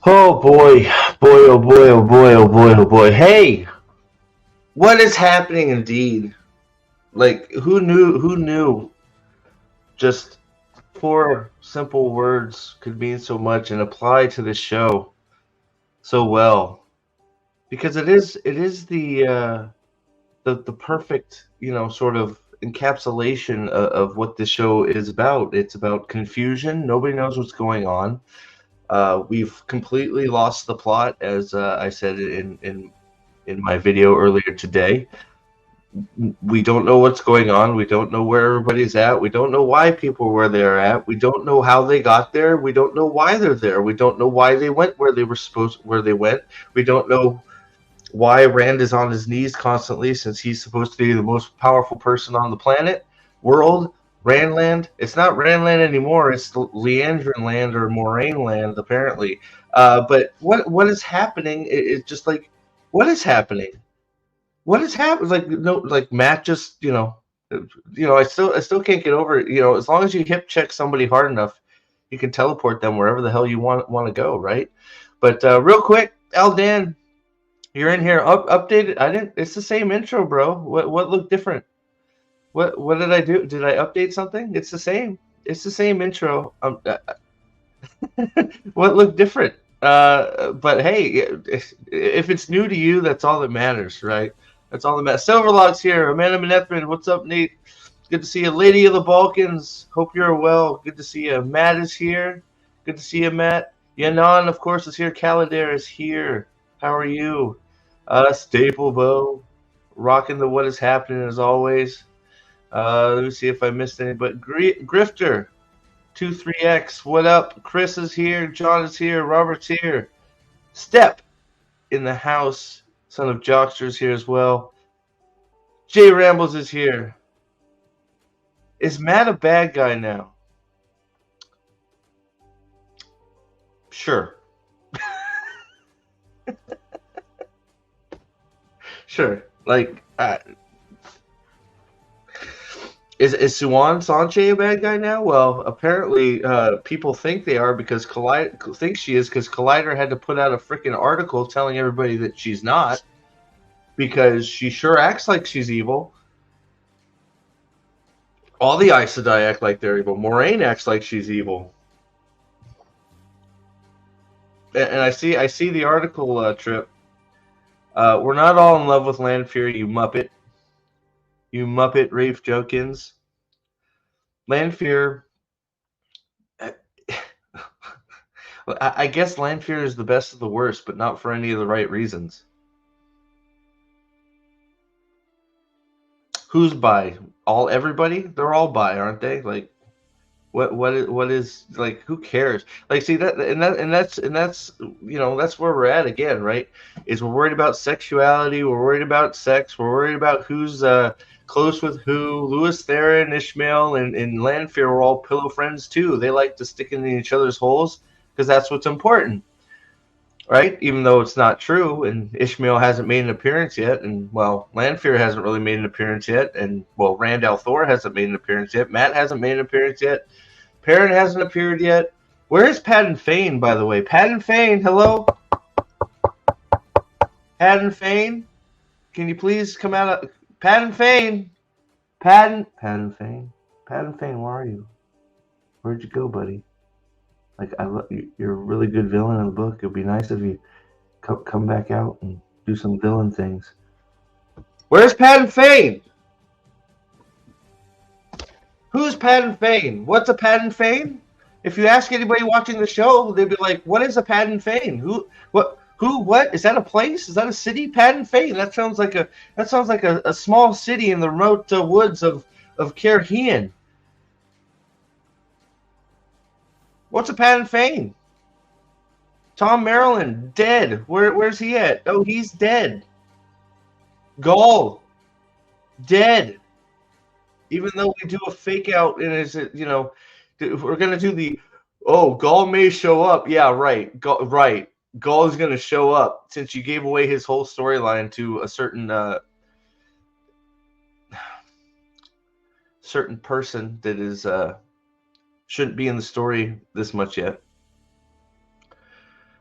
Oh boy, boy, oh boy, oh boy, oh boy, oh boy. Hey, what is happening indeed? Like, who knew? Who knew? Just four simple words could mean so much and apply to this show so well. Because it is the perfect, sort of encapsulation of what this show is about. It's about confusion. Nobody knows what's going on. We've completely lost the plot, as I said in my video earlier today. We don't know what's going on. We don't know where everybody's at. We don't know why people are where they're at. We don't know how they got there. We don't know why they're there. We don't know why they went where they went. We don't know why Rand is on his knees constantly, since he's supposed to be the most powerful person on the planet, world, Randland. It's not Randland anymore. It's Leandrin Land or Moraine Land, apparently. But what is happening? It's just like, what is happening? What has happened? Like, no, like Matt just, I still can't get over it. As long as you hip check somebody hard enough, you can teleport them wherever the hell you want to go, right? But real quick, Aldan, you're in here. Updated. I didn't. It's the same intro, bro. What looked different? What did I do? Did I update something? It's the same. It's the same intro. What looked different? But hey, if it's new to you, that's all that matters, right? That's all that matters. Silverlock's here. Amanda Manethman, what's up, Nate? Good to see you. Lady of the Balkans, hope you're well. Good to see you. Matt is here. Good to see you, Matt. Yanon, of course, is here. Caladair is here. How are you? Staple Bow, rocking the what is happening as always. Let me see if I missed any. But Grifter, 23X, what up? Chris is here. John is here. Robert's here. Step in the house. Son of Jockster's here as well. Jay Rambles is here. Is Matt a bad guy now? Sure. Sure. Like, is Suan Sanche a bad guy now? Well, apparently people think they are because Collider had to put out a freaking article telling everybody that she's not, because she sure acts like she's evil. All the Aes Sedai act like they're evil. Moraine acts like she's evil. And I see the article, Trip. We're not all in love with Lanfear, you muppet. You muppet, Rafe Jokins. Lanfear. I guess Lanfear is the best of the worst, but not for any of the right reasons. Who's bi? Everybody? They're all bi, aren't they? Like, what is like? Who cares? Like, see that's that's where we're at again, right? Is we're worried about sexuality, we're worried about sex, we're worried about who's close with who. Louis Theron, Ishmael, and Lanfear were all pillow friends too. They like to stick in each other's holes because that's what's important, right? Even though it's not true, and Ishmael hasn't made an appearance yet, and well, Lanfear hasn't really made an appearance yet, and well, Rand al'Thor hasn't made an appearance yet. Matt hasn't made an appearance yet. Perrin hasn't appeared yet. Where is Padden Fane, by the way? Padden Fane, hello? Padden Fane? Can you please come out of... Padden Fane! Padden Fane? Padden Fane, where are you? Where'd you go, buddy? Like, you're a really good villain in the book. It'd be nice if you come back out and do some villain things. Where's Padden Fane? Who's Padden Fane? What's a Padden Fane? If you ask anybody watching the show, they'd be like, "What is a Padden Fane? Who? What? Who? What? Is that a place? Is that a city? Padden Fane? That sounds like a small city in the remote woods of Cairhien. What's a Padden Fane? Tom Maryland, dead. Where's he at? Oh, he's dead. Gaul, dead. Even though we do a fake out, and we're gonna do the, oh, Gaul may show up. Yeah, right. Right. Gaul is gonna show up since you gave away his whole storyline to a certain person that is shouldn't be in the story this much yet.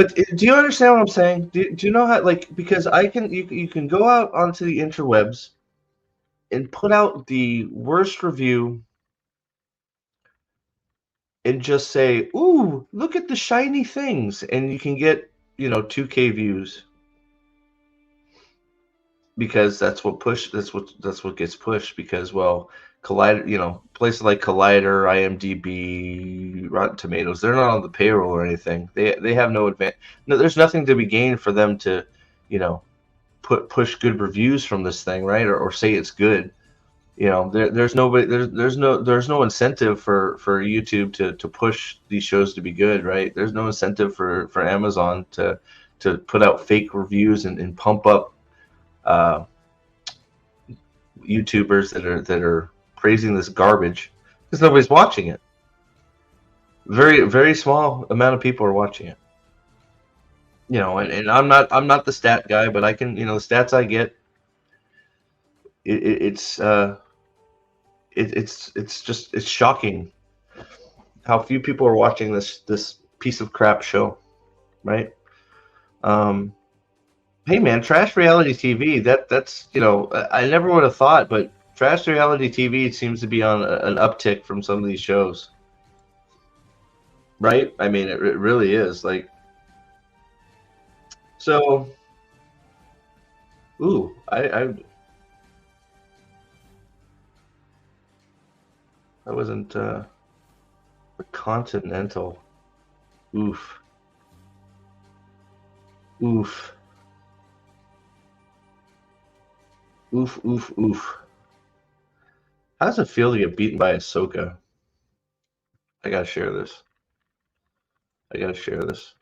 But do you understand what I'm saying? Do you know how, like, because you can go out onto the interwebs and put out the worst review and just say, "Ooh, look at the shiny things," and you can get 2K views because that's what gets pushed because Collider, places like Collider, IMDb, Rotten Tomatoes, they're not on the payroll or anything. They have no advantage. No, there's nothing to be gained for them to, you know, push good reviews from this thing, right? Or say it's good. There's nobody there's no incentive for YouTube to push these shows to be good, right? There's no incentive for Amazon to put out fake reviews and pump up uh, YouTubers that are praising this garbage because nobody's watching it. Very very small amount of people are watching it. And I'm not the stat guy, but I can the stats I get. It's shocking how few people are watching this piece of crap show, right? Um, hey man, trash reality TV. That's I never would have thought, but trash reality TV seems to be on an uptick from some of these shows, right? I mean, it really is. Like, so. Ooh, I wasn't Continental. Oof, oof, oof, oof, oof. How does it feel to get beaten by Ahsoka? I gotta share this. I gotta share this.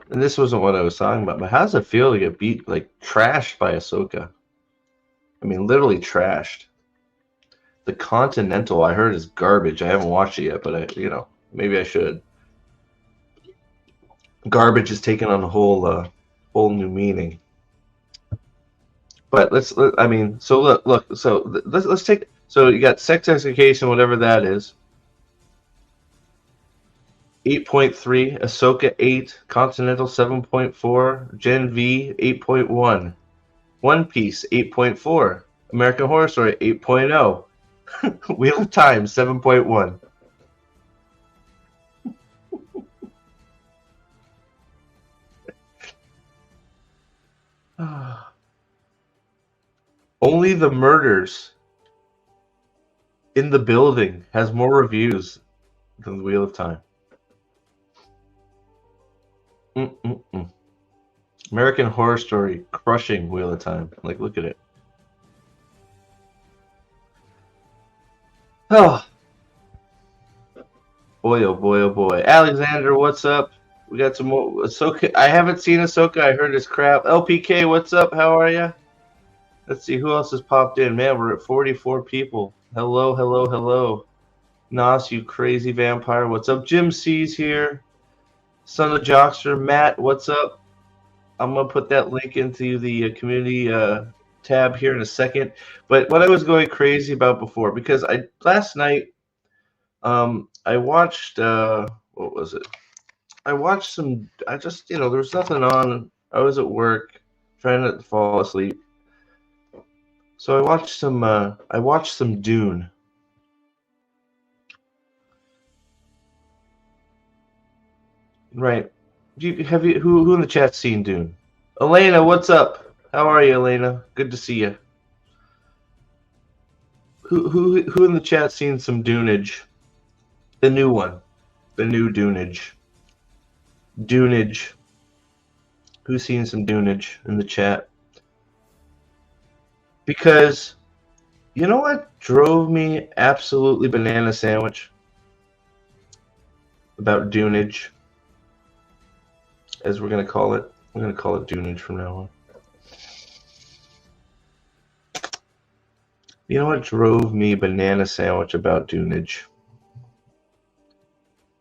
And this wasn't what I was talking about, but how does it feel to get beat, like, trashed by Ahsoka? I mean, literally trashed. The Continental, I heard, is garbage. I haven't watched it yet, but maybe I should. Garbage is taking on a whole new meaning. But I mean, so look. So let's take. So you got sex education, whatever that is. 8.3, Ahsoka 8, Continental 7.4, Gen V 8.1, One Piece 8.4, American Horror Story 8.0, Wheel of Time 7.1. Only the Murders in the Building has more reviews than the Wheel of Time. Mm-mm-mm. American Horror Story crushing Wheel of Time. Like, look at it. Oh boy, oh boy, oh boy. Alexander, what's up? We got some more Ahsoka. I haven't seen Ahsoka. I heard it's crap. LPK, what's up? How are you? Let's see who else has popped in. Man, we're at 44 people. Hello, hello, hello. Nos, you crazy vampire. What's up? Jim C's here. Son of Jockster. Matt, what's up? I'm going to put that link into the community tab here in a second. But what I was going crazy about before, because last night I watched, what was it? I watched some, I just, there was nothing on. I was at work trying not to fall asleep. So I watched some Dune. Right. Who in the chat's seen Dune? Elena, what's up? How are you, Elena? Good to see you. Who in the chat seen some Dunage? The new one. The new Dunage. Dunage. Who's seen some Dunage in the chat? Because you know what drove me absolutely banana sandwich about Dunage, as we're going to call it. I'm going to call it Dunage from now on. You know what drove me banana sandwich about Dunage?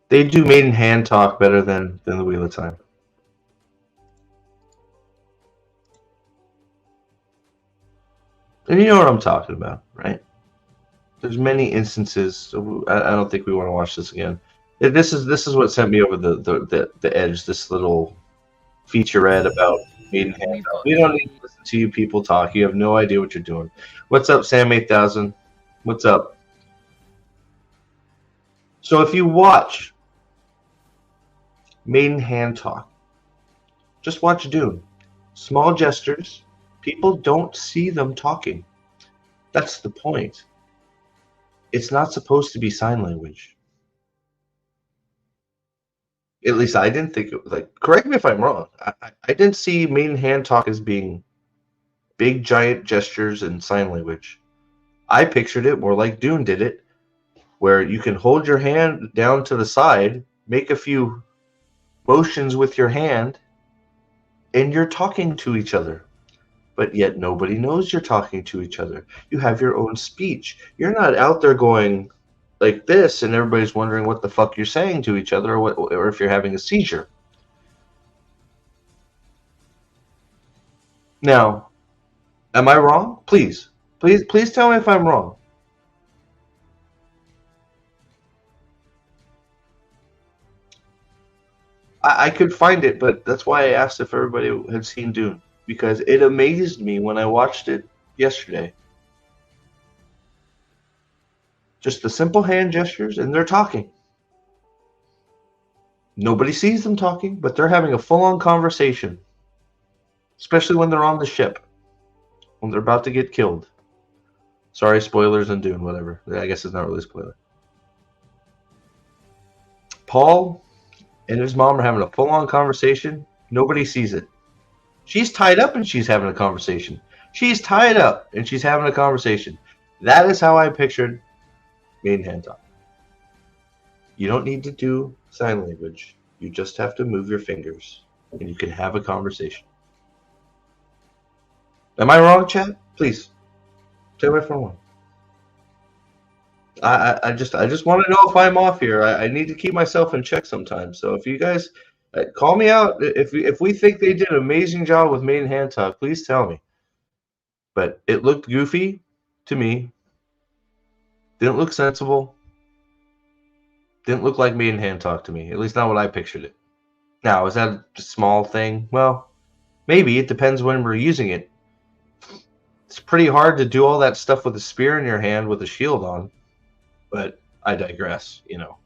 They do maiden hand talk better than the Wheel of Time. And you know what I'm talking about, right? There's many instances. So I don't think we want to watch this again. This is what sent me over the edge. This little featurette about maiden hand. We've got We don't need to listen to you people talk. You have no idea what you're doing. What's up, Sam 8000? What's up? So if you watch maiden hand talk, just watch Dune. Small gestures. People don't see them talking. That's the point. It's not supposed to be sign language. At least I didn't think it was like. Correct me if I'm wrong. I didn't see maiden hand talk as being big giant gestures and sign language. I pictured it more like Dune did it, where you can hold your hand down to the side, make a few motions with your hand, and you're talking to each other. But yet nobody knows you're talking to each other. You have your own speech. You're not out there going like this and everybody's wondering what the fuck you're saying to each other, or if you're having a seizure. Now, am I wrong? Please tell me if I'm wrong. I could find it, but that's why I asked if everybody had seen Dune, because it amazed me when I watched it yesterday. Just the simple hand gestures, and they're talking. Nobody sees them talking, but they're having a full-on conversation, especially when they're on the ship, when they're about to get killed. Sorry, spoilers on Dune, whatever. I guess it's not really a spoiler. Paul and his mom are having a full-on conversation. Nobody sees it. She's tied up and she's having a conversation. She's tied up and she's having a conversation. That is how I pictured maiden hand talk. You don't need to do sign language. You just have to move your fingers and you can have a conversation. Am I wrong, Chad? Please tell me if I'm wrong. I just want to know if I'm off here. I need to keep myself in check sometimes. So if you guys call me out, if we think they did an amazing job with maiden hand talk, please tell me. But it looked goofy to me. Didn't look sensible. Didn't look like maiden hand talk to me. At least not what I pictured it. Now, is that a small thing? Well, maybe. It depends when we're using it. It's pretty hard to do all that stuff with a spear in your hand with a shield on. But I digress, you know.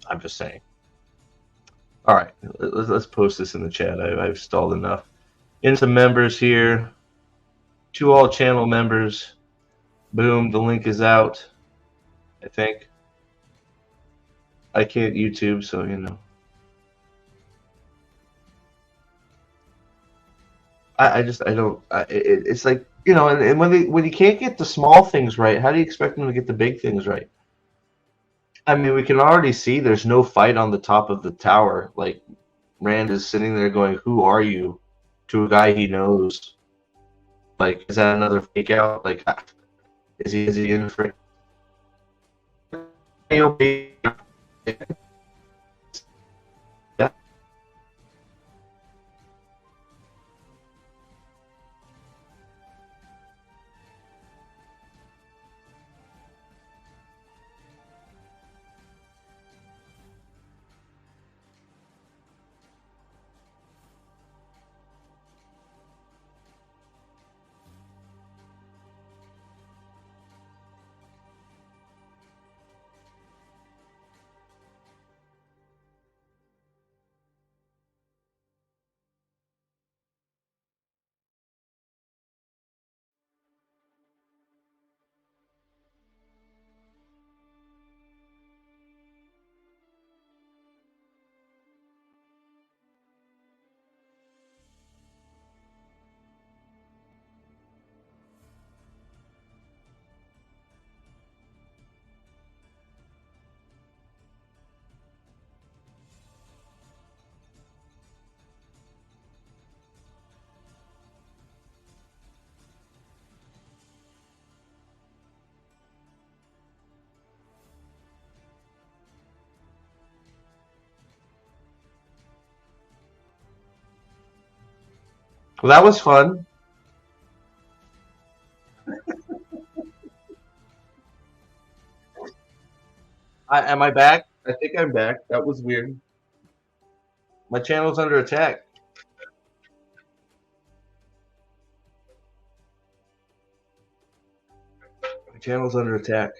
I'm just saying. All right, let's post this in the chat. I've stalled enough. Into members here. To all channel members. Boom, the link is out. I think. I can't YouTube, so you know. I don't. It's like, you know, and when you can't get the small things right, how do you expect them to get the big things right? I mean, we can already see there's no fight on the top of the tower. Like, Rand is sitting there going, "Who are you?" to a guy he knows. Like, is that another fake out? Like, is he in for? Yeah. Well, that was fun. Am I back? I think I'm back. That was weird. My channel's under attack. My channel's under attack.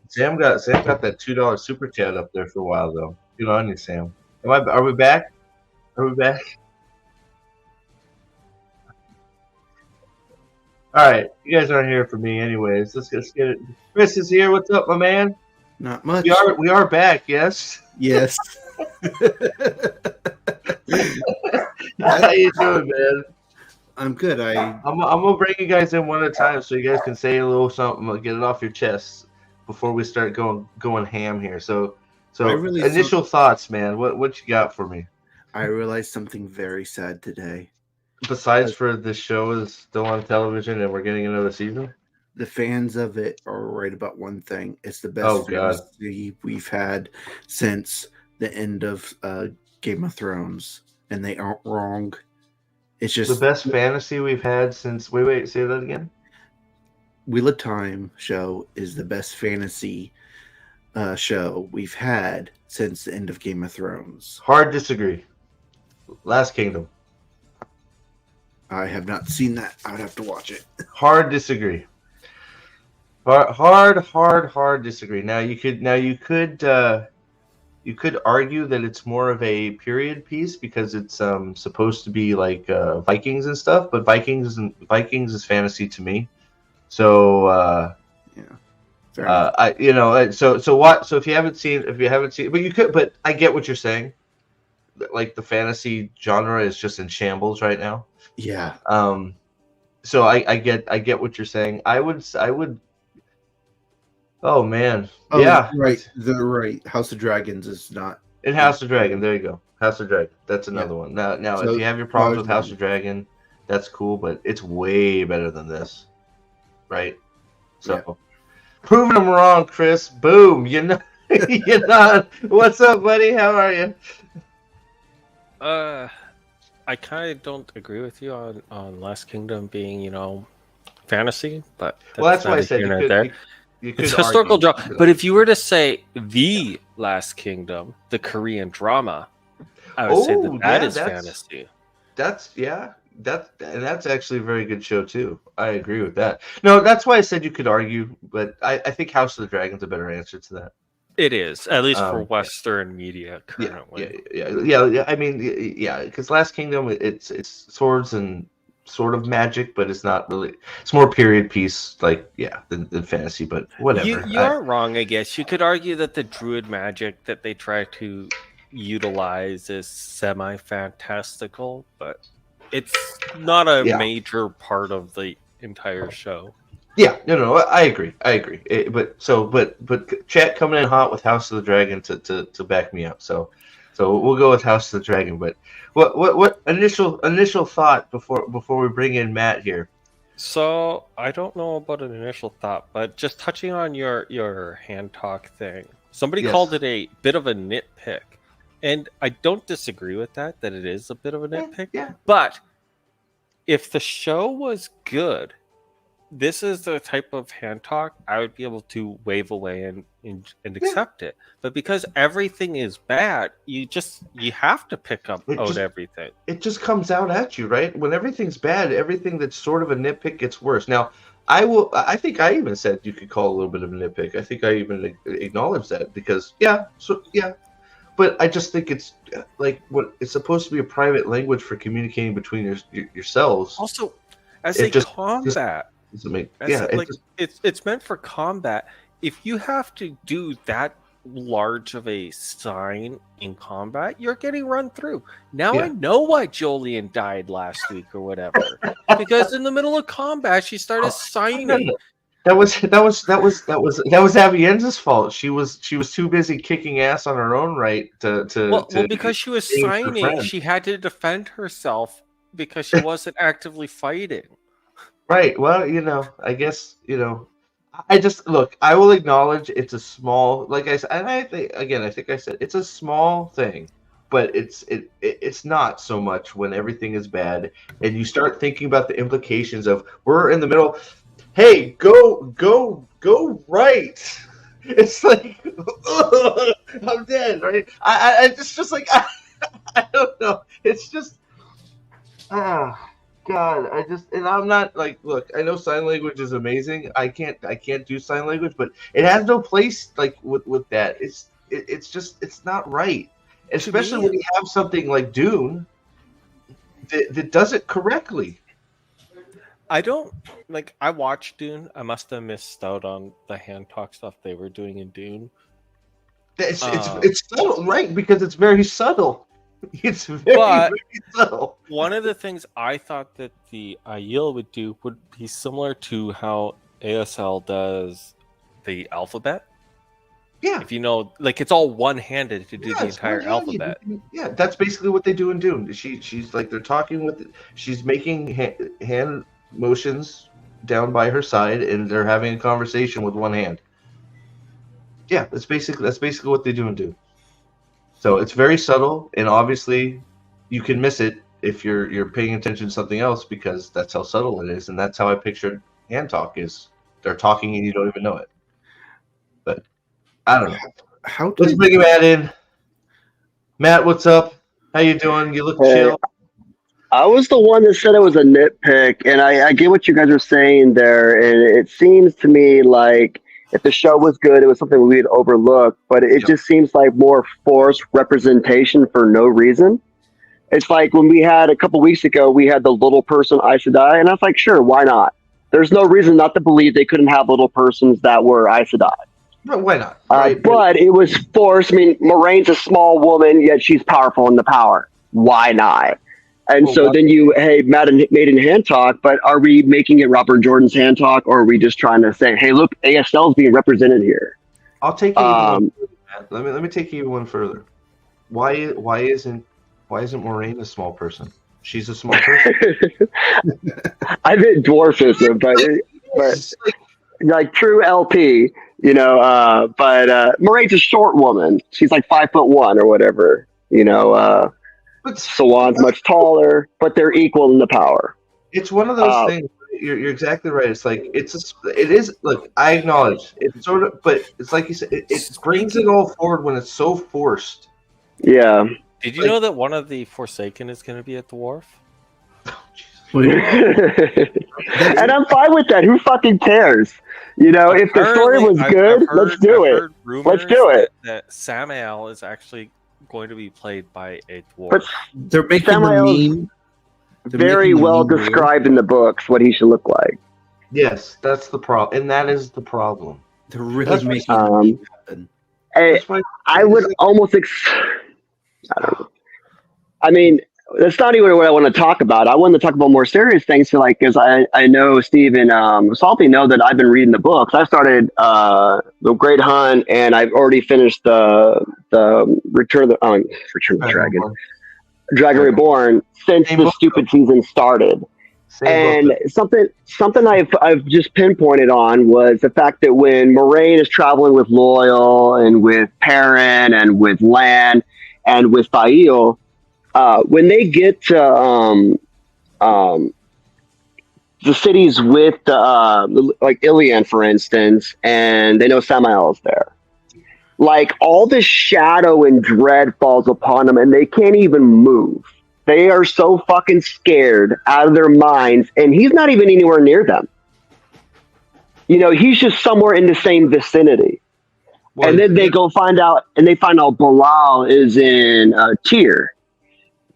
Sam got that $2 super chat up there for a while though. Good on you, Sam. Are we back? Are we back? All right, you guys aren't here for me, anyways. Let's get it. Chris is here. What's up, my man? Not much. We are back. Yes. Yes. How you doing, man? I'm good. I'm gonna bring you guys in one at a time so you guys can say a little something, get it off your chest before we start going ham here. So initial thoughts, man. What you got for me? I realized something very sad today. Besides for this show is still on television and we're getting another season? The fans of it are right about one thing. It's the best fantasy we've had since the end of Game of Thrones. And they aren't wrong. It's just the best fantasy we've had since wait, say that again? Wheel of Time show is the best fantasy show we've had since the end of Game of Thrones. Hard disagree. Last Kingdom. I have not seen that. I would have to watch it. Hard disagree. Hard disagree. Now you could argue that it's more of a period piece because it's supposed to be like Vikings and stuff, but Vikings is fantasy to me. So so if you haven't seen, but you could, but I get what you're saying. Like the fantasy genre is just in shambles right now. Yeah. So I get what you're saying. I would. Oh man. Oh, yeah. Right. The right. House of Dragons is not. In House of Dragon, there you go. House of Dragon. That's another one. Now, so, if you have your problems with House of Dragon, that's cool, but it's way better than this, right? So, proving them wrong, Chris. Boom. You're not. What's up, buddy? How are you? I kind of don't agree with you on Last Kingdom being, fantasy, but that's why I said you could it's historical drama. But if you were to say the Last Kingdom, the Korean drama, I would say that is fantasy. That's actually a very good show too. I agree with that. No, that's why I said you could argue, but I think House of the Dragon's a better answer to that. It is, at least for Western media currently. Yeah. I mean, because Last Kingdom, it's swords and sort of magic, but it's not really. It's more period piece, than fantasy. But whatever. You are wrong, I guess. You could argue that the druid magic that they try to utilize is semi-fantastical, but it's not a major part of the entire show. Yeah, no, I agree. But chat coming in hot with House of the Dragon to back me up. So we'll go with House of the Dragon. But what initial thought before we bring in Matt here? So I don't know about an initial thought, but just touching on your hand talk thing, somebody called it a bit of a nitpick, and I don't disagree with that it is a bit of a nitpick. Yeah. But if the show was good, this is the type of hand talk I would be able to wave away and accept it. But because everything is bad, you have to pick up everything. It just comes out at you, right? When everything's bad, everything that's sort of a nitpick gets worse. Now, I think I even said you could call a little bit of a nitpick. I think I even acknowledged that because but I just think it's like it's supposed to be a private language for communicating between yourselves. Also, as combat. It's meant for combat. If you have to do that large of a sign in combat, you're getting run through. Now I know why Jolien died last week or whatever, because in the middle of combat she started signing. That was Avienza's fault. She was too busy kicking ass on her own right to because she was signing, she had to defend herself because she wasn't actively fighting. Right. Well, I guess, I just look, I will acknowledge it's a small, like I said, and I think I said it's a small thing, but it's not so much when everything is bad and you start thinking about the implications of we're in the middle. Hey, go right. It's like I'm dead, right? It's just like I don't know. It's just God. And I'm not like, look. I know sign language is amazing. I can't do sign language, but it has no place like with that. It's just it's not right, especially when you have something like Dune that does it correctly. I don't like. I watched Dune. I must have missed out on the hand talk stuff they were doing in Dune. It's subtle, right? Because it's very subtle. It's very subtle. One of the things I thought that the Aiel would do would be similar to how ASL does the alphabet. Yeah. If you know, like it's all one-handed to do the entire alphabet. Yeah, that's basically what they do in Dune. She's like they're talking she's making hand motions down by her side, and they're having a conversation with one hand. Yeah, that's basically what they do in Dune. So it's very subtle, and obviously you can miss it if you're paying attention to something else because that's how subtle it is, and that's how I pictured hand talk is. They're talking and you don't even know it. But I don't know. Let's bring Matt in. Matt, what's up? How you doing? You look chill. I was the one that said it was a nitpick, and I get what you guys are saying there, and it seems to me like if the show was good, it was something we'd overlook, but it just seems like more forced representation for no reason. It's like when we had a couple weeks ago, we had the little person Aes Sedai, and I was like, sure, why not? There's no reason not to believe they couldn't have little persons that were Aes Sedai. But why not? But it was forced. I mean, Moraine's a small woman, yet she's powerful in the power. Why not? And so then Matt made in hand talk, but are we making it Robert Jordan's hand talk, or are we just trying to say, hey, look, ASL is being represented here? I'll take you. Let me take you one further. Why isn't Moraine a small person? She's a small person. I meant dwarfism, but like true LP, you know. But Moraine's a short woman. She's like 5'1" or whatever, you know. Sawan's much taller, but they're equal in the power. It's one of those things. You're exactly right. It's like it is. Look, I acknowledge it's sort of, but it's like you said. It brings it all forward when it's so forced. Yeah. Did you know that one of the Forsaken is going to be a dwarf? And I'm fine with that. Who fucking cares? You know, if the story was good, let's do it. Let's do it. That Samael is actually going to be played by a dwarf. But they're making the meme. Very well described in the books what he should look like. Yes, that's the problem, and that is the problem. They're really making the meme happen. I would almost. I don't know. I mean, that's not even what I want to talk about. I want to talk about more serious things. So, like, because I know Steve and Salty know that I've been reading the books. I started The Great Hunt, and I've already finished the Return of the Dragon, Dragon Reborn since the stupid season started. And something I've just pinpointed on was the fact that when Moraine is traveling with Loyal and with Perrin and with Lan and with Fael, when they get to the cities with like Ilian, for instance, and they know Samael is there, like all the shadow and dread falls upon them, and they can't even move. They are so fucking scared out of their minds, and he's not even anywhere near them. You know, he's just somewhere in the same vicinity. Well, and then they go find out Bilal is in Tyr.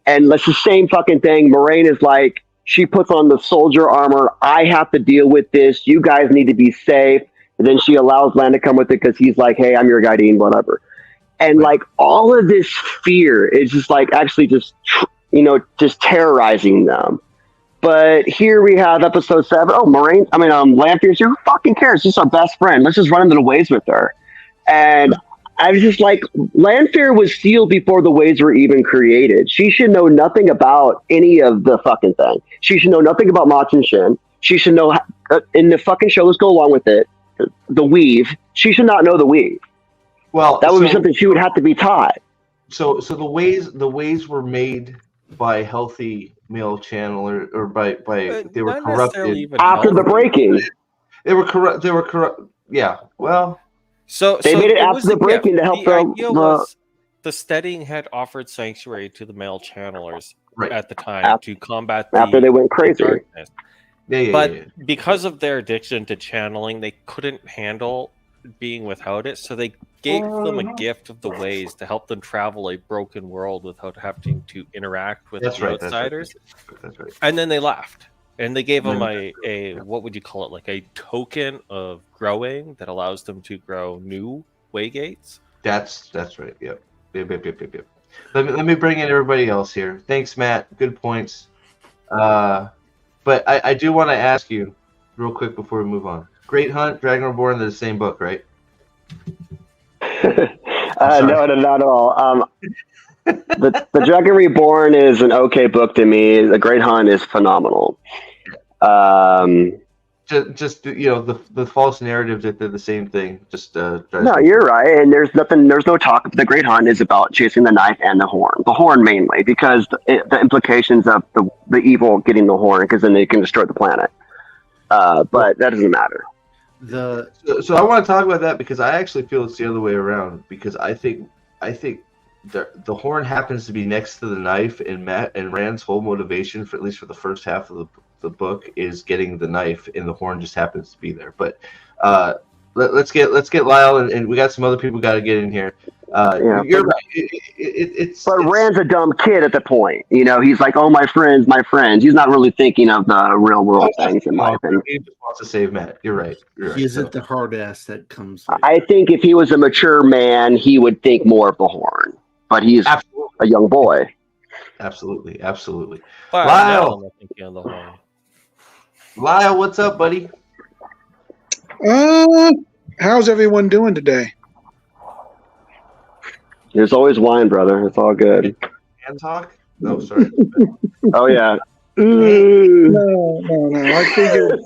And that's the same fucking thing. Moraine is like, she puts on the soldier armor. I have to deal with this. You guys need to be safe. And then she allows Lan to come with it because he's like, hey, I'm your guardian, whatever. And like all of this fear is just like actually just, you know, just terrorizing them. But here we have episode 7. Oh, Lanfear's here. Who fucking cares? She's our best friend. Let's just run into the waves with her. And I was just like, Lanfear was sealed before the waves were even created. She should know nothing about any of the fucking thing. She should know nothing about Machin Shin. She should know, in the fucking show, let's go along with it, the weave. She should not know the weave. Well, that would be something she would have to be taught. So the ways were made by healthy male channel or by they were corrupted after the breaking. They were corrupt. Yeah. Well, So they made it after the break-in to help the Steading had offered sanctuary to the male channelers right. at the time to combat after they went crazy. darkness. But Yeah. because of their addiction to channeling, they couldn't handle being without it, so they gave them a gift of the ways to help them travel a broken world without having to interact with outsiders. That's right. And then they left. And they gave them a what would you call it, like a token of growing that allows them to grow new waygates. That's right. Yep. Let me bring in everybody else here. Thanks, Matt. Good points. But I do want to ask you real quick before we move on. Great Hunt, Dragon Reborn, they're the same book, right? No, not at all. The Dragon Reborn is an okay book to me. The Great Hunt is phenomenal. Just the false narrative that they're the same thing. No, you're right, and there's no talk. The Great Hunt is about chasing the knife and the horn mainly, because the implications of the evil getting the horn, because then they can destroy the planet. But that doesn't matter. So I want to talk about that because I actually feel it's the other way around, because I think the horn happens to be next to the knife, and Matt and Rand's whole motivation, for at least for the first half of the book, is getting the knife, and the horn just happens to be there. But let's get Lyle, and we got some other people got to get in here. You're right. It's Rand's a dumb kid at the point. He's like, "Oh, my friends." He's not really thinking of the real world things in my opinion. He just wants to save Matt. You're right. He isn't the hard ass that comes. I think if he was a mature man, he would think more of the horn. But he's a young boy. Absolutely. But Lyle, I'm thinking of the horn. Lyle, what's up, buddy? How's everyone doing today? There's always wine, brother. It's all good. Hand talk? No, sorry. Oh yeah. No. I figured.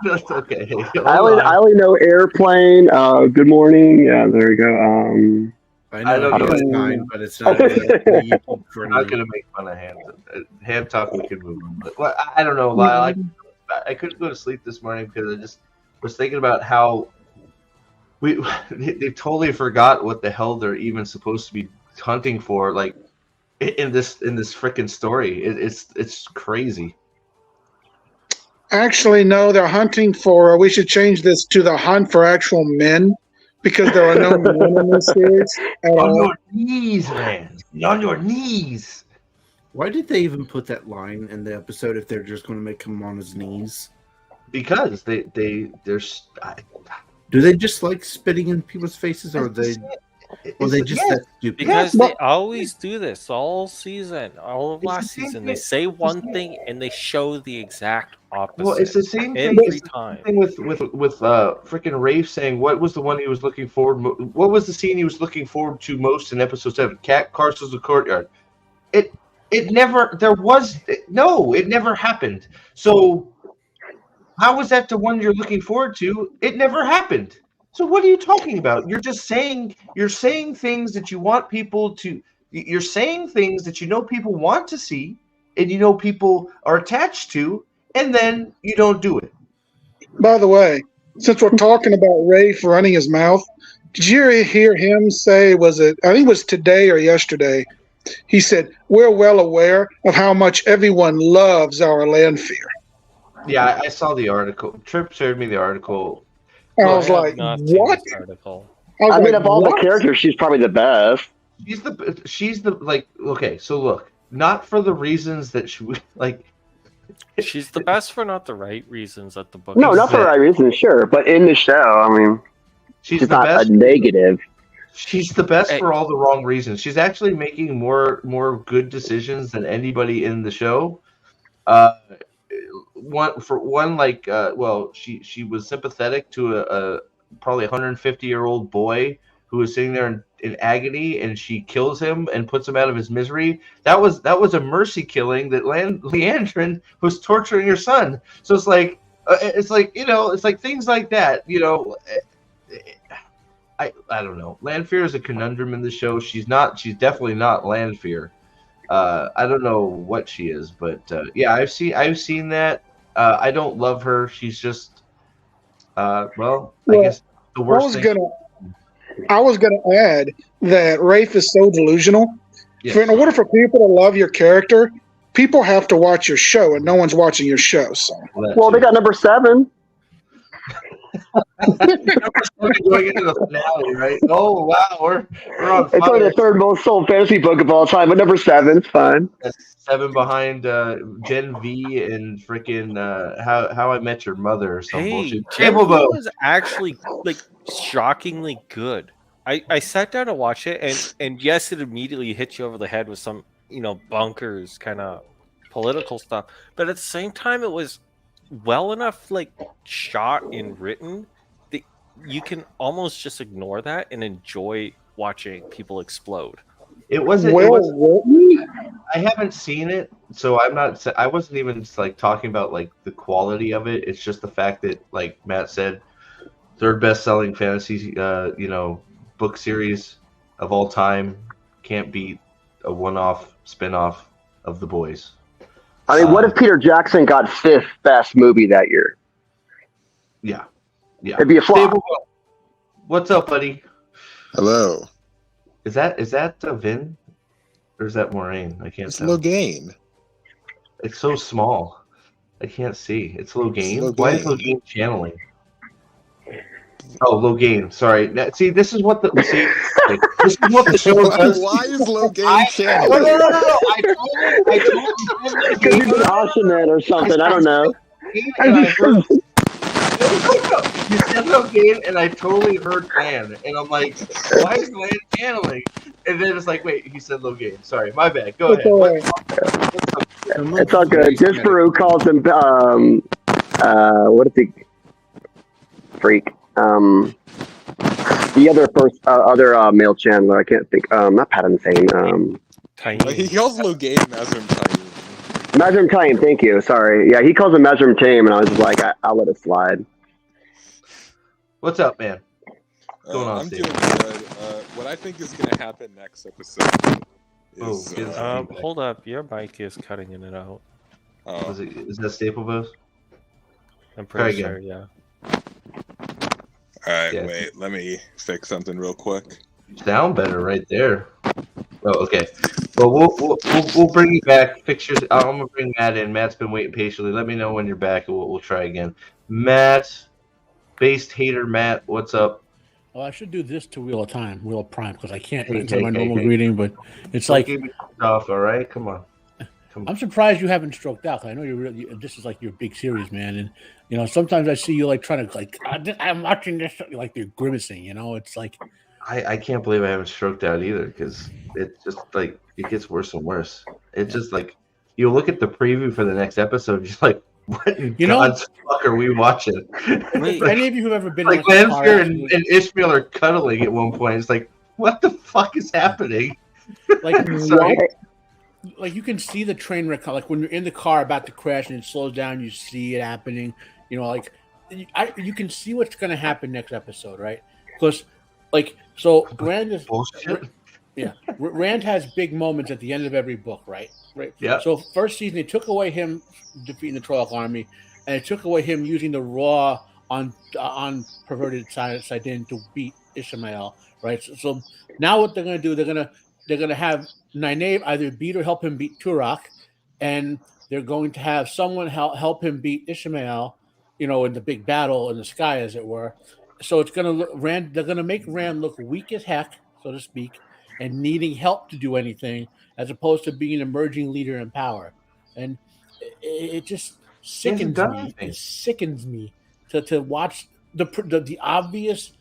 That's okay. I only know airplane. Good morning. Yeah, there you go. I know it's fine, but it's not. We're not going to make fun of hand. Hand talk, we can move on. But I don't know, Lyle. I couldn't go to sleep this morning because I just was thinking about how they totally forgot what the hell they're even supposed to be hunting for. Like in this freaking story, it's crazy. Actually, no, they're hunting for. We should change this to the hunt for actual men, because there are no men in this series at all. On your knees, man. On your knees. Why did they even put that line in the episode if they're just going to make him on his knees? Because they're. Do they just like spitting in people's faces, or they just that stupid? Because they always do this all season, all of last season. They say one thing and they show the exact opposite. Well, it's the same thing every time. With freaking Rafe saying what was the one he was looking forward. What was the scene he was looking forward to most in episode 7? Cat castles the courtyard. It never. There was no. It never happened. So how was that the one you're looking forward to? It never happened. So what are you talking about? You're just saying things that you want people to. You're saying things that people want to see, and people are attached to, and then you don't do it. By the way, since we're talking about Rafe running his mouth, did you hear him say? I think it was today or yesterday. He said, "We're well aware of how much everyone loves our land fear." Yeah, I saw the article. Tripp shared me the article. I was like, "What?" I mean, of all the characters, she's probably the best. She's the like. Okay, so look, not for the reasons that she like. She's the best for not the right reasons at the book. No, not for the right reasons, sure, but in the show, I mean, she's the not best. A negative. She's the best for all the wrong reasons. She's actually making more good decisions than anybody in the show. She was sympathetic to a probably 150-year-old boy who was sitting there in agony, and she kills him and puts him out of his misery. That was a mercy killing that Leandrin was torturing her son. So it's like things like that. I don't know. Lanfear is a conundrum in the show. She's definitely not Lanfear. I don't know what she is, but yeah, I've seen that. I don't love her. She's just I guess the worst thing. I was gonna add that Rafe is so delusional. Yes. In order for people to love your character, people have to watch your show, and no one's watching your show. So. Well, they got number 7. Going into the finale, right? Oh wow, we're on It's fire. like the 3rd most sold fantasy book of all time, but number 7's fine. That's 7 behind Gen V and freaking How I Met Your Mother or some bullshit. Gen V was actually like shockingly good. I sat down to watch it, and yes, it immediately hit you over the head with some bunkers kind of political stuff, but at the same time, it was well enough like shot and written that you can almost just ignore that and enjoy watching people explode. It wasn't. I haven't seen it, so I'm not. I wasn't even like talking about like the quality of it. It's just the fact that, like Matt said, 3rd best-selling fantasy, book series of all time, can't beat a one-off spin-off of The Boys. I mean, what if Peter Jackson got 5th best movie that year? Yeah. It'd be a flop. What's up, buddy? Hello. Is that Vin, or is that Moraine? I can't tell. It's Logain. It's so small. I can't see. It's Logain. Why is Logain channeling? Oh, Logain. Sorry. See, this is what the this is what the show does. Why is Logain channeling? No. I Because he's an awesome man or something. I don't know. You said Logain, and I totally heard Lan, and I'm like, why is Lan channeling? And then it's like, wait, he said Logain. Sorry, my bad. Go ahead. It's all good. Disparu calls him, what is he? Freak. The other male channeler, I can't think. Not Pat Insane. Tiny. He calls Logain Mazrim Tiny. Mazrim Time, thank you. Sorry. Yeah, he calls him Mazrim Time, and I was just like, I'll let it slide. What's up, man? What's going on, I'm Steve? doing good. What I think is going to happen next episode is... hold up. Your mic is cutting in and out. Is that Staple Booth? I'm pretty sure, yeah. Alright, wait. Let me fix something real quick. Sound better right there. Oh, okay. Well, we'll bring you back. Pictures. I'm gonna bring Matt in. Matt's been waiting patiently. Let me know when you're back, and we'll try again. Matt, based hater Matt, what's up? Well, I should do this to Wheel of Prime, because I can't enter my normal greeting, but it's like off. All right, come on. I'm surprised you haven't stroked out. I know this is like your big series, man, and sometimes I see you like trying to like I'm watching this, like you're grimacing. It's like I can't believe I haven't stroked out either, because it's just like it gets worse and worse. It's just like you look at the preview for the next episode, you're like, what in God's fuck are we watching? Wait, any of you who've ever been like Lanfear and Ishmael are cuddling at one point. It's like, what the fuck is happening? Like, like you can see the train wreck, like when you're in the car about to crash and it slows down, you see it happening. Like you can see what's going to happen next episode, right? Because so Rand is bullshit. Yeah, Rand has big moments at the end of every book, right? Right. Yeah. So first season, they took away him defeating the Troll army, and it took away him using the Raw on perverted Sidin to beat Ishmael, right? So now what they're going to do, they're going to have Nynaeve either beat or help him beat Turok, and they're going to have someone help him beat Ishmael, in the big battle in the sky, as it were. So it's going to look they're going to make Rand look weak as heck, so to speak, and needing help to do anything, as opposed to being an emerging leader in power. And it just sickens me. It sickens me to watch the obvious,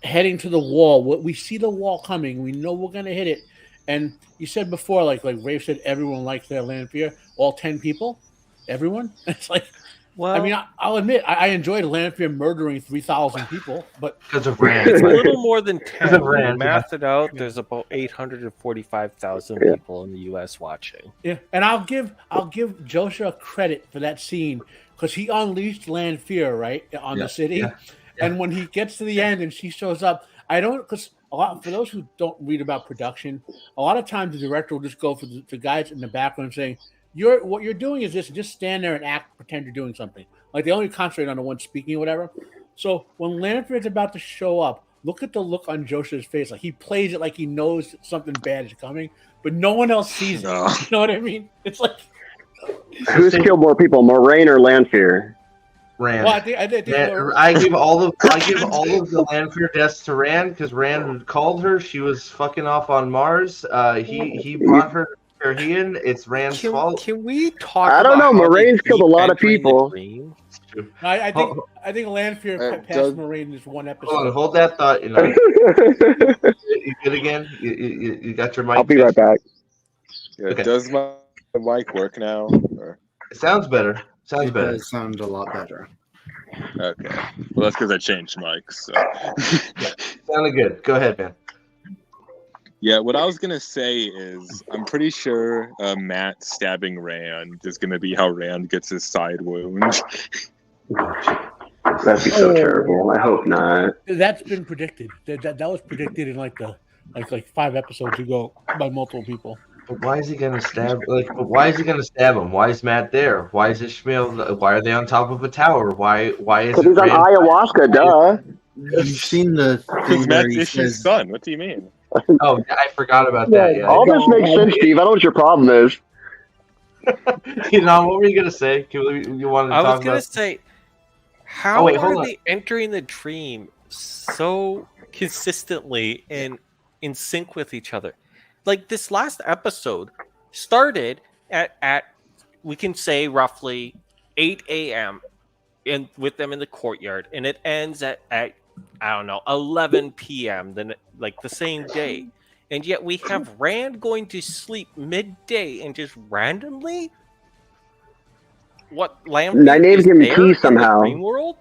heading to the wall. We see the wall coming. We know we're going to hit it. And you said before, like Rafe said, everyone likes their Lanfear. All 10 people? Everyone? It's like... Well, I mean, I'll admit I enjoyed Lanfear murdering 3,000 people, but because of Rand, it's a little more than 10. Math it out. There's about 845,000 people in the U.S. watching. Yeah, and I'll give Joshua credit for that scene, because he unleashed Lanfear on the city, and when he gets to the end and she shows up, because for those who don't read about production, a lot of times the director will just go for the guys in the background saying, what you're doing is this, just stand there and pretend you're doing something. Like they only concentrate on the one speaking or whatever. So when Lanfear's about to show up, look at the look on Joseph's face. Like he plays it like he knows something bad is coming, but no one else sees it. You know what I mean? It's like who's killed more people, Moraine or Lanfear? Rand. Well, I think I give all of the Lanfear deaths to Rand because Rand called her. She was fucking off on Mars. He brought her to Carhian. It's Rand's fault. Can we talk? I don't know. Moraine's killed a lot of people. I think Lanfear passed Moraine in this one episode. Hold that thought. You good again? You got your mic? I'll be right back. Yeah, okay. Does my mic work now? Or? It sounds better. It does sound a lot better. Okay. Well, that's because I changed mics. So. Yeah, sounded good. Go ahead, man. Yeah, what I was going to say is I'm pretty sure Matt stabbing Rand is going to be how Rand gets his side wound. That'd be so terrible. I hope not. That's been predicted. That was predicted in like 5 episodes ago by multiple people. But why is he gonna stab? Why is he gonna stab him? Why is Matt there? Why is Ishmael? Why are they on top of a tower? Why is? Because he's on ayahuasca, duh. You've seen the because Matt's Ishmael's son. What do you mean? Oh, I forgot about that. Yeah. All this makes sense, Steve. I don't know what your problem is. What were you gonna say? You wanted to talk about? I was gonna say, how are they entering the dream so consistently and in sync with each other? Like this last episode started at we can say roughly 8 a.m. and with them in the courtyard, and it ends at I don't know 11 p.m. then like the same day, and yet we have Rand going to sleep midday and just randomly I named him T somehow. Dream world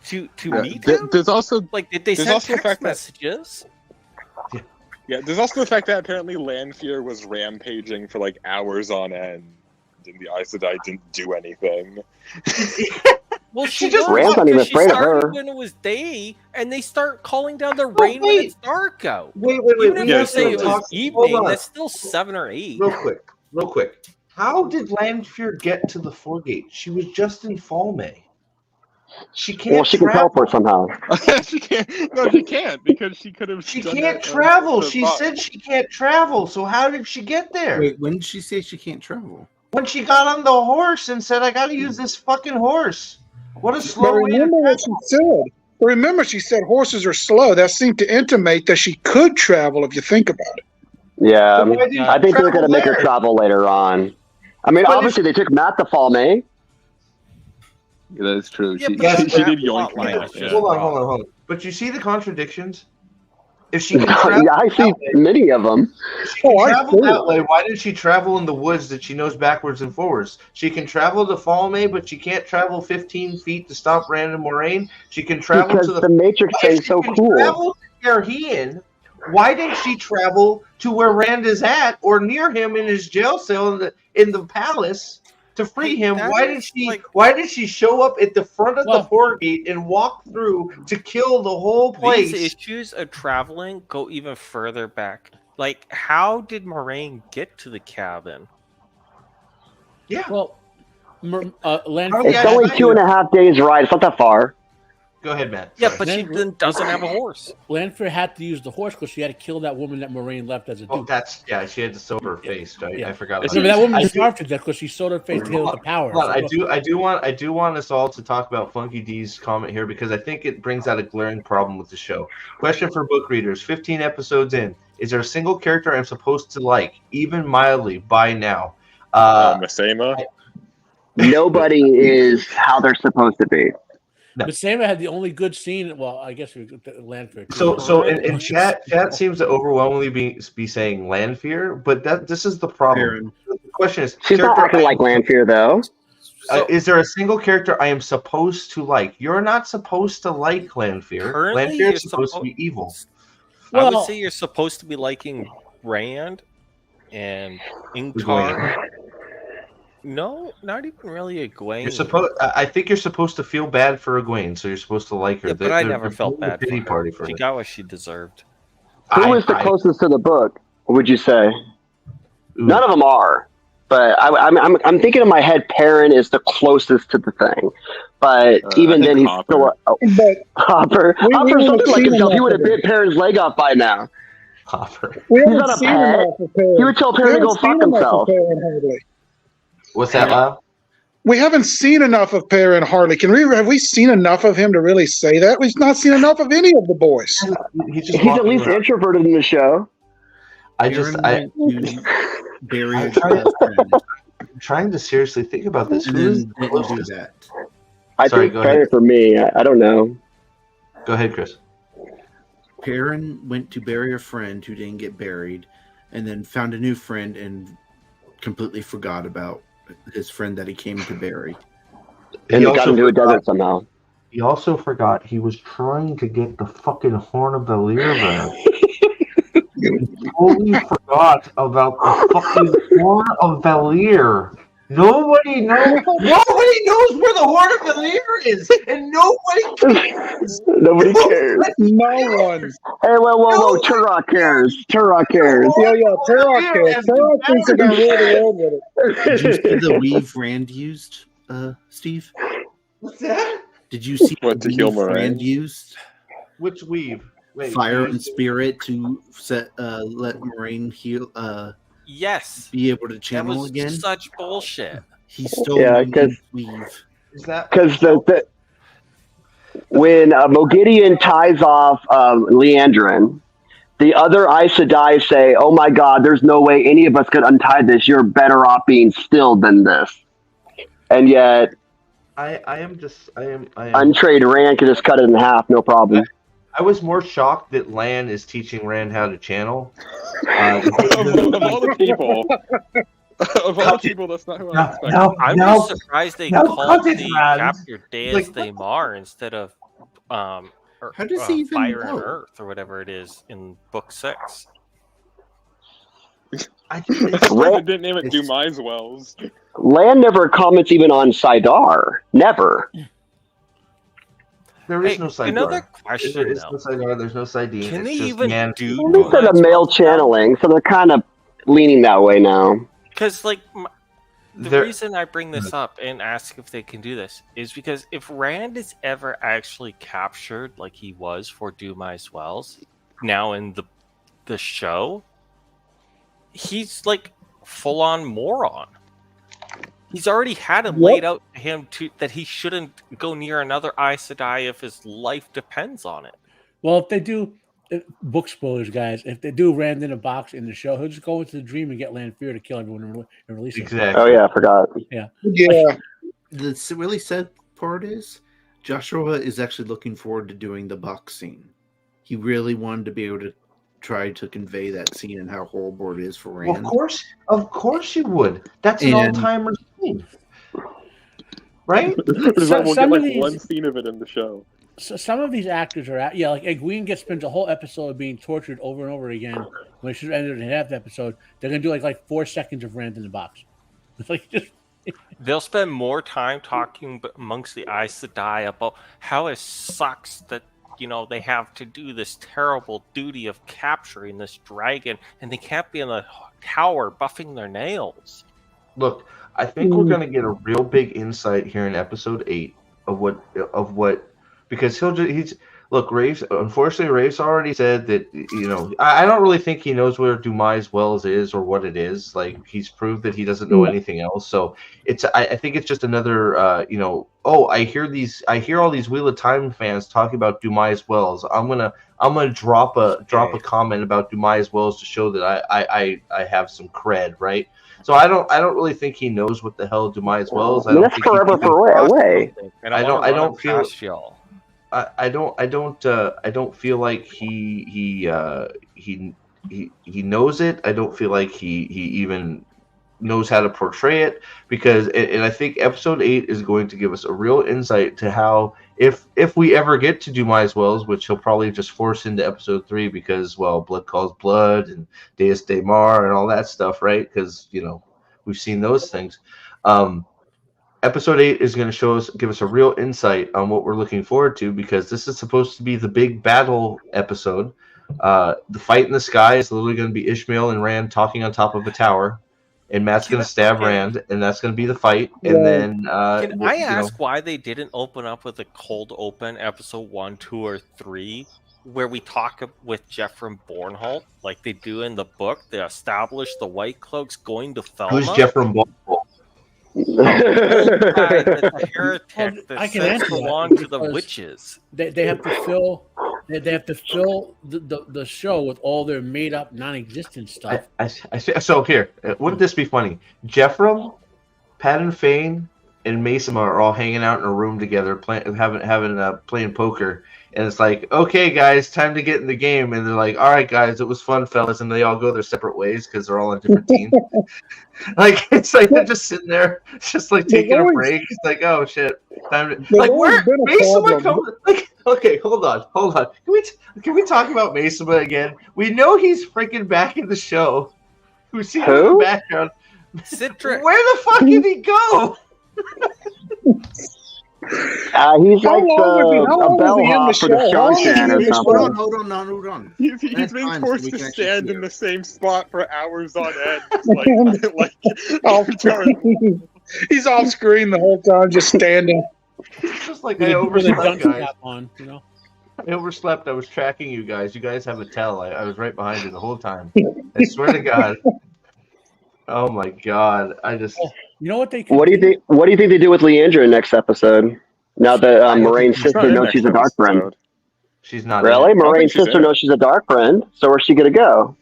to meet him. There's also did they send text messages? Yeah, there's also the fact that apparently Lanfear was rampaging for like hours on end, and the Aes Sedai didn't do anything. Well, she just Rand's not even afraid of her. When it was day, and they start calling down the rain when it's dark out. Wait. Even if you say it was evening, that's still 7 or 8. Real quick. How did Lanfear get to the Foregate? She was just in Falme. She can't. Well, she can teleport somehow. She can't. No, she can't because she could have. She can't travel. She said she can't travel. So how did she get there? Wait, when did she say she can't travel? When she got on the horse and said, "I got to use this fucking horse." What a slow way. Remember what she said. Remember, she said horses are slow. That seemed to intimate that she could travel if you think about it. Yeah, I think they're going to make her travel later on. I mean, obviously they took Matt to Falme. Yeah, that is true. Yeah, she did yoink Matt. Yeah. Hold on. But you see the contradictions? If she can travel yeah, I see many of them. If she can travel that way, why did she travel in the woods that she knows backwards and forwards? She can travel to Falme, but she can't travel 15 feet to stop Rand and Moraine. She can travel because to the Matrix thing's so cool. Travel to Carhian, why didn't she travel to where Rand is at or near him in his jail cell in the palace to free him? Why did she show up at the front of the Foregate and walk through to kill the whole place? These issues of traveling go even further back. Like, how did Moraine get to the cabin? Yeah. Well, Lanfear, it's only 2.5 days ride. It's not that far. Go ahead, Matt. Yeah, but she then doesn't have a horse. Lanfear had to use the horse because she had to kill that woman that Moraine left as a dupe. She had to sew her face. I forgot about that woman starved to death because she sewed her face to get the power. I do want us all to talk about Funky D's comment here because I think it brings out a glaring problem with the show. Question for book readers: 15 episodes in, is there a single character I'm supposed to like, even mildly, by now? Masema? Nobody is how they're supposed to be. No. Masema had the only good scene. Well, I guess Lanfear. So in chat seems to overwhelmingly be saying Lanfear, but this is the problem. The question is, she's not acting like Lanfear though. Is there a single character I am supposed to like? You're not supposed to like Lanfear. Lanfear is supposed to be evil. I would say you're supposed to be liking Rand and Ingtar. No, not even really Egwene. I think you're supposed to feel bad for Egwene, so you're supposed to like her. Yeah, but I never felt bad for her. Party for she her. got what she deserved. Who is the closest to the book, would you say? Ooh. None of them are. But I'm thinking in my head, Perrin is the closest to the thing. But even then, he's still but Hopper. Hopper's something like himself. He would have bit Perrin's leg off by now. Hopper. We He's haven't not a seen pet. enough of Perrin. He would tell Perrin to go fuck himself. What's that, Lyle? We haven't seen enough of Perrin hardly. Have we seen enough of him to really say that? We've not seen enough of any of the boys. He's at least introverted in the show. I'm trying to seriously think about this. And then didn't do that. I think Perrin for me. I don't know. Go ahead, Chris. Perrin went to bury a friend who didn't get buried, and then found a new friend and completely forgot about his friend that he came to bury. And he got into a desert somehow. He also forgot he was trying to get the fucking Horn of the Lear back. Totally forgot about the fucking Horn of Valir. Nobody knows where the Horn of Valir is, and nobody cares. Nobody cares. No one. Hey, whoa! Turok cares. Turok cares. Yeah, Turok cares. Turok thinks they're gonna rule the world with it. Did you see the weave Rand used, Steve? What's that? Did you see what the to heal weave Rand Moraine? used? Which weave? Wait, Fire and spirit to let Moraine heal. Yes. Be able to channel that was again. Such bullshit. He still weave. Is that because when Mogideon ties off Leandrin, the other Aes Sedai say, "Oh my God, there's no way any of us could untie this. You're better off being stilled than this." And yet, I am untrained Rand can just cut it in half, no problem. I was more shocked that Lan is teaching Rand how to channel. Of all the people, that's not who I expected. I'm just surprised they called the chapter Deus de Mar instead of how does he even Fire know? and Earth or whatever it is in Book 6. I didn't name it Dumais Wells. Lan never comments even on Saidar. Never. There is no Saidar. Another question, there is no Saidar. There's no Saidine. Can they just even do? They said a male channeling, so they're kind of leaning that way now. Because, like, the reason I bring this up and ask if they can do this is because if Rand is ever actually captured, like he was for Dumais Wells, now in the show, he's like full on moron. He's already had it laid out to him that he shouldn't go near another Aes Sedai if his life depends on it. Well, if they do, book spoilers, guys, if they do Rand in a box in the show, he'll just go into the dream and get Lanfear to kill everyone and release him. Exactly. Oh, yeah, I forgot. Yeah. The really sad part is Joshua is actually looking forward to doing the box scene. He really wanted to be able to try to convey that scene and how horrible it is for Rand. Well, of course you would. That's an all-timer scene, right? We'll get like one scene of it in the show. So some of these actors are like Egwene spends a whole episode being tortured over and over again when it should have ended in half the episode. They're gonna do like 4 seconds of Rand in the box. It's like just. They'll spend more time talking amongst the Aes Sedai about how it sucks that they have to do this terrible duty of capturing this dragon, and they can't be in the tower buffing their nails. Look, I think we're going to get a real big insight here in episode 8 of what because Rafe's already said that I don't really think he knows where Dumais Wells is or what it is. Like, he's proved that he doesn't know anything else. So I think it's just another I hear all these Wheel of Time fans talking about Dumais Wells. I'm gonna drop a comment about Dumais Wells to show that I have some cred, right? So I don't really think he knows what the hell Dumais Wells. That's forever away. I don't feel. I don't feel like he knows it. I don't feel like he even knows how to portray it, because and I think episode 8 is going to give us a real insight to how if we ever get to Dumais Wells, which he'll probably just force into episode 3 because blood calls blood and Deus de Mar and all that stuff, right? Because we've seen those things. Episode 8 is going to give us a real insight on what we're looking forward to, because this is supposed to be the big battle episode. The fight in the sky is literally going to be Ishmael and Rand talking on top of a tower. and Matt's going to stab Rand, and that's going to be the fight. And then, can I ask why they didn't open up with a cold open episode 1, 2, or 3, where we talk with Jeffrey Bornholt like they do in the book? They establish the White Cloaks going to Thelma. Who's Jeffrey Bornholt? The heretic that sends along to the witches. They have to fill. They have to fill the show with all their made up, non-existent stuff. So here, wouldn't this be funny? Jeffrey, Pat and Fane, and Mason are all hanging out in a room together, playing poker, and it's like, okay, guys, time to get in the game, and they're like, all right, guys, it was fun, fellas, and they all go their separate ways because they're all on different teams. Like it's like they're just sitting there, just like taking a break. It's like, oh shit, time to like where Mason come? Like, okay, hold on. Can we talk about Mason again? We know he's freaking back in the show. We see him in the background. Citric. Where the fuck did he go? He's like a bellhop for the Shawshank or something. Hold on. He's being forced to stand in the same spot for hours on end. He's off screen the whole time, just standing. Just like I overslept, guys. On, you know? I overslept. I was tracking you guys. You guys have a tell. I was right behind you the whole time. I swear to God. Oh my God! You know what they? What do you think? What do you think they do with Leandra next episode? Now that Moraine's sister knows she's a dark friend. She's not. Really? Moraine's sister knows she's a dark friend. So where's she gonna go?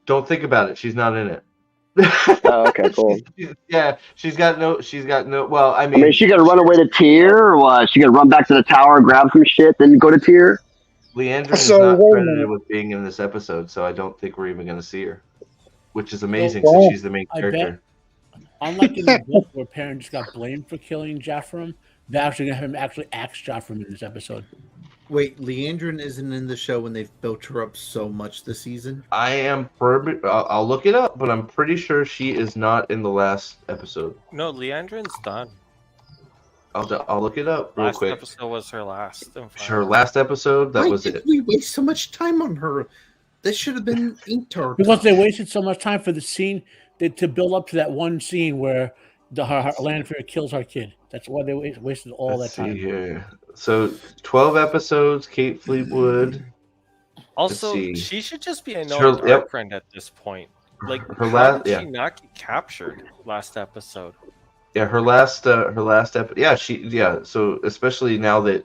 Don't think about it. She's not in it. Oh, okay, cool. She's got no. Well, I mean, she gonna run away to Tyr, or what? She gonna run back to the tower, grab some shit, then go to Tyr? Leandra is not credited with being in this episode, so I don't think we're even gonna see her. Which is amazing since she's the main character. Unlike in the book where Perrin just got blamed for killing Jaffram, they're actually going to have him actually axe Jaffram in this episode. Wait, Leandrin isn't in the show when they've built her up so much this season? I'll look it up, but I'm pretty sure she is not in the last episode. No, Leandrin's done. I'll look it up real quick. Last episode was her last. Her last episode, that was it. We waste so much time on her. This should have been inked. Because they wasted so much time for the scene to build up to that one scene where her Lanfear kills her kid. That's why they wasted all that time. Here. So 12 episodes, Kate Fleetwood. Also, she should just be a known girlfriend at this point. Like, how did she not get captured last episode? Yeah, her last episode. So especially now that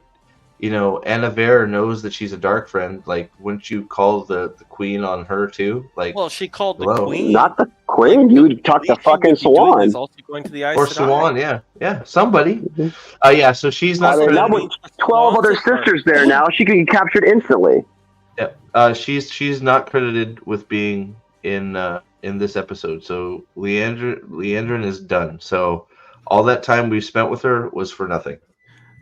Anna Vera knows that she's a dark friend. Like, wouldn't you call the queen on her too? Like, well, she called the queen, not the queen. You talk to fucking Swan. Or Swan, yeah, somebody. Mm-hmm. So she's not. Now with 12 other sisters there now, she could get captured instantly. Yeah, she's not credited with being in this episode. So Leandrin is done. So all that time we spent with her was for nothing.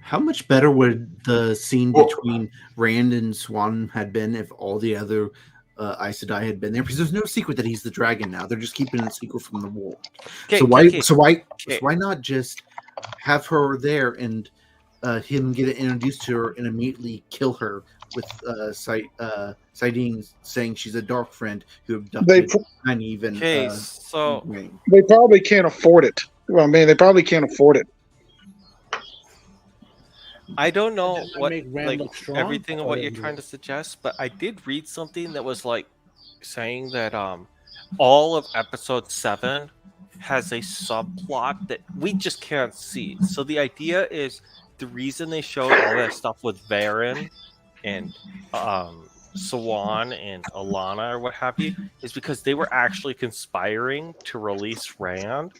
How much better would the scene between Rand and Swan had been if all the other Aes Sedai had been there? Because there's no secret that he's the dragon now. They're just keeping it a secret from the war. So why not just have her there and him get introduced to her and immediately kill her with Saidin saying she's a dark friend who abducted Nynaeve and so they probably can't afford it. Well, man, they probably can't afford it. I don't know what everything of what you're trying to suggest, but I did read something that was like saying that all of episode 7 has a subplot that we just can't see. So the idea is the reason they showed all that stuff with Varen and Swan and Alana or what have you is because they were actually conspiring to release Rand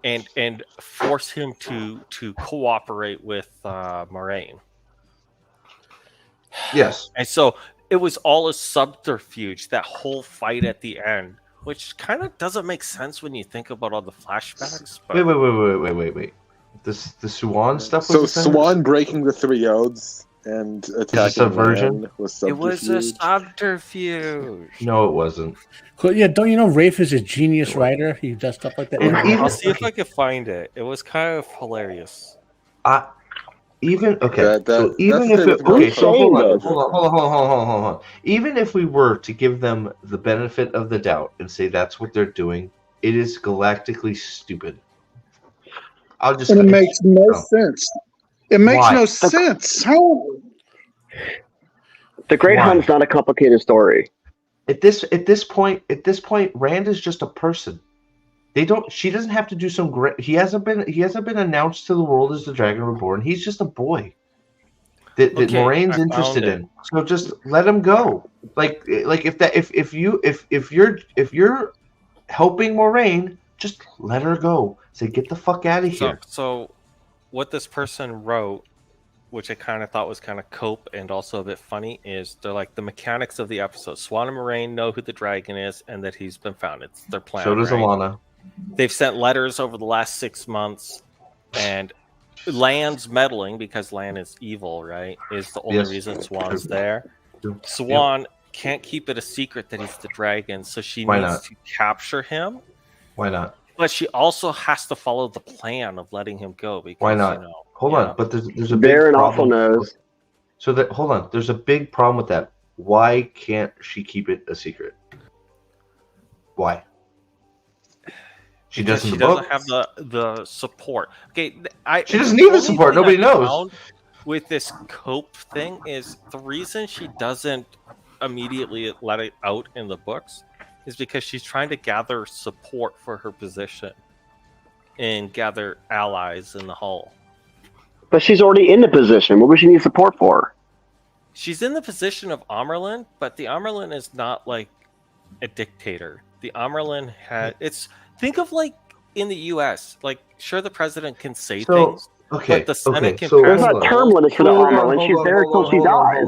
and force him to cooperate with Moraine. Yes. And so it was all a subterfuge, that whole fight at the end, which kind of doesn't make sense when you think about all the flashbacks. But... Wait. The Swan stuff was so Swan breaking the 3 oaths and attacking subversion? It was a subterfuge. No, it wasn't. Yeah, don't you know Rafe is a genius writer? He does stuff like that. I'll see if I can find it. It was kind of hilarious. Even okay. That- so even that's if the- it okay, Who's so saying hold this? on. Even if we were to give them the benefit of the doubt and say that's what they're doing, it is galactically stupid. I'll just. And it makes no sense. It makes Why? no sense. How? The Great Why? Hunt's not a complicated story. At this point, Rand is just a person. She doesn't have to do some great. He hasn't been announced to the world as the Dragon Reborn. He's just a boy that Moraine's interested in. So just let him go. Like if you're helping Moraine, just let her go. Say get the fuck out of here. So what this person wrote, which I kind of thought was kind of cope and also a bit funny, is they're like the mechanics of the episode. Swan and Moraine know who the dragon is and that he's been found. It's their plan. So does right? Alana. They've sent letters over the last 6 months, and Lan's meddling because Lan is evil, right? Is the only reason Swan's there. Swan can't keep it a secret that he's the dragon, so she needs to capture him. Why not? But she also has to follow the plan of letting him go. Because, why not? Hold on, but there's a big Baron problem. also knows. So that hold on, there's a big problem with that. Why can't she keep it a secret? Why? She doesn't have the support. Okay, she doesn't need the support. Nobody knows. With this cope thing is the reason she doesn't immediately let it out in the books is because she's trying to gather support for her position and gather allies in the hull. But she's already in the position. What would she need support for? She's in the position of Amerlin, but the Amerlin is not like a dictator. The Amerlin think of like in the U.S. Like, sure, the president can say things, but the Senate can pass. There's not term limits for the Amerlin. She's there until she dies.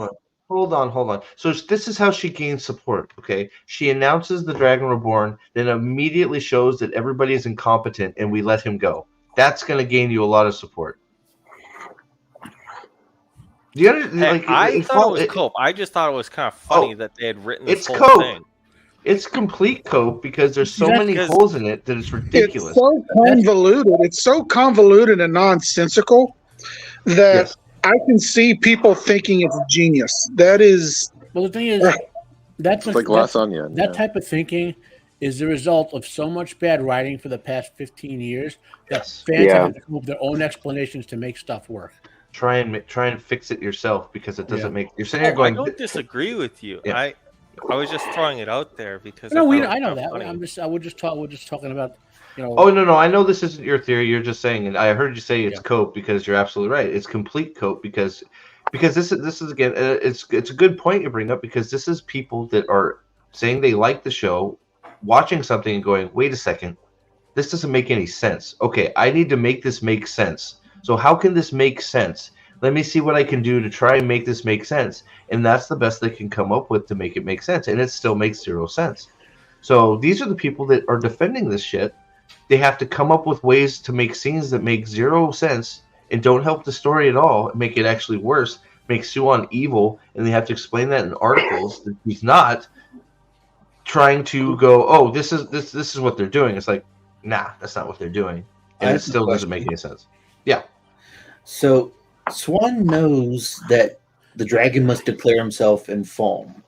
Hold on. So this is how she gains support, okay? She announces the Dragon Reborn, then immediately shows that everybody is incompetent and we let him go. That's going to gain you a lot of support. I thought it was cope. I just thought it was kind of funny that they had written this whole cope. thing. It's complete cope because there's so many holes in it that it's ridiculous. It's so convoluted. It's so convoluted and nonsensical that I can see people thinking it's genius. That is. Well, the thing is, that's like lasagna. That type of thinking is the result of so much bad writing for the past 15 years that fans have to come up with their own explanations to make stuff work. Try and fix it yourself because it doesn't make. You're sitting here going. I don't disagree with you. Yeah. I was just throwing it out there because I know that. Funny. We're just talking about. Oh no! I know this isn't your theory. You're just saying, and I heard you say it's cope because you're absolutely right. It's complete cope because this is again, it's a good point you bring up because this is people that are saying they like the show, watching something and going, wait a second, this doesn't make any sense. Okay, I need to make this make sense. So how can this make sense? Let me see what I can do to try and make this make sense. And that's the best they can come up with to make it make sense. And it still makes zero sense. So these are the people that are defending this shit. They have to come up with ways to make scenes that make zero sense and don't help the story at all, make it actually worse, make Suan evil, and they have to explain that in articles that he's not trying to go, oh, this is what they're doing. It's like, nah, that's not what they're doing. And it still doesn't make any sense. Yeah. So Swan knows that the dragon must declare himself in foam.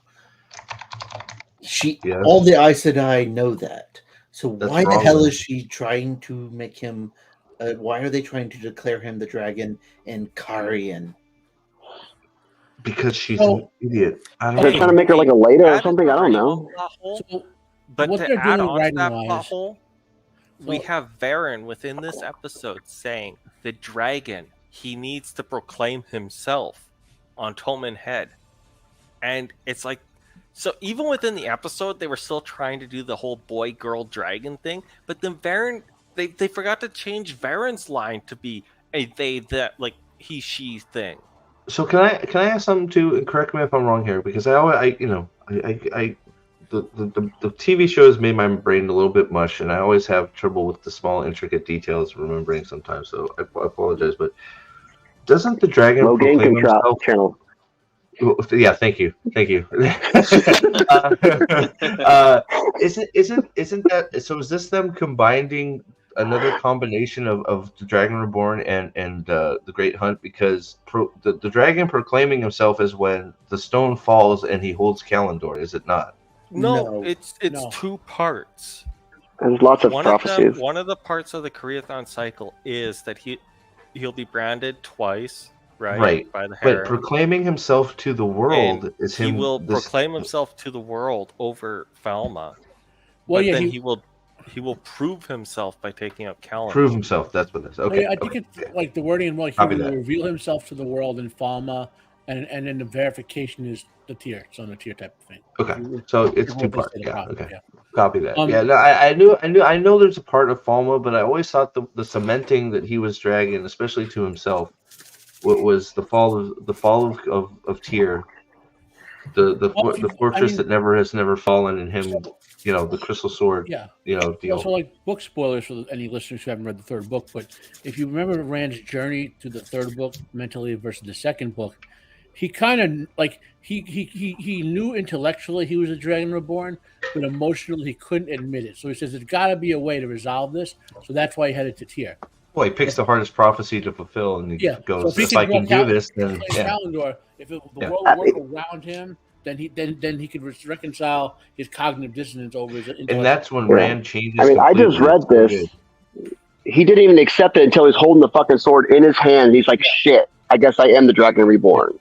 All the Aes Sedai know that. So why the hell is she trying to make him? Why are they trying to declare him the dragon in Karian? Because she's an idiot. They're trying to make her like a Leda or something. I don't know. But to add on to that plot hole, we have Varen within this episode saying the dragon, he needs to proclaim himself on Toman Head. And it's like, so even within the episode, they were still trying to do the whole boy, girl, dragon thing. But then Varen, they forgot to change Varen's line to be a they, that, like, he, she thing. So can I ask something too? And correct me if I'm wrong here, because the TV show has made my brain a little bit mush, and I always have trouble with the small, intricate details remembering sometimes. So I apologize, but doesn't the dragon proclaim himself? Channel. Yeah, thank you. Isn't that so? Is this them combining another combination of the Dragon Reborn and the Great Hunt, because the dragon proclaiming himself is when the stone falls and he holds Kalendor, is it not? No, it's two parts. There's lots of prophecies. One of the parts of the Koreathon cycle is that he'll be branded twice, right? By the But proclaiming himself to the world is him. He will proclaim himself to the world over Falma. Well, but then he will prove himself by taking out Kalendor. Prove himself. That's what it is. Okay. I think it's like the wording. Like he will reveal himself to the world in Falma, and then the verification is the tier. It's on a tier type of thing. Okay, so it's two parts. Yeah. Okay. Yeah. Copy that. No, I know there's a part of Falma, but I always thought the cementing that he was dragging, especially to himself, was the fall of Tyr, the fortress that has never fallen, and him, the crystal sword. Yeah. Deal. So like book spoilers for any listeners who haven't read the third book, but if you remember Rand's journey to the third book mentally versus the second book, he kind of like he knew intellectually he was a Dragon Reborn, but emotionally he couldn't admit it. So he says there's got to be a way to resolve this. So that's why he headed to Tyr. Well, he picks the hardest prophecy to fulfill, and he goes, so if I can do this, then Kalendor, if the world would work around him, then he could reconcile his cognitive dissonance over his intellect. And that's when Rand changes. I mean, I just read this. He didn't even accept it until he's holding the fucking sword in his hand. He's like, shit, I guess I am the Dragon Reborn.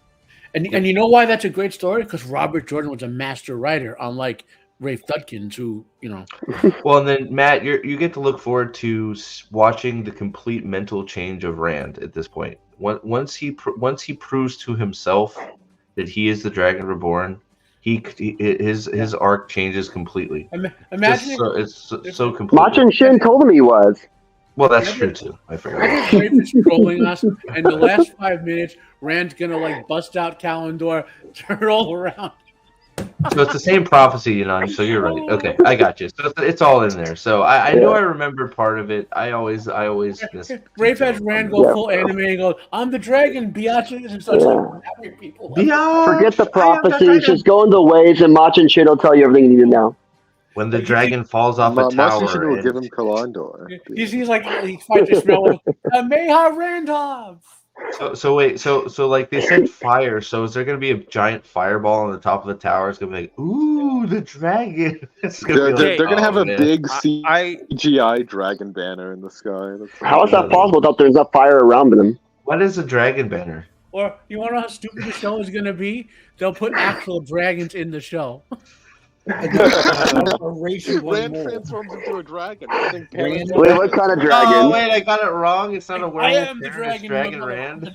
And you know why that's a great story? Because Robert Jordan was a master writer, unlike Rafe Judkins, who, Well, and then Matt, you get to look forward to watching the complete mental change of Rand at this point. Once he proves to himself that he is the Dragon Reborn, his arc changes completely. Imagine it's so complete. Machin Shin told him he was. Well, that's true too. I forgot. I think Rafe is trolling us, and the last 5 minutes, Rand's gonna bust out Kalendor, turn it all around. So it's the same prophecy, so you're right. Okay, I got you. So it's all in there. So I know I remember part of it. I always miss. Rafe has Rand go full anime and go, "I'm the dragon, biatches," and such. People. Forget the prophecies. Just go in the waves, and Machin Shin will tell you everything you need to know. When the dragon falls off a tower, Machin Shin will give him Kalendor. He's like he fights Ishmael. Meha Randolph. So wait, so like they said fire. So is there going to be a giant fireball on the top of the tower? It's going to be like, ooh, the dragon. They're going to have a big CGI dragon banner in the sky. How is that possible without there's enough fire around them? What is a dragon banner? Or you want to know how stupid the show is going to be? They'll put actual dragons in the show. Rand transforms into a dragon. Wait, what kind of dragon? Oh, wait, I got it wrong. It's not a werewolf. I am the dragon. Dragon Rand.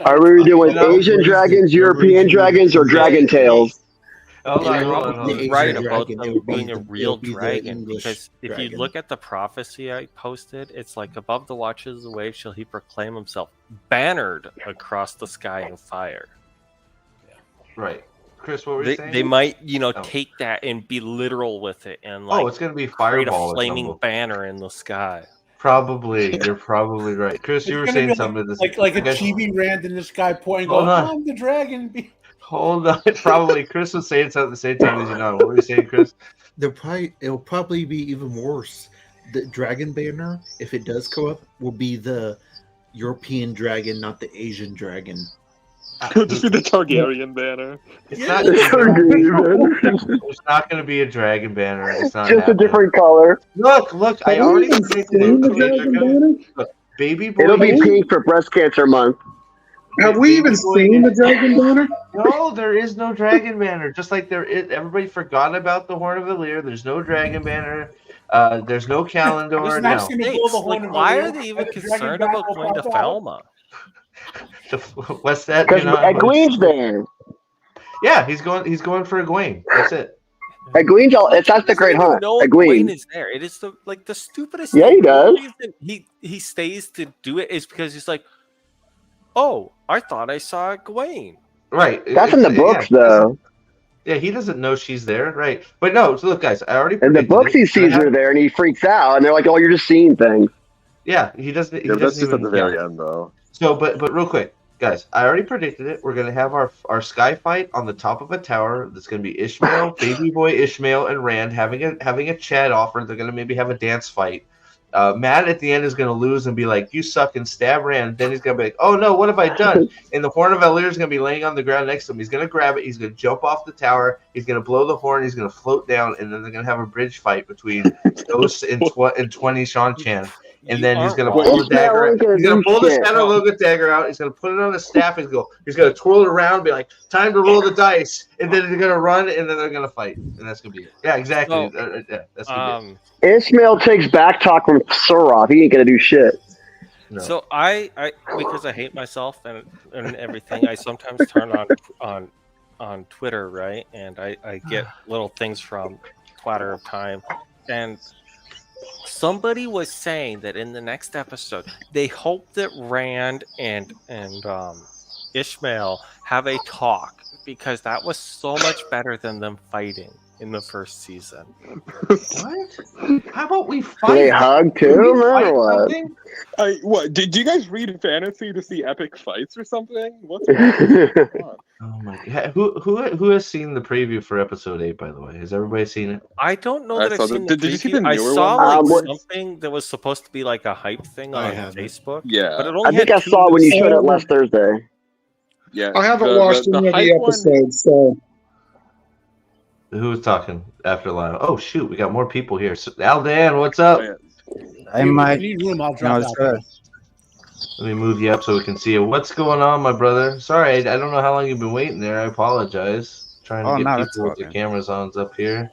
Are we doing Asian dragons, European dragons, or dragon tails? Right about them being a real dragon, because if you look at the prophecy I posted, it's like above the watches of the wave shall he proclaim himself, bannered across the sky in fire. Right. Chris, what were you saying? They might, take that and be literal with it, and it's going to be fireball, a flaming banner in the sky. Probably, you're probably right. Chris, you were saying something. Like a chibi Rand in the sky pointing, going, "I'm the dragon." Hold on, probably. Chris was saying something at the same time as you know. What were you saying, Chris? It'll probably be even worse. The dragon banner, if it does go up, will be the European dragon, not the Asian dragon. It'll just be the Targaryen banner. It's not going to be a dragon banner. It's not just a different color. Look! I already predicted it. Baby boy. It'll be pink for breast cancer month. Have we even seen the dragon banner? No, there is no dragon banner. Just like there is, everybody forgot about the Horn of Valyr. There's no dragon banner. There's no Kalendor. Why are they even concerned about going to Falma? What's that? Because Egwene's there. Yeah, he's going for Egwene. That's it. Egwene's that's the Great Hunt. Egwene is there. It is the stupidest. Yeah, he does. He stays to do it is because he's like, oh, I thought I saw Egwene. Right. That's in the books, though. Yeah, he doesn't know she's there, right? But no. So look, guys, I already. In the books, he sees her there, and he freaks out, and they're like, "Oh, you're just seeing things." Yeah, he doesn't. That's just at the very end, though. So, but real quick, guys, I already predicted it. We're gonna have our sky fight on the top of a tower. That's gonna be Ishmael, baby boy Ishmael, and Rand having a chat offer. They're gonna maybe have a dance fight, Matt at the end is going to lose and be like, "You suck," and stab Rand. Then he's going to be like, "Oh no, what have I done?" And the Horn of Valyr is going to be laying on the ground next to him. He's going to grab it. He's going to jump off the tower. He's going to blow the horn. He's going to float down, and then they're going to have a bridge fight between Ghost and 20 Sean Chan. And then he's going to pull the dagger out. He's going to pull the Shadow Logo dagger out. He's going to put it on the staff. He's going to twirl it around and be like, "Time to roll the dice." And then they're going to run, and then they're going to fight. And that's going to be it. Yeah, exactly. That's going to be it. Ishmael takes back talk from Soroth. He ain't going to do shit. No. So I because I hate myself and everything, I sometimes turn on Twitter, right? And I get little things from Twatter of Time. And somebody was saying that in the next episode, they hope that Rand and Ishmael have a talk, because that was so much better than them fighting in the first season. What? How about we fight? They hug too, man. What? Did you guys read fantasy to see epic fights or something? What's going on? Oh my god! Who has seen the preview for episode 8? By the way, has everybody seen it? I don't know that I've seen the preview. Did you see the newer I saw one? something that was supposed to be like a hype thing on Facebook. Yeah, but it only I think I saw when you showed it last Thursday. Yeah, I haven't watched any of the episodes, so. Who was talking after Lionel? Oh shoot, we got more people here. So, Aldan, what's up? I might need room. I'll drop out. Let me move you up so we can see you. What's going on, my brother? Sorry, I don't know how long you've been waiting there. I apologize. Trying to get people with the cameras on up here.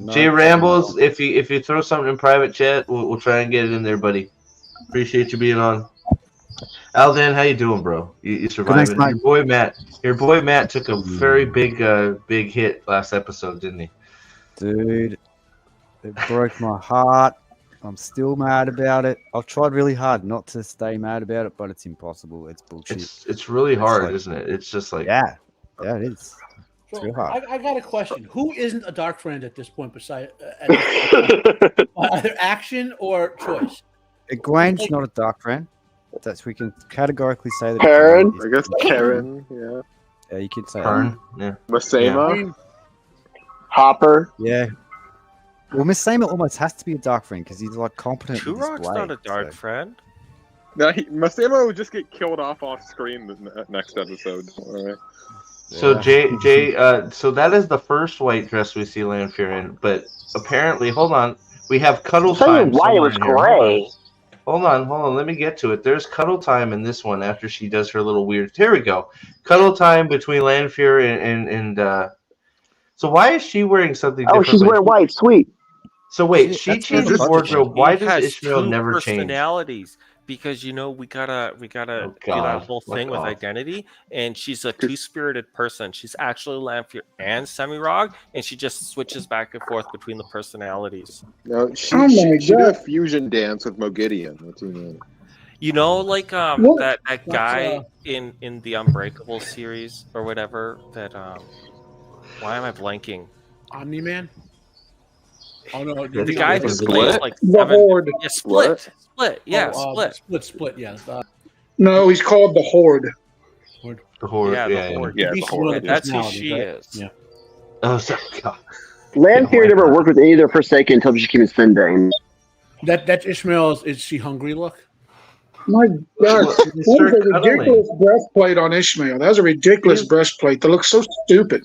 Jay Rambles, if you throw something in private chat, we'll try and get it in there, buddy. Appreciate you being on. Aldan, how you doing, bro? You surviving? Thanks, Your boy Matt took a very big hit last episode, didn't he? Dude, it broke my heart. I'm still mad about it. I've tried really hard not to stay mad about it, but it's impossible. It's bullshit. It's really hard, isn't it? It's just like yeah, it is. It's real hard. I got a question. Who isn't a dark friend at this point besides either action or choice? Egwene's not a dark friend. We can categorically say that. Karen? I guess Karen, yeah. Yeah, you could say Karen, yeah. Masema? Yeah. Hopper? Yeah. Well, Miss Samer almost has to be a dark friend because he's like competent. Turok's not a dark friend. No, Masema will just get killed off screen the next episode. All right. So Jay, so that is the first white dress we see Lanfear in, but apparently, hold on, we have cuddle time. Why it was gray? Hold on, let me get to it. There's cuddle time in this one after she does her little weird. Here we go. Cuddle time between Lanfear and so why is she wearing something different? Oh, she's wearing white. Sweet. So wait, she changes wardrobe. Why does Ishmael never change? Personalities, because we gotta do that whole thing with identity, and she's a two-spirited person. She's actually Lanfear and Semirog, and she just switches back and forth between the personalities. No, she did a fusion dance with Mogideon. What's her name? That guy in the Unbreakable series or whatever. That why am I blanking? Omni-Man. Oh no, the guy that plays like the Horde. Yeah, Split. Yeah, Split. Yeah. No, he's called the Horde. The Horde. Yeah, the Horde. Yeah, the Horde. That's who she is. Yeah. Oh, sorry. God. Lanfear never worked with either Forsaken until she came in Spending. That's Ishmael's. Is she hungry? Look. My God, that was a ridiculous breastplate on Ishmael. That was a ridiculous breastplate that looks so stupid.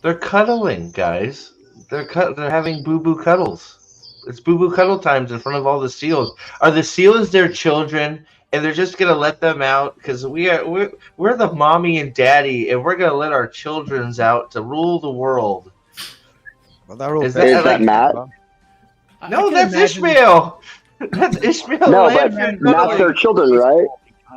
They're cuddling, guys. They're having boo-boo cuddles. It's boo-boo cuddle times in front of all the seals. Are the seals their children, and they're just gonna let them out because we're the mommy and daddy, and we're gonna let our childrens out to rule the world? Well, is that Matt? No, that's Ishmael. That's Ishmael. No, but not their children, right?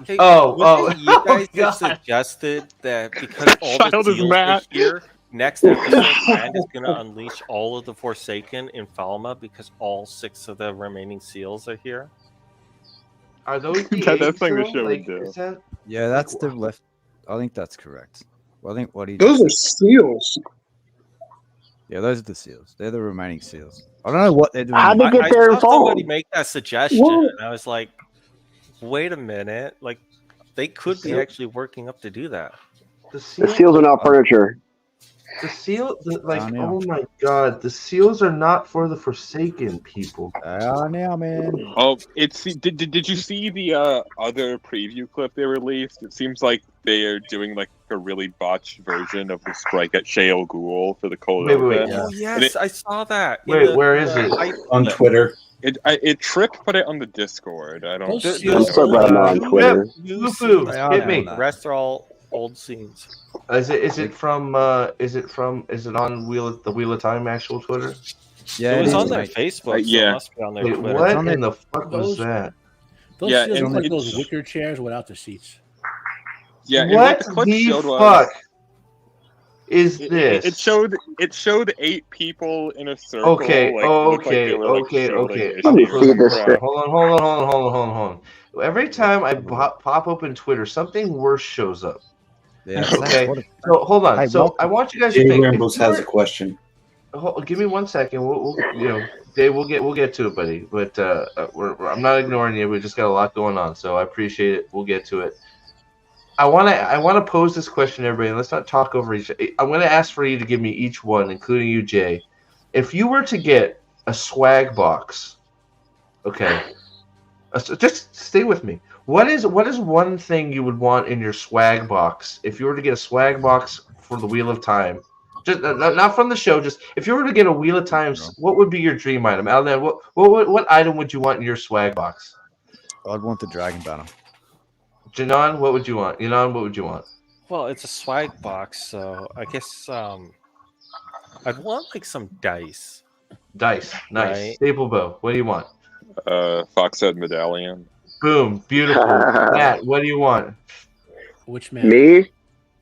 Hey, you guys just suggested that because all the seals are here. Next episode, Rand is going to unleash all of the Forsaken in Falma because all 6 of the remaining seals are here. Are those the that's like the show would do. Yeah, that's the left. I think that's correct. Well, I think those are seals. Yeah, those are the seals. They're the remaining seals. I don't know what they're doing. How'd they get there I saw somebody make that suggestion, and I was like, wait a minute. Like, they could be actually working up to do that. The seals are not furniture. The seal, oh my god, the seals are not for the Forsaken people. They are now, man. Oh, did you see the other preview clip they released? It seems like they are doing like a really botched version of the strike at Shale Ghul for the cold Wait. Oh yes, I saw that. Wait, where is it? On Twitter. It Trip put it on the Discord. I don't. I'm so glad I'm not on Twitter. Lufu, hit me. The rest are all old scenes. Is it on the Wheel of Time actual Twitter? Yeah, it was on is, their mate. Facebook. So yeah. it must be on their Wait, Twitter. what in the fuck was that? Those Yeah, seals and look like it's- those wicker chairs without the seats. Yeah, and What the clip the showed was fuck is this? it showed 8 people in a circle. Okay, like, looked like they were, like, okay. shielding Let me issues. see this shit. Hold on. Every time I pop open Twitter, something worse shows up. Yeah, Okay, what a- so hold on. Hey, So welcome. I want you guys to Jay think. Rambles has a question. Give me 1 second. We'll Dave, we'll get to it, buddy. But I'm not ignoring you. We just got a lot going on, so I appreciate it. We'll get to it. I want to pose this question to everybody. Let's not talk over each. I'm going to ask for you to give me each one, including you, Jay. If you were to get a swag box, okay, so just stay with me. What is one thing you would want in your swag box if you were to get a swag box for the Wheel of Time? Just not from the show. Just if you were to get a Wheel of Time, what would be your dream item? Alan, what item would you want in your swag box? I'd want the dragon banner. Janon, what would you want? Yanon, what would you want? Well, it's a swag box, so I guess I'd want like some dice. Dice, nice. Right. Staple bow. What do you want? Foxhead medallion. Boom, beautiful. Matt, what do you want? Which man? Me?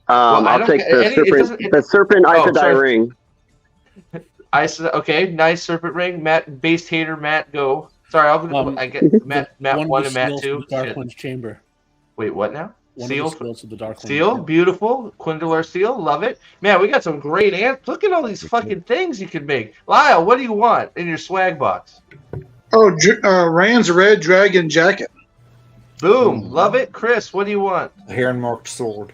I I'll don't take ca- any- it doesn't- the serpent Oh, Aes Sedai sorry. ring. Okay, nice serpent ring. Matt, base hater. Matt, go. Sorry, I get Matt One one of and the Matt seals two. from the Dark Shit. One's chamber. Wait, what now? One Seal. of the seals of the Dark One's Seal, chamber. beautiful. Quindelar seal, love it. Man, we got some great ants. Look at all these fucking things you can make. Lyle, what do you want in your swag box? Oh, Rand's red dragon jacket. Boom, love it. Chris, what do you want? A heron marked sword.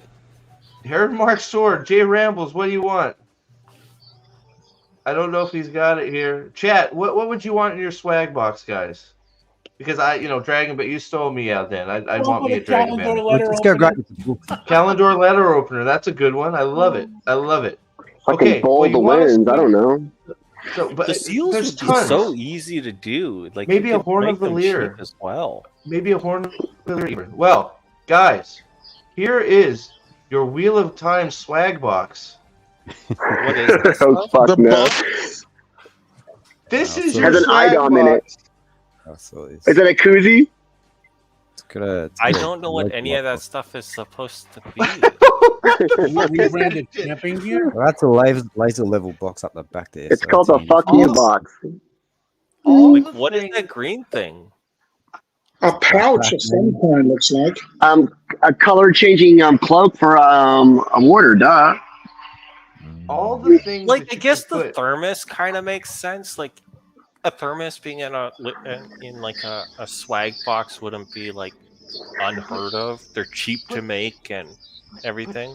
Heron Mark sword. Jay Rambles, what do you want? I don't know if he's got it here. Chat, what would you want in your swag box, guys? Because dragon, but you stole me out then. I want me a dragon banner. Let's go grab the book. Calendar letter opener. That's a good one. I love it. Fucking bowl the winds. I don't know. So, but The seals there's would be tons. so easy to do. Like Maybe you a could Horn make of the them Leer. cheap as well. Maybe a horn of the Leer. Well, guys, here is your Wheel of Time swag box. What is this Oh, stuff? fuck no. This is so your Has an swag item in it. box. Oh, so it's, Is it a koozie? I don't know what any of that stuff is supposed to be. Rebranded camping gear? Well, that's a laser level box up the back there. It's so called a easy. fuck you box. Like, what is that green thing? A pouch of some kind, looks like. A color changing cloak for a warder. Duh. All the things. Like, that I you guess can the put- thermos kind of makes sense. Like, a thermos being in like a swag box wouldn't be like unheard of. They're cheap to make and everything.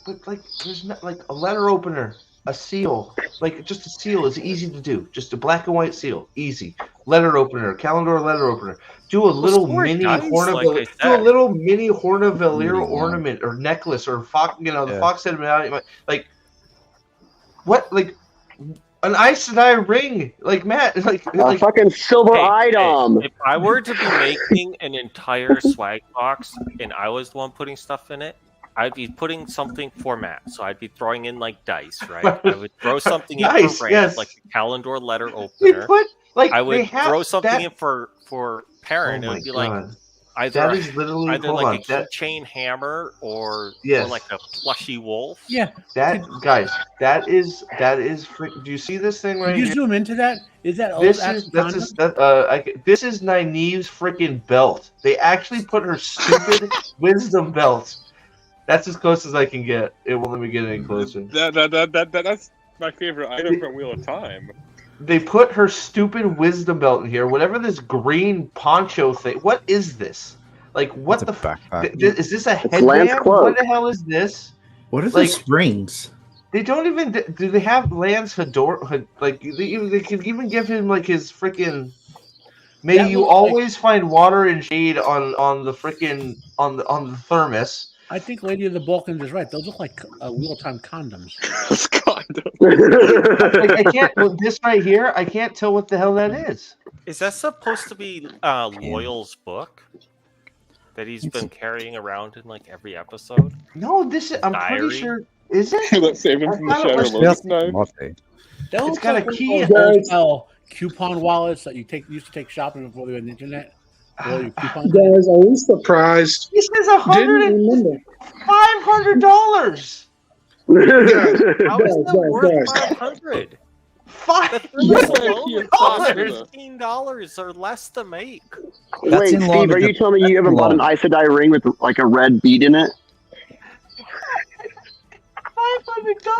But like, there's not like a letter opener, a seal. Like, just a seal is easy to do. Just a black and white seal, easy. Letter opener, calendar letter opener. Do a little store mini dice, Hornavalier. like I Do a said. little mini Hornavalier Yeah. ornament or necklace or fox. The Yeah. fox head medallion. Like, what? Like, an Aes Sedai ring. Like Matt. A fucking silver item. If I were to be making an entire swag box and I was the one putting stuff in it, I'd be putting something for Matt. So I'd be throwing in like dice, right? I would throw something in Nice, for Rant, yes. like a calendar letter They opener. put like I they would have throw something that. in for Parent. Oh it my would be like God. either That is literally either hold like on. a keychain hammer or Yes. like a plushy wolf. Yeah. That guys, that is do you see this thing right Could you here? zoom into that? Is that old This is Ashton that's Condom? this is Nynaeve's freaking belt. They actually put her stupid wisdom belt. That's as close as I can get. It won't let me get any closer. That's my favorite item from Wheel of Time. They put her stupid wisdom belt in here. Whatever this green poncho thing. What is this? Like what It's the a backpack. is this a Lance headband? cloak. What the hell is this? What are Like- the springs? They don't even. Do they have Lance Hedor? Like they can even give him like his freaking. May That you looks always find water and shade on the freaking on the thermos. I think Lady of the Balkans is right. Those look like real-time condoms. I can't. Well, this right here, I can't tell what the hell that is. Is that supposed to be Loyal's book that he's been carrying around in like every episode? No, this is. I'm pretty sure. Is it? Let's save him from the shadow lotus knife. That It's got a key. Coupon wallets that you used to take shopping before they had the internet. Guys, are we surprised? This is $500. How is that worth $500? $15 or less to make. Wait, Steve, are you telling me you ever bought an Aes Sedai ring with like a red bead in it? $500.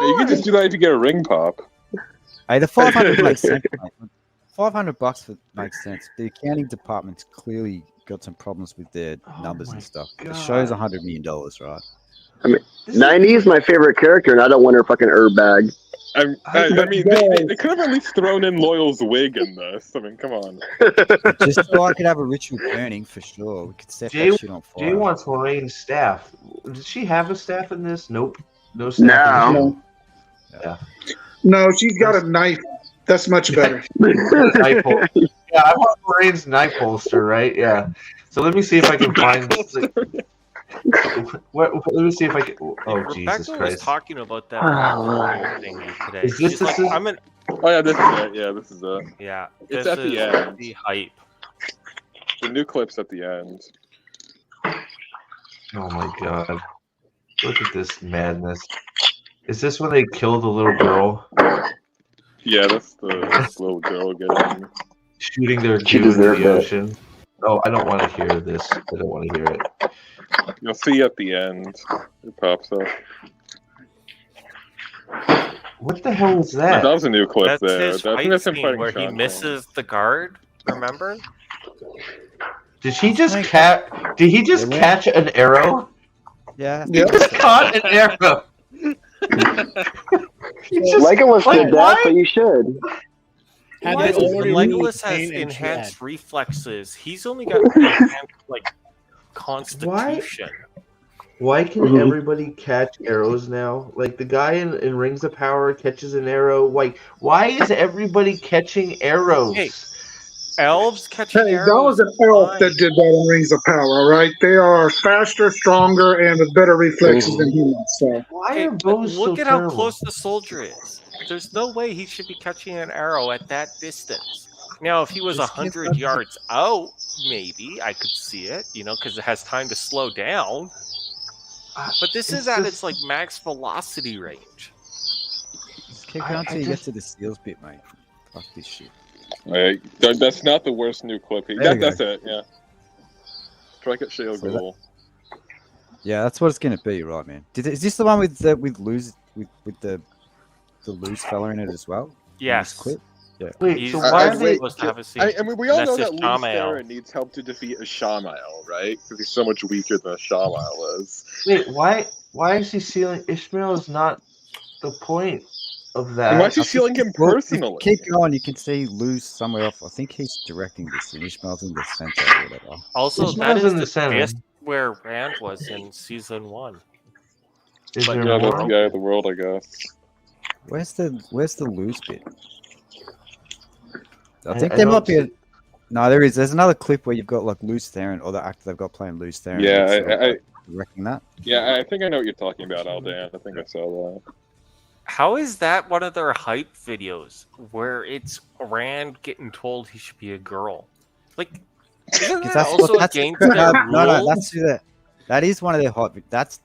You can just do that if you get a ring pop. Hey, the 500 makes sense. $500 makes sense. The accounting department's clearly got some problems with their numbers and stuff. The show's $100 million, right? I mean, 90 is my favorite character, and I don't want her fucking herb bag. I mean, they could have at least thrown in Loyal's wig in this. I mean, come on. Just so I could have a ritual burning for sure. We could set that shit on fire. Jay wants Lorraine's staff. Did she have a staff in this? Nope. No staff. No. Yeah. No, she's got a knife. That's much better. Knife holster. Yeah, I want Lorraine's knife holster, right? Yeah. So let me see if I can find. Let me see if I can. Oh, Rebecca Jesus Christ! was talking about that thing today. Is this like, I'm an... Oh yeah, this is it. Yeah, this is it. Yeah, it's at the end. The hype. The new clip's at the end. Oh my God! Look at this madness. Is this when they kill the little girl? Yeah, that's the little girl getting shooting their dude in the ocean. Oh, I don't want to hear this. I don't want to hear it. You'll see at the end. It pops up. What the hell is that? That was a new clip that's there. His I think that's him scene fighting where he Sean misses the guard. Remember? Did he just Did he just catch an arrow? Yeah. He just caught an arrow. Legolas did that, but you should. Legolas has enhanced reflexes. He's only got enhanced like constitution. Why can everybody catch arrows now? Like the guy in Rings of Power catches an arrow. Like why is everybody catching arrows? Hey, elves catching arrows. That was an elf that did that in Rings of Power, right? They are faster, stronger, and with better reflexes than humans. So why are those look so at terrible? how close the soldier is. There's no way he should be catching an arrow at that distance. Now, if he was 100 yards out, maybe I could see it, because it has time to slow down. But this is at its like max velocity range. Just keep going until you get to the seals bit, mate. Fuck this shit. Right. That's not the worst new clip. That's it, yeah. Strike at Shale Ghoul. Yeah, that's what it's gonna be, right, man? Is this the one with the loose fella in it as well? Yes. Clip? Yeah. Wait, so why are they supposed to have a scene? I mean, we all know that Luke Farah needs help to defeat a Shamael, right? Because he's so much weaker than a Shamael is. Wait, why is he sealing Ishmael? Is not the point of that. And why is he sealing him personally? Keep going. You can see Lou's somewhere off. I think he's directing this, and Ishmael's in the center or whatever. Also, Ishmael's that is in the center. Just where Rant was in season 1. Is like, there that's more? the guy of the world, I guess. Where's the loose bit? I think there might be no, there is. There's another clip where you've got like Luce Theron, or the actor they've got playing Luce Theron. Yeah, I reckon that. Yeah, I think I know what you're talking about, Aldan. I think I saw that. How is that one of their hype videos where it's Rand getting told he should be a girl? Like, isn't that also against their rules? No, that is one of their hype. That's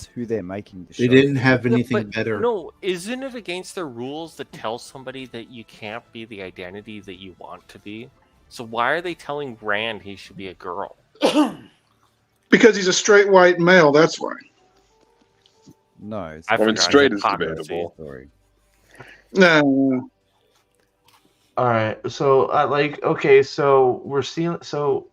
who they're making the show. They didn't have anything better. No, isn't it against their rules to tell somebody that you can't be the identity that you want to be? So why are they telling Rand he should be a girl? Because he's a straight white male, that's why. No, straight is debatable. No. All right, so okay, so we're sealing. So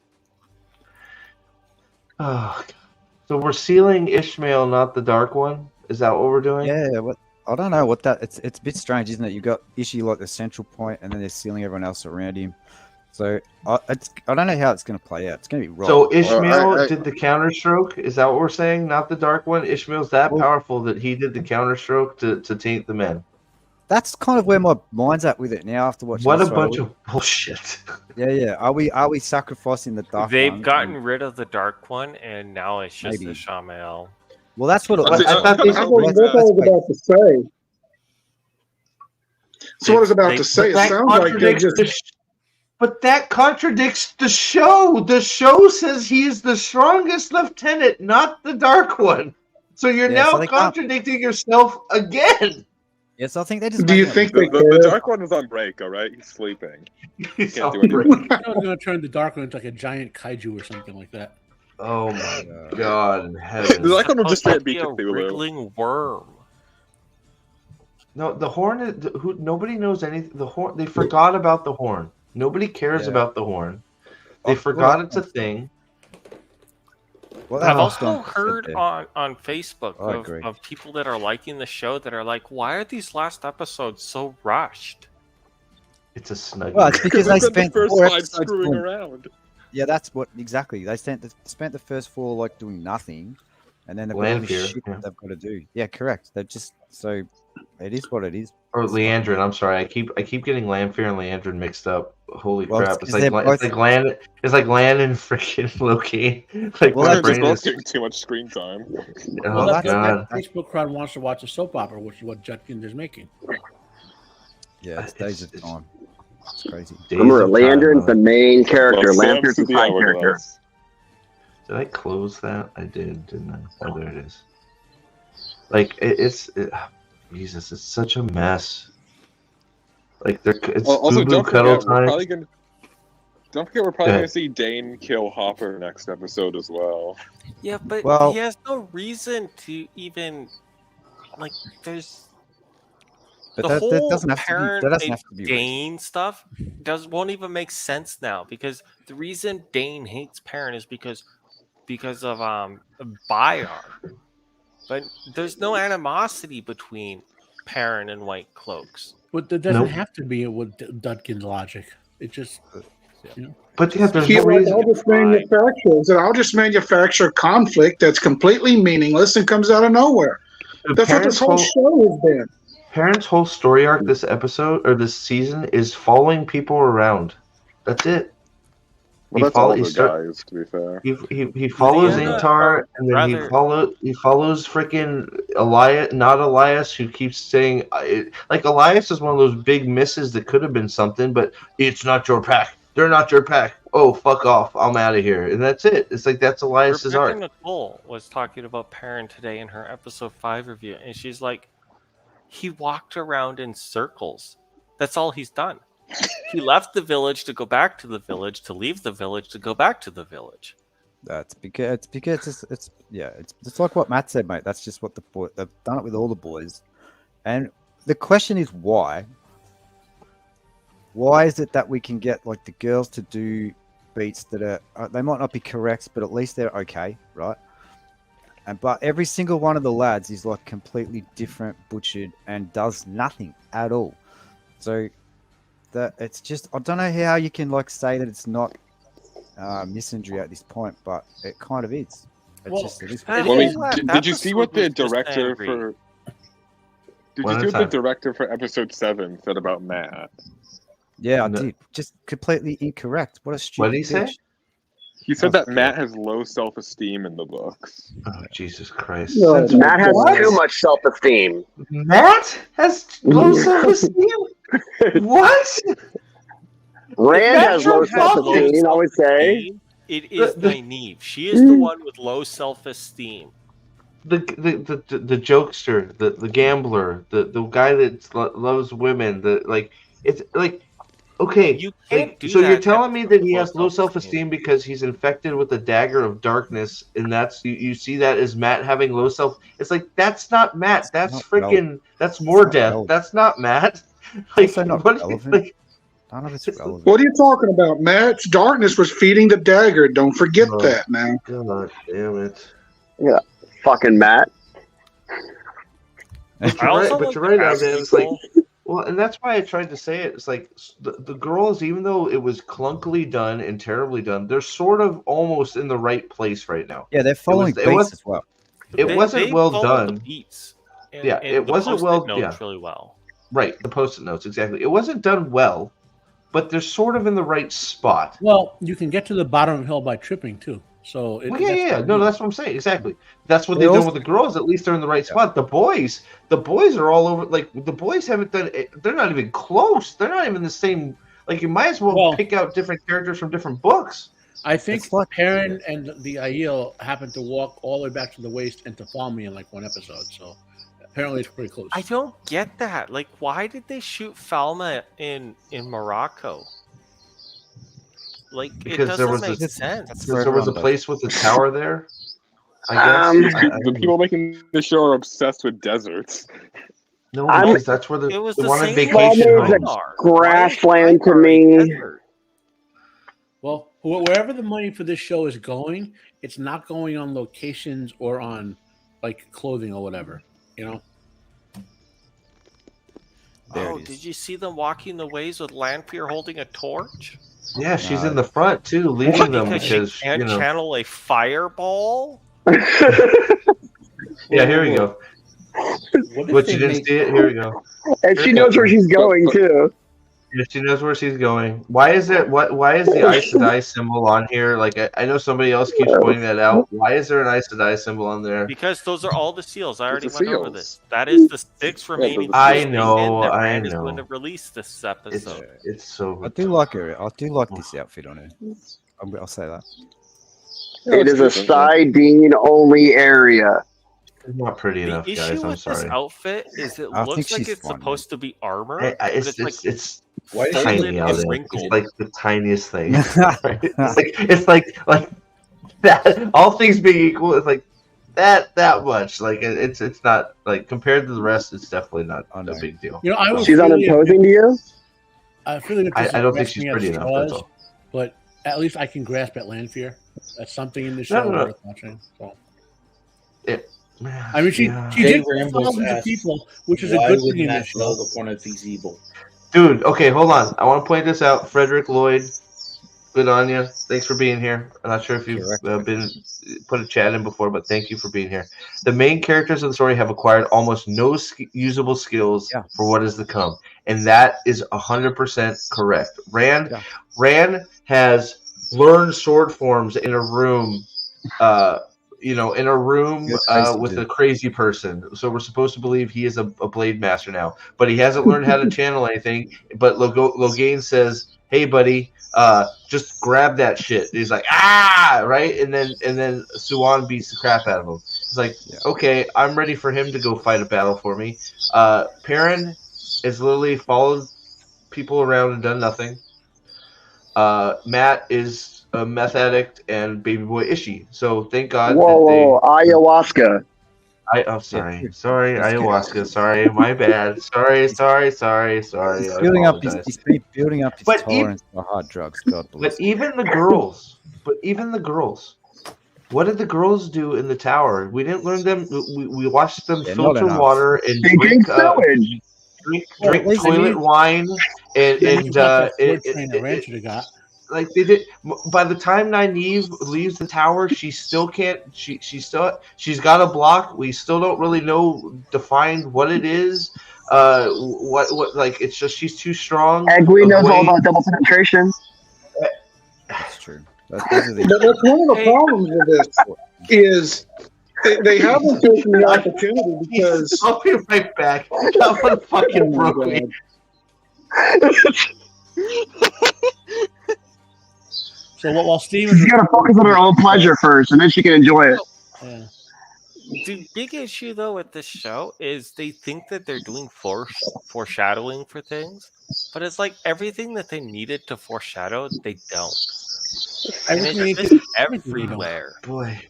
we're sealing Ishmael, not the Dark One. Is that what we're doing? Yeah. What? I don't know what that. It's a bit strange, isn't it? You got Ishii like the central point, and then they're sealing everyone else around him. So I don't know how it's going to play out. It's going to be wrong. So Ishmael did the counterstroke. Is that what we're saying? Not the dark one. Ishmael's that powerful that he did the counterstroke to taint the men. That's kind of where my mind's at with it now after watching. What a bunch of bullshit. Yeah. Are we sacrificing the dark? They've gotten rid of the dark one, and now it's just the Shamael. Well, that's what I thought that's what I was about to say. So what I was about to say, it sounds like they're just. But that contradicts the show. The show says he is the strongest lieutenant, not the dark one. So you're now contradicting yourself again. Yes, I think they just. Do you think the dark one is on break? All right, he's sleeping. He can't do anything. I was going to turn the dark one into like a giant kaiju or something like that. Oh my God in heaven! The dark one will just be a wriggling worm. No, the horn is nobody knows anything. The horn. They forgot about the horn. Nobody cares about the horn. They forgot it's a thing. Well, I've also heard on Facebook of people that are liking the show that are like, why are these last episodes so rushed? It's a snuggie. Well, it's because they spent the first 4 5 episodes screwing around. Yeah, that's what exactly. They spent the first 4 like doing nothing, and then they've got all this shit that they've got to do. Yeah, correct. They're just so it is what it is. Or Leandrin, I'm sorry. I keep getting Lanfear and Leandrin mixed up. Holy crap! It's like Lan and freaking Loki. Like my brain is getting too much screen time. Oh God! Facebook crowd wants to watch a soap opera, which is what Judkins is making. Yeah, it's Days of Time. It's crazy. Remember, Leandrin's the main character. Lanfear's the side character. Did I close that? I did, didn't I? Oh, there it is. Like Jesus, it's such a mess. Like it's also, don't forget, we're probably gonna see Dane kill Hopper next episode as well. Yeah, but he has no reason to even like. There's but the whole doesn't have parent to be Dane stuff won't even make sense now because the reason Dane hates Perrin is because of Bayard. But there's no animosity between Perrin and White Cloaks. But there doesn't have to be with Dudkin's logic. It just, But yeah, there's no reason. I'll just manufacture conflict that's completely meaningless and comes out of nowhere. That's what this whole show has been. Perrin's whole story arc this episode or this season is following people around. That's it. Well, that's all the guys, to be fair. He follows Ingtar, and then he follows freaking Elias, not Elias, who keeps saying like Elias is one of those big misses that could have been something, but it's not your pack. They're not your pack. Oh, fuck off! I'm out of here, and that's it. It's like that's Elias's arc. Nicole was talking about Perrin today in her episode 5 review, and she's like, he walked around in circles. That's all he's done. He left the village to go back to the village, to leave the village to go back to the village. That's because it's like what Matt said, mate. That's just what they've done it with all the boys. And the question is why? Why is it that we can get like the girls to do beats that are they might not be correct, but at least they're okay, right? But every single one of the lads is like completely different, butchered, and does nothing at all. So that it's just I don't know how you can like say that it's not misandry at this point, but it kind of is. Did you see what the director for? Did you see what the director for episode 7 said about Matt? Yeah, I did. Just completely incorrect. What a stupid. What did he say? He said that Matt has low self-esteem in the books. Oh, Jesus Christ. No, Matt has too much self-esteem. Matt has low self-esteem? What? Rand has low self-esteem, I would say. It is Nynaeve. She is the one with low self-esteem. The jokester, the gambler, the guy that loves women, it's like, okay, you can't do so that. You're telling me that he has low self-esteem because he's infected with the dagger of darkness, and that's you see that as Matt having low self. It's like that's not Matt. That's freaking. That's more death. That's not Matt. Like, not relevant. None of it's relevant. What are you talking about, Matt? Darkness was feeding the dagger. Don't forget that now. God damn it. Yeah, fucking Matt. But you're right. But you're right, Evan. It's like, well, and that's why I tried to say it. It's like the girls, even though it was clunkily done and terribly done, they're sort of almost in the right place right now. Yeah, they're following beats as well. It wasn't well done. The beats. Yeah, it wasn't well. Yeah, really well. Right, the post-it notes, exactly. It wasn't done well, but they're sort of in the right spot. Well, you can get to the bottom of the hill by tripping too. So no, that's what I'm saying. Exactly. That's what they've done with the girls. At least they're in the right spot. The boys are all over. Like the boys haven't done it. They're not even close. They're not even the same. Like you might as well pick out different characters from different books. I think Perrin and the Aiel happened to walk all the way back to the waist and to follow me in like one episode. So apparently it's pretty close. I don't get that. Like, why did they shoot Falma in Morocco? Like, because it doesn't make sense. Because there was a place with a tower there. I guess the people making the show are obsessed with deserts. No, because that's where they want a vacation home. Grassland to me. Well, wherever the money for this show is going, it's not going on locations or on like clothing or whatever. You know. Oh, did you see them walking the ways with Lanfear holding a torch? Yeah, she's in the front too, leading them because she can't channel a fireball. Yeah, here we go. What you didn't see it? Here we go. And she knows where she's going too. Yeah, she knows where she's going. Why is it? Why is the Aes Sedai symbol on here? Like I know somebody else keeps pointing that out. Why is there an Aes Sedai symbol on there? Because those are all the seals. I already went over this. That is the 6 remaining. I know. Rand is going to release this episode. It's so. I do like her. I do like this outfit on her. I'll say that. It is a side-bean only area. It's not pretty enough, guys. I'm with sorry. This outfit is it looks like it's supposed to be armor. It's why tiny out there. It's like the tiniest thing. Right? It's like that. All things being equal, it's like that much. Like it's not like compared to the rest. It's definitely not a big deal. You know, she's unimposing to you. I feel like I don't think she's pretty enough. That's all. But at least I can grasp at Lanfear. That's something in the show worth watching. So. I mean, she did thousands of people, which is a good thing in this show. One of these evil. Dude, okay, hold on. I want to point this out. Frederick Lloyd, good on you. Thanks for being here. I'm not sure if you've been put a chat in before, but thank you for being here. The main characters of the story have acquired almost no usable skills for what is to come, and that is 100% correct. Rand has learned sword forms in a room. In a room with a crazy person. So we're supposed to believe he is a blade master now, but he hasn't learned how to channel anything. But Logain says, "Hey, buddy, just grab that shit." And he's like, "Ah!" Right, and then Suwan beats the crap out of him. He's like, "Okay, I'm ready for him to go fight a battle for me." Perrin has literally followed people around and done nothing. Matt is a meth addict and baby boy Ishii. So thank God. Whoa, ayahuasca. Sorry, ayahuasca. Sorry, my bad. Sorry. He's building up his tolerance for hard drugs. God bless. But even the girls. What did the girls do in the tower? We didn't learn them. We watched them filter water and drink toilet wine like they did. By the time Nynaeve leaves the tower, she still can't. She's got a block. We still don't really define what it is. What like it's just she's too strong. Egwene knows all about double penetration. That's true. That's one of the problems with this is they haven't taken the opportunity because I'll be right back. That one fucking broke me. So while Steve she's got to focus on her own pleasure first, and then she can enjoy it. Yeah. The big issue though with this show is they think that they're doing foreshadowing for things, but it's like everything that they needed to foreshadow, they don't. It's just everywhere. Boy.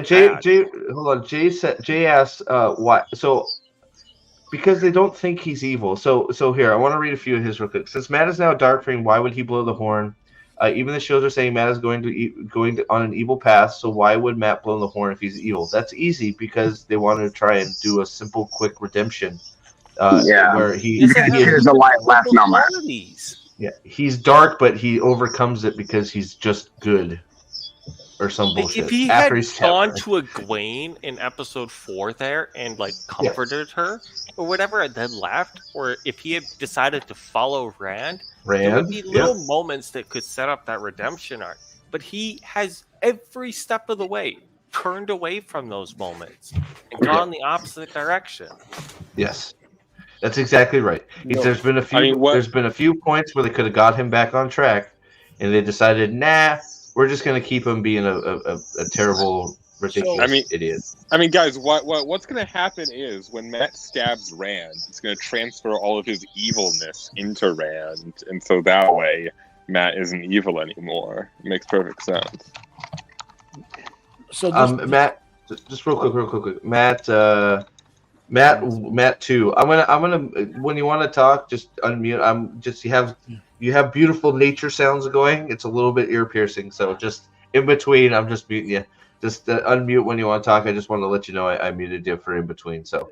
Jay, hold on. Jay asked why. So because they don't think he's evil. So here I want to read a few of his real quick. Since Matt is now a Dark Frame, why would he blow the horn? Even the shows are saying Matt is going on an evil path. So why would Matt blow the horn if he's evil? That's easy because they wanted to try and do a simple, quick redemption. Where he here's the light left number. Yeah, he's dark, but he overcomes it because he's just good, or some bullshit. If he had gone to Egwene in episode 4 there and like comforted her or whatever, and then left, or if he had decided to follow Rand, there would be little moments that could set up that redemption arc. But he has every step of the way turned away from those moments and gone the opposite direction. Yes. That's exactly right. No. There's been a few points where they could have got him back on track, and they decided, nah, we're just going to keep him being a terrible, ridiculous idiot. I mean, guys, what's going to happen is when Matt stabs Rand, it's going to transfer all of his evilness into Rand, and so that way Matt isn't evil anymore. It makes perfect sense. So Matt, just real quick, Matt too. I'm gonna when you want to talk, just unmute. You have beautiful nature sounds going. It's a little bit ear piercing, so just in between, I'm just muting you. Just unmute when you want to talk. I just want to let you know I muted you for in between. So,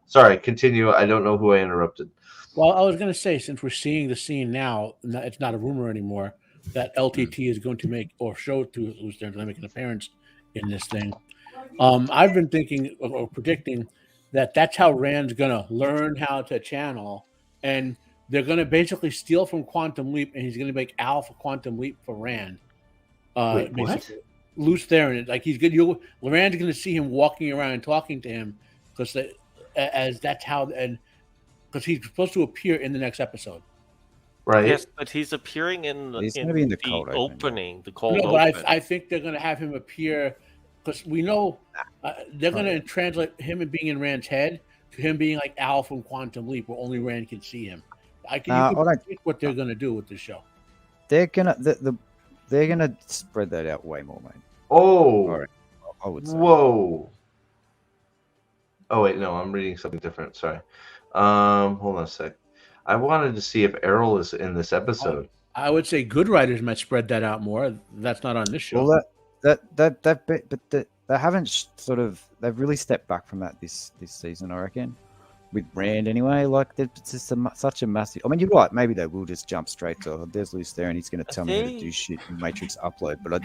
sorry. Continue. I don't know who I interrupted. Well, I was gonna say, since we're seeing the scene now, it's not a rumor anymore that LTT is going to make or show to who's going to make an appearance in this thing. I've been thinking or predicting that that's how Rand's gonna learn how to channel, and they're gonna basically steal from Quantum Leap, and he's gonna make Alpha Quantum Leap for Rand. Wait, what? Loose Theron, like he's good. Rand's gonna see him walking around and talking to him because he's supposed to appear in the next episode. Right. Yes, but he's appearing in the cold opening. The cold opening. But I think they're gonna have him appear. Because we know they're going to translate him being in Rand's head to him being like Al from Quantum Leap, where only Rand can see him. I can think what they're going to do with this show. They're gonna spread that out way more, mate. Oh, all right. I would say. Whoa. Oh wait, no, I'm reading something different. Sorry. Hold on a sec. I wanted to see if Errol is in this episode. I would say good writers might spread that out more. That's not on this show. Well, they haven't they've really stepped back from that this season, I reckon, with Rand anyway. Like it's just such a massive. I mean, you're right. Maybe they will just jump straight to there's Luce there, and he's going to tell me how to do shit in Matrix Upload. But I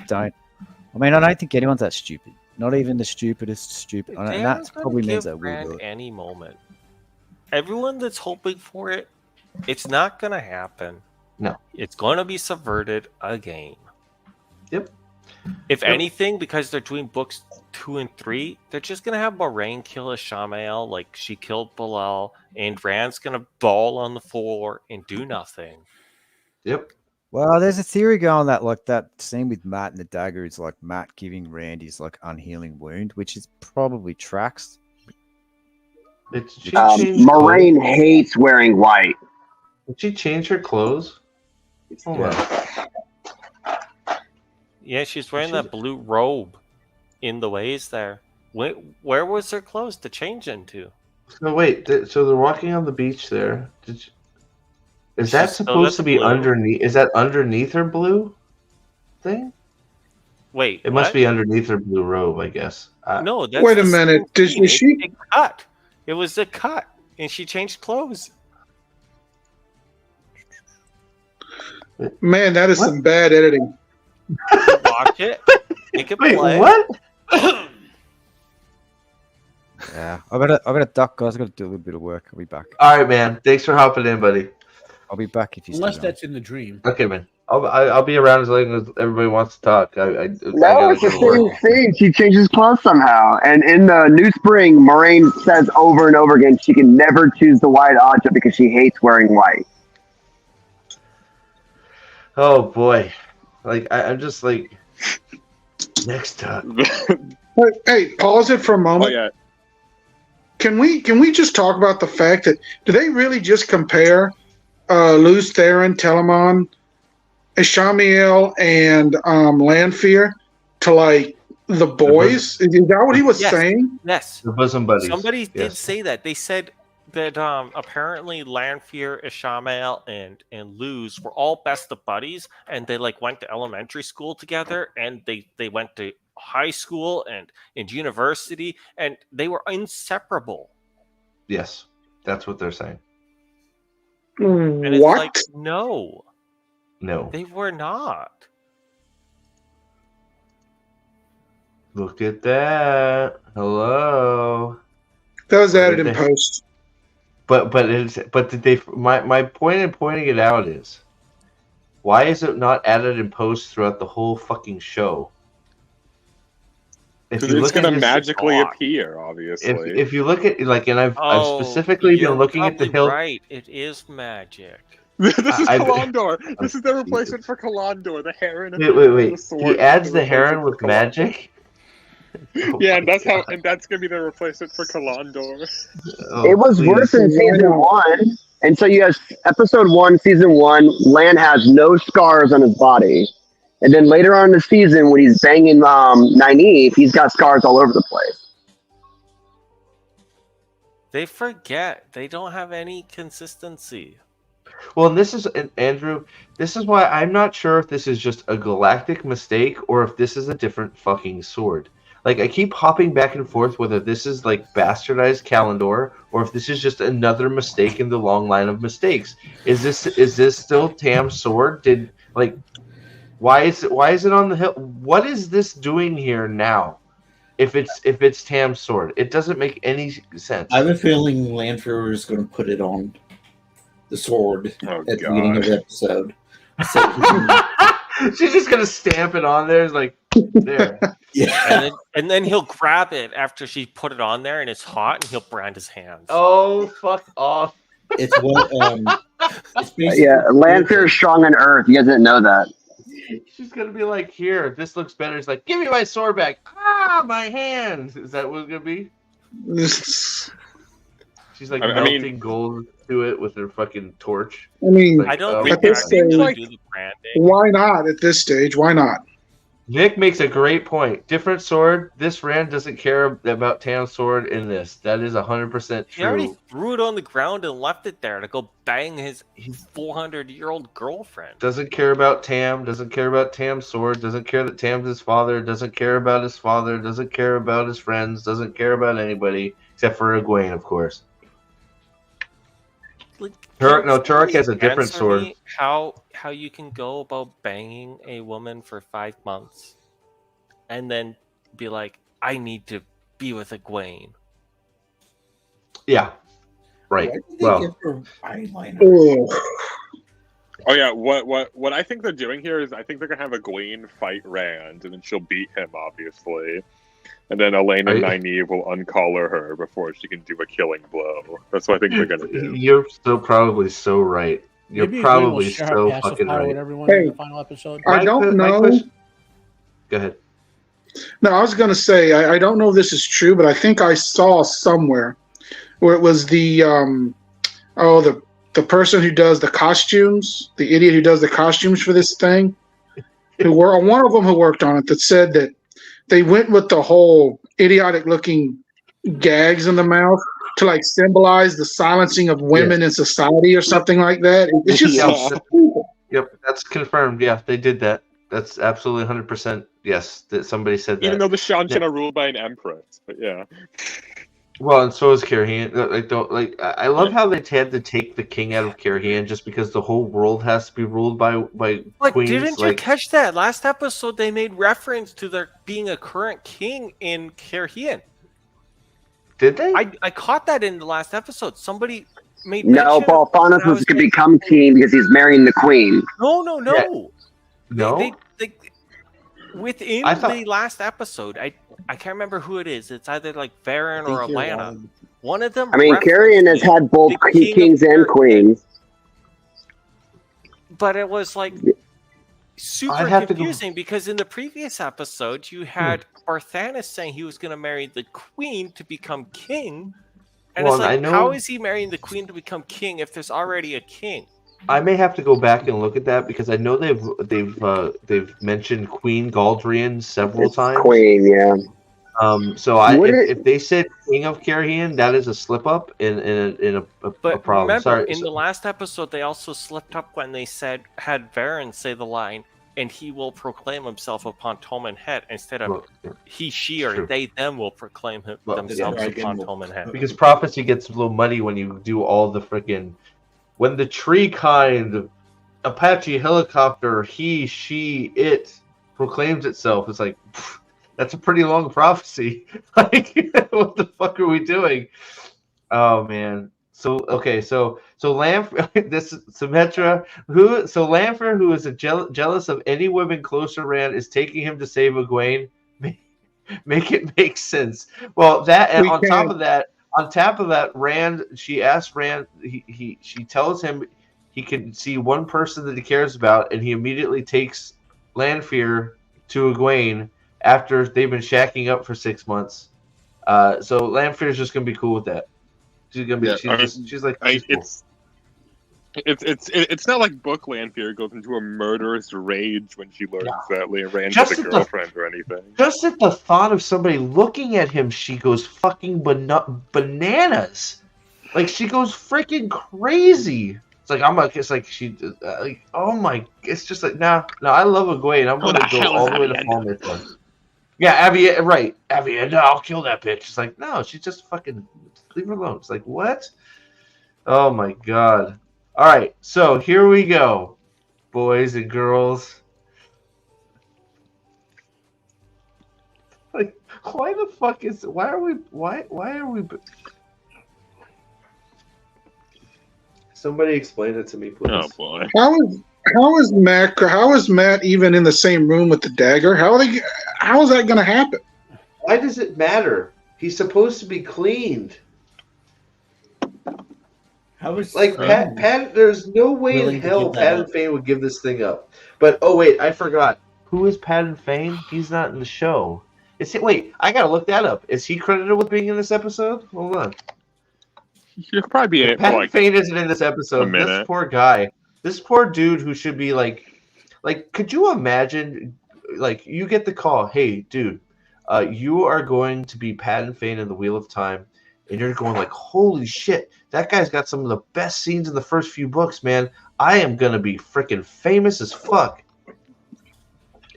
don't think anyone's that stupid. Not even the stupidest stupid. And that probably means they will do it any moment. Everyone that's hoping for it, it's not going to happen. No, it's going to be subverted again. Yep. If anything, because they're doing books 2 and 3, they're just going to have Moraine kill Ishamael like she killed Bilal, and Rand's going to bawl on the floor and do nothing. Yep. Well, there's a theory going that scene with Matt and the dagger is like Matt giving Rand his like unhealing wound, which is probably tracks. Moraine hates wearing white. Did she change her clothes? Oh yeah. Yeah, she's wearing that blue robe in the ways there. Where was her clothes to change into? No, wait. So they're walking on the beach there. Is that supposed to be underneath? Is that underneath her blue thing? Wait, it must be underneath her blue robe, I guess. No, that's wait a minute. Was she cut? It was a cut, and she changed clothes. Man, that is some bad editing. Watch it. Make it play. What? Yeah, I better duck, guys. I got to do a little bit of work. I'll be back. All right, man. Thanks for hopping in, buddy. I'll be back if you. Unless that's in the dream. Okay, man. I'll be around as long as everybody wants to talk. No, it's the same thing. She changes clothes somehow, and in the New Spring, Moraine says over and over again she can never choose the white object because she hates wearing white. Oh boy. Like I'm just like next up. Hey, pause it for a moment. Oh, yeah. Can we just talk about the fact that do they really just compare Luce Theron, Telamon, Ishamael, and Lanfear to like the boys? Is that what he was saying? Yes. The bosom buddies. Somebody did say that. They said that apparently Lanfear, Ishamael, and Luz were all best of buddies, and they like went to elementary school together, and they went to high school and university, and they were inseparable. Yes, that's what they're saying. And it's like, no, they were not. Look at that! Hello. That was added in post. But did they? My point in pointing it out is, why is it not added in post throughout the whole fucking show? Because it's going to magically appear, obviously. If you look at like, and I've specifically been looking at the hill. Right, it is magic. This is Kalandor. This is the replacement for Kalandor, the heron. Wait. He adds the heron with magic. Yeah, and that's gonna be the replacement for Kalandor. It was worse in season 1, and so you have episode 1, season 1. Lan has no scars on his body, and then later on in the season, when he's banging Nynaeve, he's got scars all over the place. They forget. They don't have any consistency. Well, and this is, Andrew, this is why I'm not sure if this is just a galactic mistake or if this is a different fucking sword. Like, I keep hopping back and forth whether this is, like, bastardized Kalandor or if this is just another mistake in the long line of mistakes. Is this still Tam's sword? Why is it on the hill? What is this doing here now? If it's Tam's sword, it doesn't make any sense. I have a feeling Lanfear is going to put it on the sword at the beginning of the episode. So she's just gonna stamp it on there. It's like there. Yeah. And then he'll grab it after she put it on there and it's hot, and he'll brand his hands. Oh, fuck off! It's what. Lanfear is strong on Earth. You guys didn't know that. She's gonna be like, here, this looks better. It's like, give me my sword back. Ah, my hand. Is that what it's gonna be? She's like melting gold to it with her fucking torch. I mean, like, I don't at this stage, do the branding. Why not at this stage? Why not? Nick makes a great point. Different sword. This Rand doesn't care about Tam's sword in this. That is 100% true. He already threw it on the ground and left it there to go bang his 400-year-old girlfriend. Doesn't care about Tam. Doesn't care about Tam's sword. Doesn't care that Tam's his father. Doesn't care about his father. Doesn't care about his friends. Doesn't care about anybody except for Egwene, of course. Turok has a different sword. How you can go about banging a woman for 5 months and then be like, I need to be with Egwene. Yeah. Right. Well. Oh yeah, what I think they're doing here is I think they're gonna have Egwene fight Rand, and then she'll beat him, obviously. And then Elaine and Nynaeve will uncollar her before she can do a killing blow. That's what I think they're gonna do. You're still probably so right. You're probably so fucking right. With everyone in the final episode. I don't know. Go ahead. No, I was going to say I don't know if this is true, but I think I saw somewhere where it was the person who does the costumes, the idiot who does the costumes for this thing, one of them who worked on it, that said that they went with the whole idiotic looking gags in the mouth to like symbolize the silencing of women in society or something like that. It's just Yep, that's confirmed. Yeah, they did that. That's absolutely 100%. Yes, that somebody said that. Even though the Shanchen are ruled by an empress, but yeah. Well, and so is Kirhian. I love how they had to take the king out of Kirhian just because the whole world has to be ruled by queens. Didn't you catch that? Last episode, they made reference to there being a current king in Kirhian. Did they? I caught that in the last episode. Somebody made no. Paul Thanos was going to become king because he's marrying the queen. No. Yeah. No. They within the last episode, I can't remember who it is. It's either like Varen or Atlanta. One of them. I mean, Carrion has had both kings and queens. But it was like super confusing because in the previous episode, you had Barthanes saying he was going to marry the queen to become king. And it's like, how is he marrying the queen to become king if there's already a king? I may have to go back and look at that because I know they've mentioned Queen Galdrian several times. Queen, yeah. So if they said King of Carrion, that is a slip up in a problem. Remember, Sorry. in the last episode, they also slipped up when they had Varen say the line, "And he will proclaim himself upon Toman Head," instead of he, she, or they, them will proclaim themselves upon Toman Head. Because prophecy gets a little muddy when you do all the freaking when the tree kind Apache helicopter, he, she, it proclaims itself. It's like. That's a pretty long prophecy. Like, what the fuck are we doing? Oh man. So this Symmetra, Lanfear, who is jealous of any women close to Rand, is taking him to save Egwene. Make it make sense. Well, that and on top of that, Rand. She asks Rand. She tells him he can see one person that he cares about, and he immediately takes Lanfear to Egwene. After they've been shacking up for 6 months, so Lanfear's just gonna be cool with that. She's gonna be. She's like. It's not like Book Lanfear goes into a murderous rage when she learns that Rand has a girlfriend or anything. Just at the thought of somebody looking at him, she goes fucking bananas. Like she goes freaking crazy. It's like she, like, oh my, it's just like, no, I love Egwene. I'm going to go all the way to Falmouth. Yeah, Abby, right. Abby, no, I'll kill that bitch. It's like, no, she's just fucking, leave her alone. It's like, what? Oh my God. All right, so here we go, boys and girls. Like, why are we... Somebody explain it to me, please. Oh boy. How is Matt even in the same room with the dagger? How is that going to happen? Why does it matter? He's supposed to be cleaned. How is like Pat? There's no way in hell Pat Fane would give this thing up. But oh wait, I forgot. Who is Pat Fane? He's not in the show. Wait, I gotta look that up. Is he credited with being in this episode? Hold on. He'll probably be in it. Pat Fane isn't in this episode. This poor guy. This poor dude who should be like, could you imagine? Like, you get the call, hey, dude, you are going to be Pat Fane in the Wheel of Time, and you're going like, holy shit, that guy's got some of the best scenes in the first few books, man. I am gonna be freaking famous as fuck.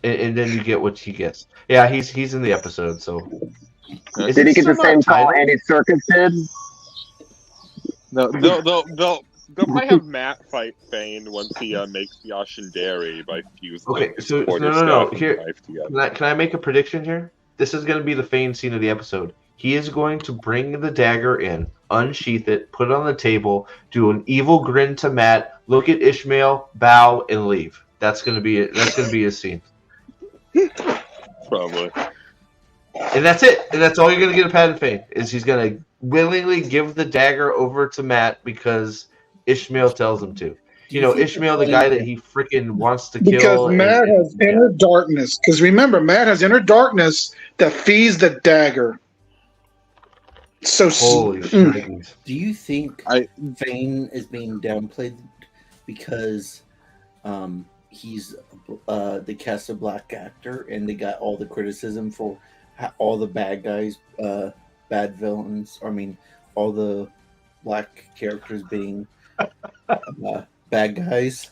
And then you get what he gets. Yeah, he's in the episode. So did he get the same call Andy Serkis did? No, they'll probably have Matt fight Fane once he makes the Yashindari by fusing. Okay, so no. Here, can I make a prediction here? This is going to be the Fane scene of the episode. He is going to bring the dagger in, unsheath it, put it on the table, do an evil grin to Matt, look at Ishmael, bow, and leave. That's going to be it. That's going to be his scene. Probably. And that's it. And that's all you're going to get of Pat Fane is he's going to willingly give the dagger over to Matt because Ishmael tells him to. You know, Ishmael, the guy that he freaking wants to kill. Because Matt has inner darkness. Because remember, Matt has inner darkness that feeds the dagger. So holy shit. Do you think Fane is being downplayed because he's the cast a black actor and they got all the criticism for all the bad guys, bad villains? I mean, all the black characters being bad guys.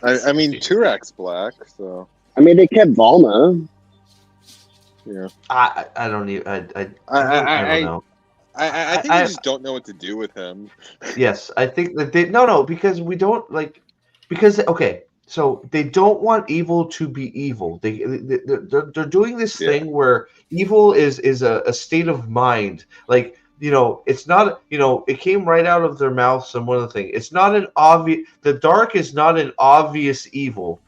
I mean, Turak's black, so. I mean, they kept Valna. Yeah. I don't even. I don't know. I think they just don't know what to do with him. Yes, I think that they because we don't okay. So they don't want evil to be evil. They're doing this thing where evil is a state of mind. Like, you know, it's not, you know, it came right out of their mouths. And one of the things, it's not an obvious. The dark is not an obvious evil.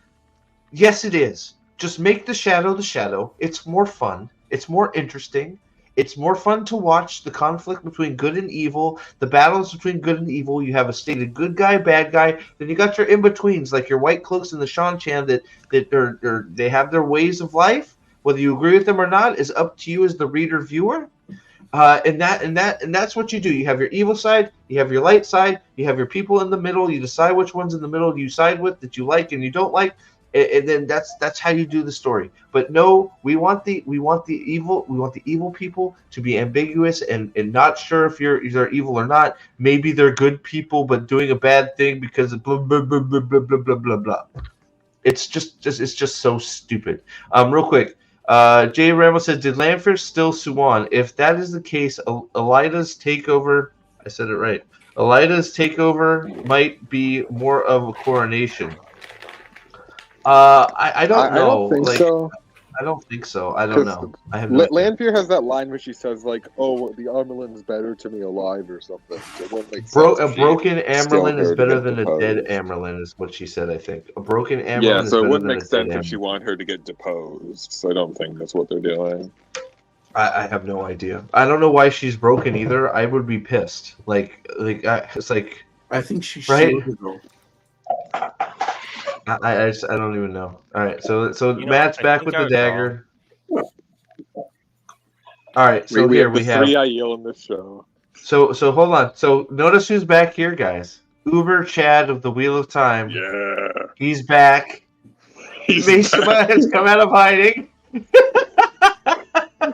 Yes, it is. Just make the shadow. It's more fun. It's more interesting. It's more fun to watch the conflict between good and evil, the battles between good and evil. You have a stated good guy, bad guy. Then you got your in-betweens, like your White Cloaks and the Shan-Chan that they have their ways of life. Whether you agree with them or not is up to you as the reader viewer. And that's what you do. You have your evil side, you have your light side, you have your people in the middle. You decide which ones in the middle you side with that you like and you don't like. and then that's how you do the story. But no, we want the evil people to be ambiguous and not sure if they're evil or not. Maybe they're good people but doing a bad thing because of blah blah blah blah blah blah blah blah blah. It's just so stupid. Real quick, Jay Rambo said, "Did Lanfear still Suwan? If that is the case, Elida's takeover. I said it right. Elida's takeover might be more of a coronation." I don't know. I don't think so. I don't think so. I don't know. I have no idea. Lanfear has that line where she says, like, "Oh, the Amerlin's better to me alive," or something. It wouldn't make sense A broken Amerlin is better than deposed. a dead Amerlin, is what she said. I think a broken Amerlin. Yeah, is so it better wouldn't than make a sense dead if she Amerlin. wanted her to get deposed. So I don't think that's what they're doing. I have no idea. I don't know why she's broken either. I would be pissed. It's like I think she right? shielded though. I don't even know. All right, so Matt's I back think with I the was dagger. All right, so we here have we the have. 3 Aiel in this show. So hold on. So notice who's back here, guys. Uber Chad of the Wheel of Time. Yeah, He's back. Mason has come out of hiding.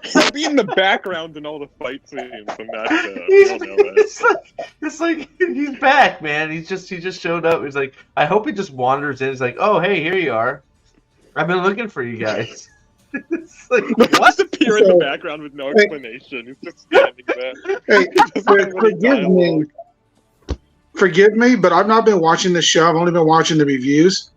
He'll be in the background in all the fight scenes in that show. We don't know that. It's like he's back, man. He just showed up. He's like, I hope he just wanders in. He's like, oh hey, here you are. I've been looking for you guys. It's like What? Just appear in the background with no explanation. He's just standing there. Hey, forgive me, but I've not been watching the show. I've only been watching the reviews.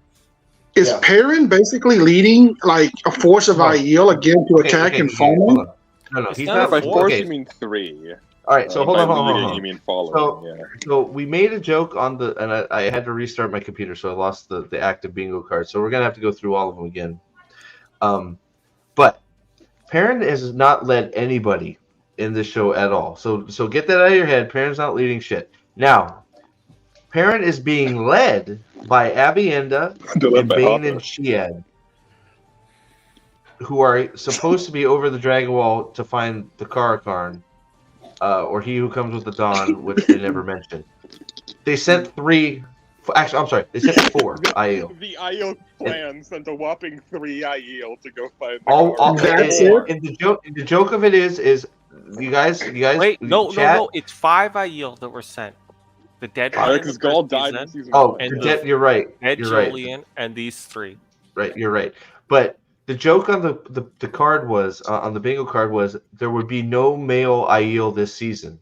Is Perrin basically leading like a force of Aiel again to attack and follow? No, he's not. By force, you mean 3. All right, so hold on. You mean following? So we made a joke on and I had to restart my computer, so I lost the active bingo card. So we're gonna have to go through all of them again. But Perrin has not led anybody in this show at all. So get that out of your head. Perrin's not leading shit. Now, Perrin is being led by Abienda and Bane and Shiad, who are supposed to be over the Dragon Wall to find the Karakarn, or he who comes with the dawn, which they never mentioned. They sent 3. Actually, I'm sorry. They sent 4 Aiel. The Aiel clan sent a whopping 3 Aiel to go find the Karakarn. And the joke of it is you guys. Wait, no. It's 5 Aiel that were sent. The dead because Gaul died in season 1. and you're right. Ed You're Julian right. and these 3. Right, you're right. But the joke on the card was on the bingo card was there would be no male Aiel this season.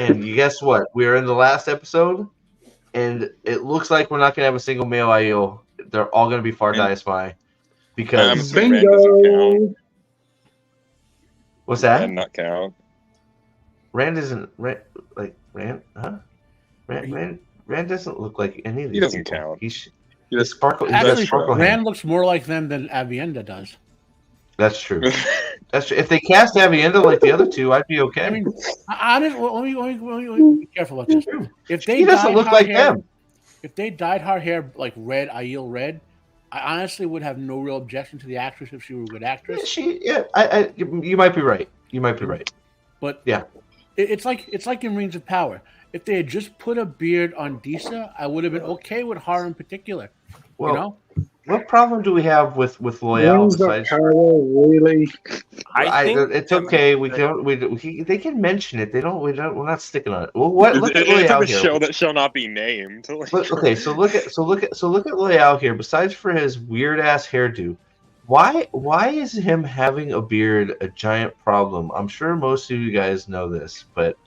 And you guess what? We are in the last episode, and it looks like we're not going to have a single male Aiel. They're all going to be Fardai Spy because bingo. What's that? Rand not count. Rand isn't Rand, huh? Rand doesn't look like any of these. He doesn't people. count. He's Sparkle. Actually, Rand looks more like them than Avienda does. That's true. That's true. If they cast Avienda like the other 2, I'd be okay. I mean, let me be careful about this. If they he doesn't look like them. If they dyed her hair like red, Aiel red, I honestly would have no real objection to the actress if she were a good actress. You might be right. But yeah, it's like in Rings of Power. If they had just put a beard on Disa, I would have been okay with her in particular. Well, you know? What problem do we have with Loyal? Rings of Power, really? I think it's okay. They can mention it. We're not sticking on it. Well, look at Loyal here. Show that shall not be named. Okay, so look at Loyal here. Besides for his weird ass hairdo, why is him having a beard a giant problem? I'm sure most of you guys know this, but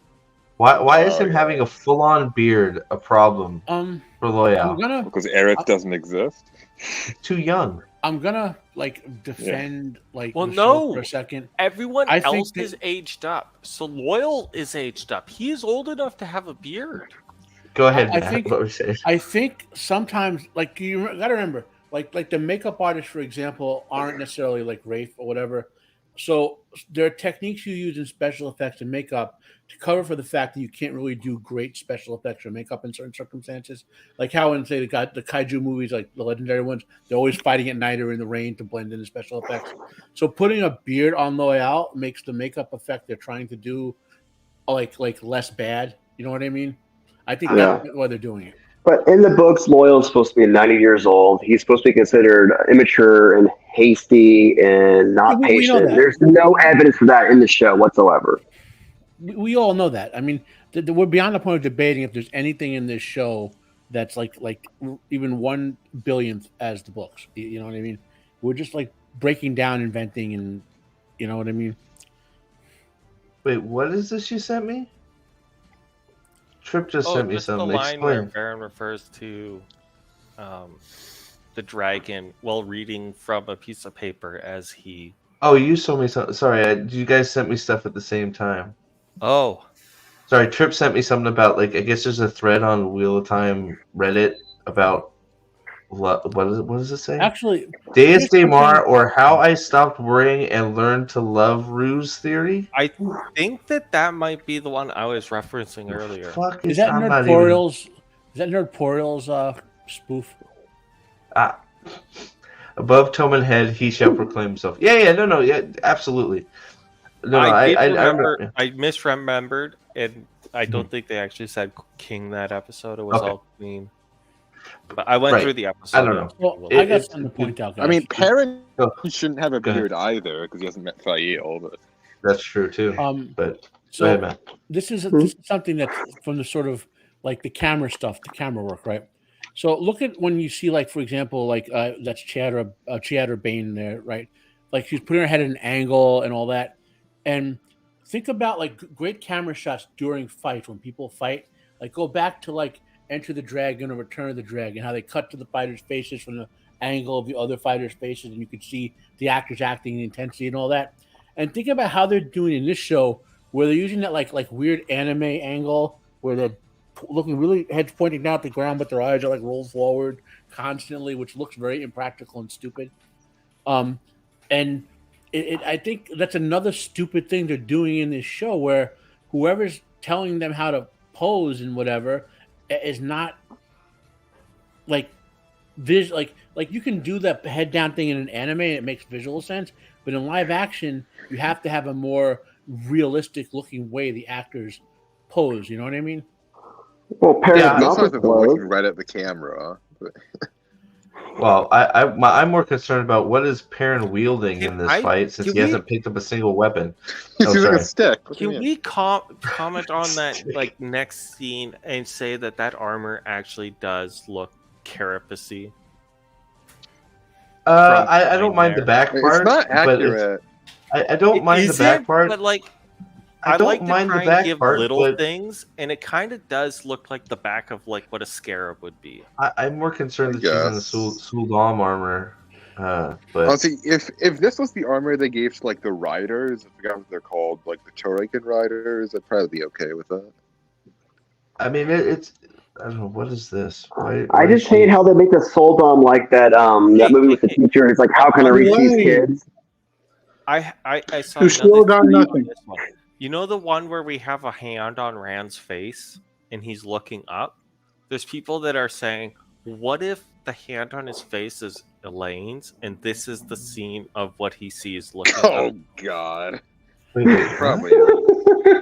why is him having a full on beard a problem for Loyal? Because Aerith doesn't exist. Too young. I'm gonna defend no, for a second. Everyone else is aged up, so Loyal is aged up. He is old enough to have a beard. Go ahead. I think sometimes, you gotta remember, like the makeup artists, for example, aren't necessarily like Rafe or whatever. So there are techniques you use in special effects and makeup to cover for the fact that you can't really do great special effects or makeup in certain circumstances. Like how in, say, the kaiju movies, like the legendary ones, they're always fighting at night or in the rain to blend in the special effects. So putting a beard on Loyal makes the makeup effect they're trying to do like less bad. You know what I mean? I think that's why they're doing it. But in the books, Loyal's supposed to be 90 years old. He's supposed to be considered immature and hasty and not We know patient. that. There's no evidence for that in the show whatsoever. We all know that. I mean, we're beyond the point of debating if there's anything in this show that's like even 1/1000th as the books. You know what I mean? We're just like breaking down, inventing, and you know what I mean? Wait, what is this you sent me? Trip just sent me something. The line Explain. where Baron refers to the dragon while reading from a piece of paper as he. Oh, you told me something. Sorry, you guys sent me stuff at the same time. Oh. Sorry, Trip sent me something about, like, I guess there's a thread on Wheel of Time Reddit about what does it say? Actually, Deus de Mar, or How I Stopped Worrying and Learned to Love Ruse Theory. I think that might be the one I was referencing earlier. Is that Nerdporial's? Is that Nerdporial's spoof? Above Toman head, he shall proclaim himself. Yeah, absolutely. No, I misremembered, and I don't think they actually said king that episode. It was all queen. But I went through the episode. I don't know. Well, I got something to point out, guys. I mean, Perrin shouldn't have a beard either because he hasn't met Fael. But that's true too. But so go ahead, Matt. This is something that's from the sort of like the camera stuff, the camera work, right? So look at when you see, like, for example, like that's Chiara Bane there, right? Like she's putting her head at an angle and all that. And think about like great camera shots during fights when people fight. Like go back to like Enter the Dragon or Return of the Dragon, how they cut to the fighters' faces from the angle of the other fighters' faces, and you could see the actors acting in intensity and all that. And think about how they're doing in this show, where they're using that like weird anime angle, where they're looking really heads pointing down at the ground, but their eyes are like rolled forward constantly, which looks very impractical and stupid. And I think that's another stupid thing they're doing in this show, where whoever's telling them how to pose and whatever is not like this. Like you can do that head down thing in an anime and it makes visual sense, but in live action, you have to have a more realistic looking way the actors pose. You know what I mean? Well, Perrin's mouth is looking right at the camera. Well, I'm more concerned about what is Perrin wielding in this fight, since he hasn't picked up a single weapon. He's using a stick. Can we comment on that like next scene and say that armor actually does look carapace-y? I don't mind the back part. It's not accurate. I don't mind the back part, but like I don't like mind to try the back and give part, little but things, and it kind of does look like the back of like what a scarab would be. I'm more concerned that she's in the Suldam armor. But honestly, if this was the armor they gave to like the riders, I forgot what they're called, like the Turrican riders, I'd probably be okay with that. I mean, it's I don't know, what is this? I just hate how they make the Suldam like that. That movie with the teacher. It's like, how can I reach these kids? I saw who slowed on nothing. You know the one where we have a hand on Rand's face and he's looking up? There's people that are saying, what if the hand on his face is Elaine's and this is the scene of what he sees looking up? Oh, God. Probably.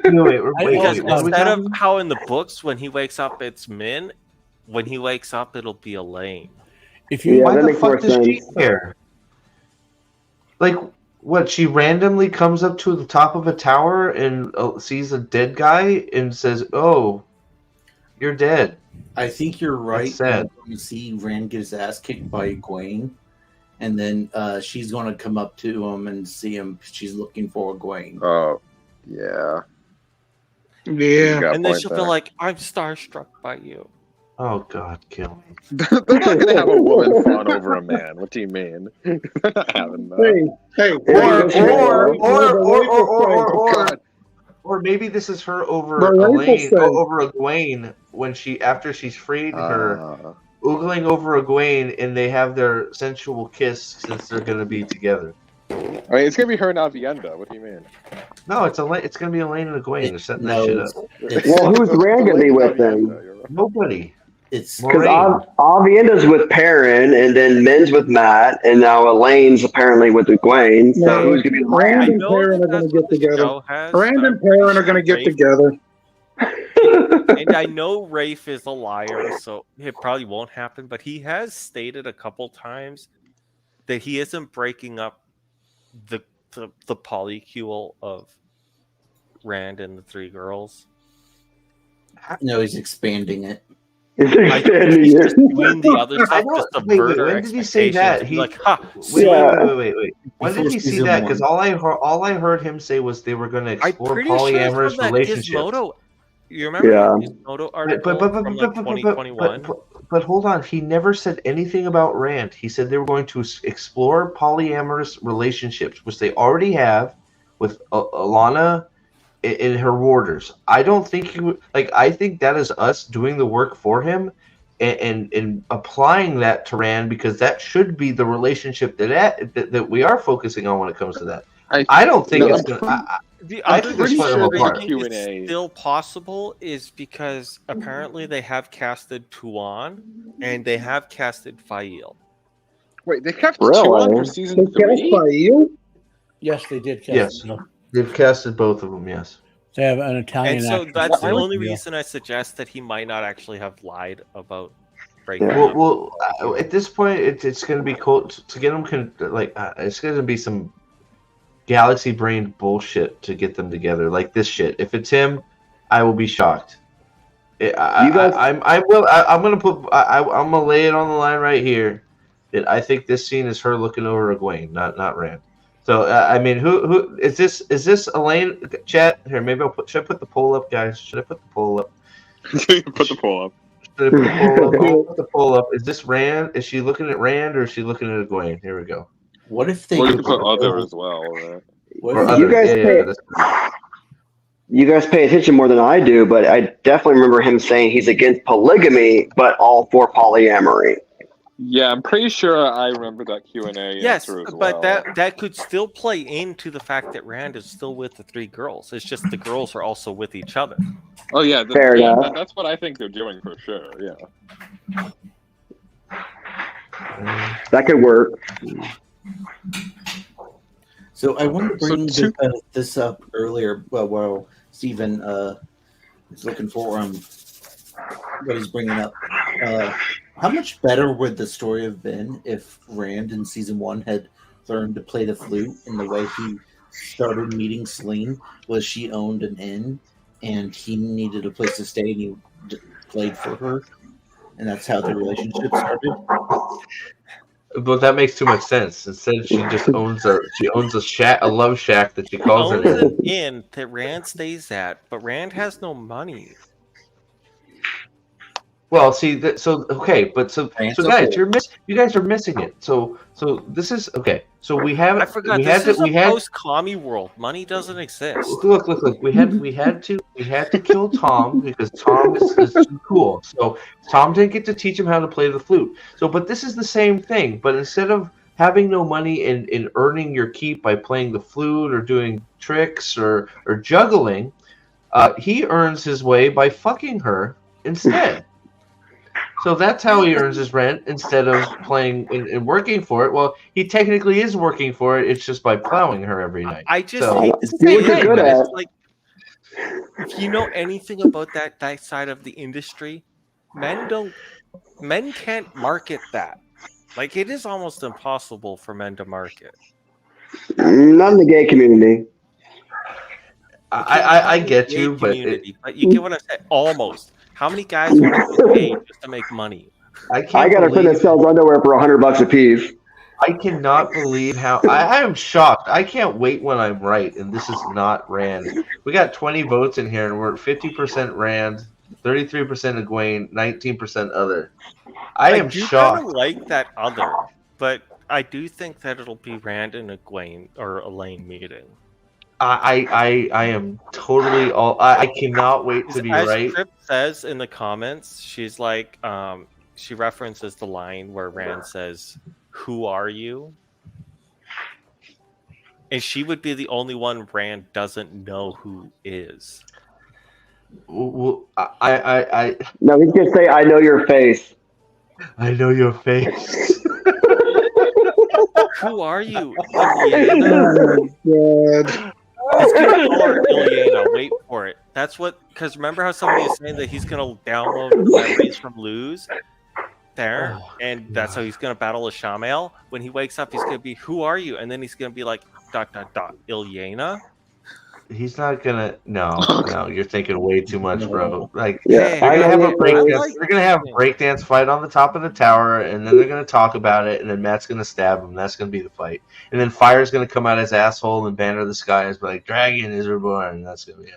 Because instead of how in the books, when he wakes up, it's Min, when he wakes up, it'll be Elaine. Why the fuck does she care? Like, what, she randomly comes up to the top of a tower and sees a dead guy and says, "Oh, you're dead." I think you're right. That's sad. You see Rand get his ass kicked by Egwene, and then she's going to come up to him and see him. She's looking for Egwene. Oh, yeah. Yeah. And then she'll feel like, I'm starstruck by you. Oh, God, kill me. They're not going to have a woman fawn over a man. What do you mean? They're not having that. Or maybe this is her over Egwene when after she's freed her, oogling over Egwene, and they have their sensual kiss since they're going to be together. I mean, it's going to be her and Avienda. What do you mean? No, it's going to be Elaine and Egwene. They're setting that shit up. Well, who's Rand going to be with them? Nobody. It's because Avienda's with Perrin, and then Min's with Matt, and now Elaine's apparently with Egwene. So who's going to be Rand and Perrin are going to get together. Rand and Perrin are going to get together. And I know Rafe is a liar, so it probably won't happen. But he has stated a couple times that he isn't breaking up the polycule of Rand and the three girls. No, he's expanding it. He's I think he's just doing the other stuff to subvert our when did he say that? expectations. Like, ha! Wait. When Before did he say season that? one. Because all I heard him say was they were going to explore polyamorous relationships. Gizmodo. You remember the Gizmodo article from like 2021? But hold on, he never said anything about Rand. He said they were going to explore polyamorous relationships, which they already have with Alana and her warders. I don't think he would like. I think that is us doing the work for him and applying that to Rand, because that should be the relationship that we are focusing on when it comes to that. I don't think it's gonna. I think pretty it's sure apart. It's still possible is because apparently they have casted Tuan and they have casted Fail. Wait, they kept Really? Tuan for season 3? Yes, they did. Yes, they've casted both of them. Yes, They have an Italian. And so actor. that's the Yeah. only reason I suggest that he might not actually have lied about breaking Well, up. well, at this point, it's going to be cool to get them. It's going to be some galaxy brain bullshit to get them together, like this shit. If it's him, I will be shocked. I'm gonna lay it on the line right here that I think this scene is her looking over Egwene, not Rand. So I mean, who is this? Is this Elaine? Chat here. Maybe should I put the poll up, guys? Should I put the poll up? Put the poll up. Should I put the poll up? I'll put the poll up. Is this Rand? Is she looking at Rand or is she looking at Egwene? Here we go. What if they? Or you can put other as well. Right? You guys pay attention more than I do, but I definitely remember him saying he's against polygamy, but all for polyamory. Yeah, I'm pretty sure I remember that Q&A. Yes, answer as but well. that could still play into the fact that Rand is still with the three girls. It's just the girls are also with each other. Oh yeah, Fair enough. That's what I think they're doing for sure. Yeah, that could work. So I want to bring this up earlier. While Stephen is looking for what he's bringing up. How much better would the story have been if Rand in season 1 had learned to play the flute in the way he started meeting Selene? Was she owned an inn and he needed a place to stay and he played for her, and that's how the relationship started? But that makes too much sense. Instead, she just owns a love shack that she calls owns her. an inn that Rand stays at, but Rand has no money. Well, see, so guys, you guys are missing it. So this is okay. So we have. I forgot this is a post-commie world. Money doesn't exist. Look. We had to kill Tom because Tom is too cool. So Tom didn't get to teach him how to play the flute. So, but this is the same thing. But instead of having no money and earning your keep by playing the flute or doing tricks or juggling, he earns his way by fucking her instead. So that's how he earns his rent instead of playing and working for it. Well, he technically is working for it. It's just by plowing her every night. I just hate to say it, but it's like, if you know anything about that side of the industry, men can't market that. Like, it is almost impossible for men to market. Not in the gay community. I get you, but you get what I'm saying. Almost. How many guys want to go gay just to make money? I got a friend that sells underwear for $100 a piece. I cannot believe how I am shocked. I can't wait when I'm right, and this is not Rand. We got 20 votes in here, and we're 50% Rand, 33% Egwene, 19% other. I am shocked. I kind of like that other, but I do think that it'll be Rand and Egwene or Elaine meeting. I am totally I cannot wait to be right. As Trip says in the comments, she's like, she references the line where Rand says, "Who are you?" And she would be the only one Rand doesn't know who is. Well, No, he's gonna say, "I know your face." I know your face. Who are you, Ileana? Oh, God. He's gonna call her Ileana. Wait for it. That's what, because remember how somebody is saying that he's going to download memories from Luz there, and that's how he's going to battle Ishamael. When he wakes up, he's going to be, who are you? And then he's going to be like, ... Ilyena? He's not gonna. No, you're thinking way too much, bro. Like, Yeah, they're gonna have a breakdance. like They're gonna have a breakdance fight on the top of the tower, and then they're gonna talk about it, and then Matt's gonna stab him. That's gonna be the fight, and then Fire's gonna come out his asshole and banner the skies, like Dragon is reborn. And that's gonna be it.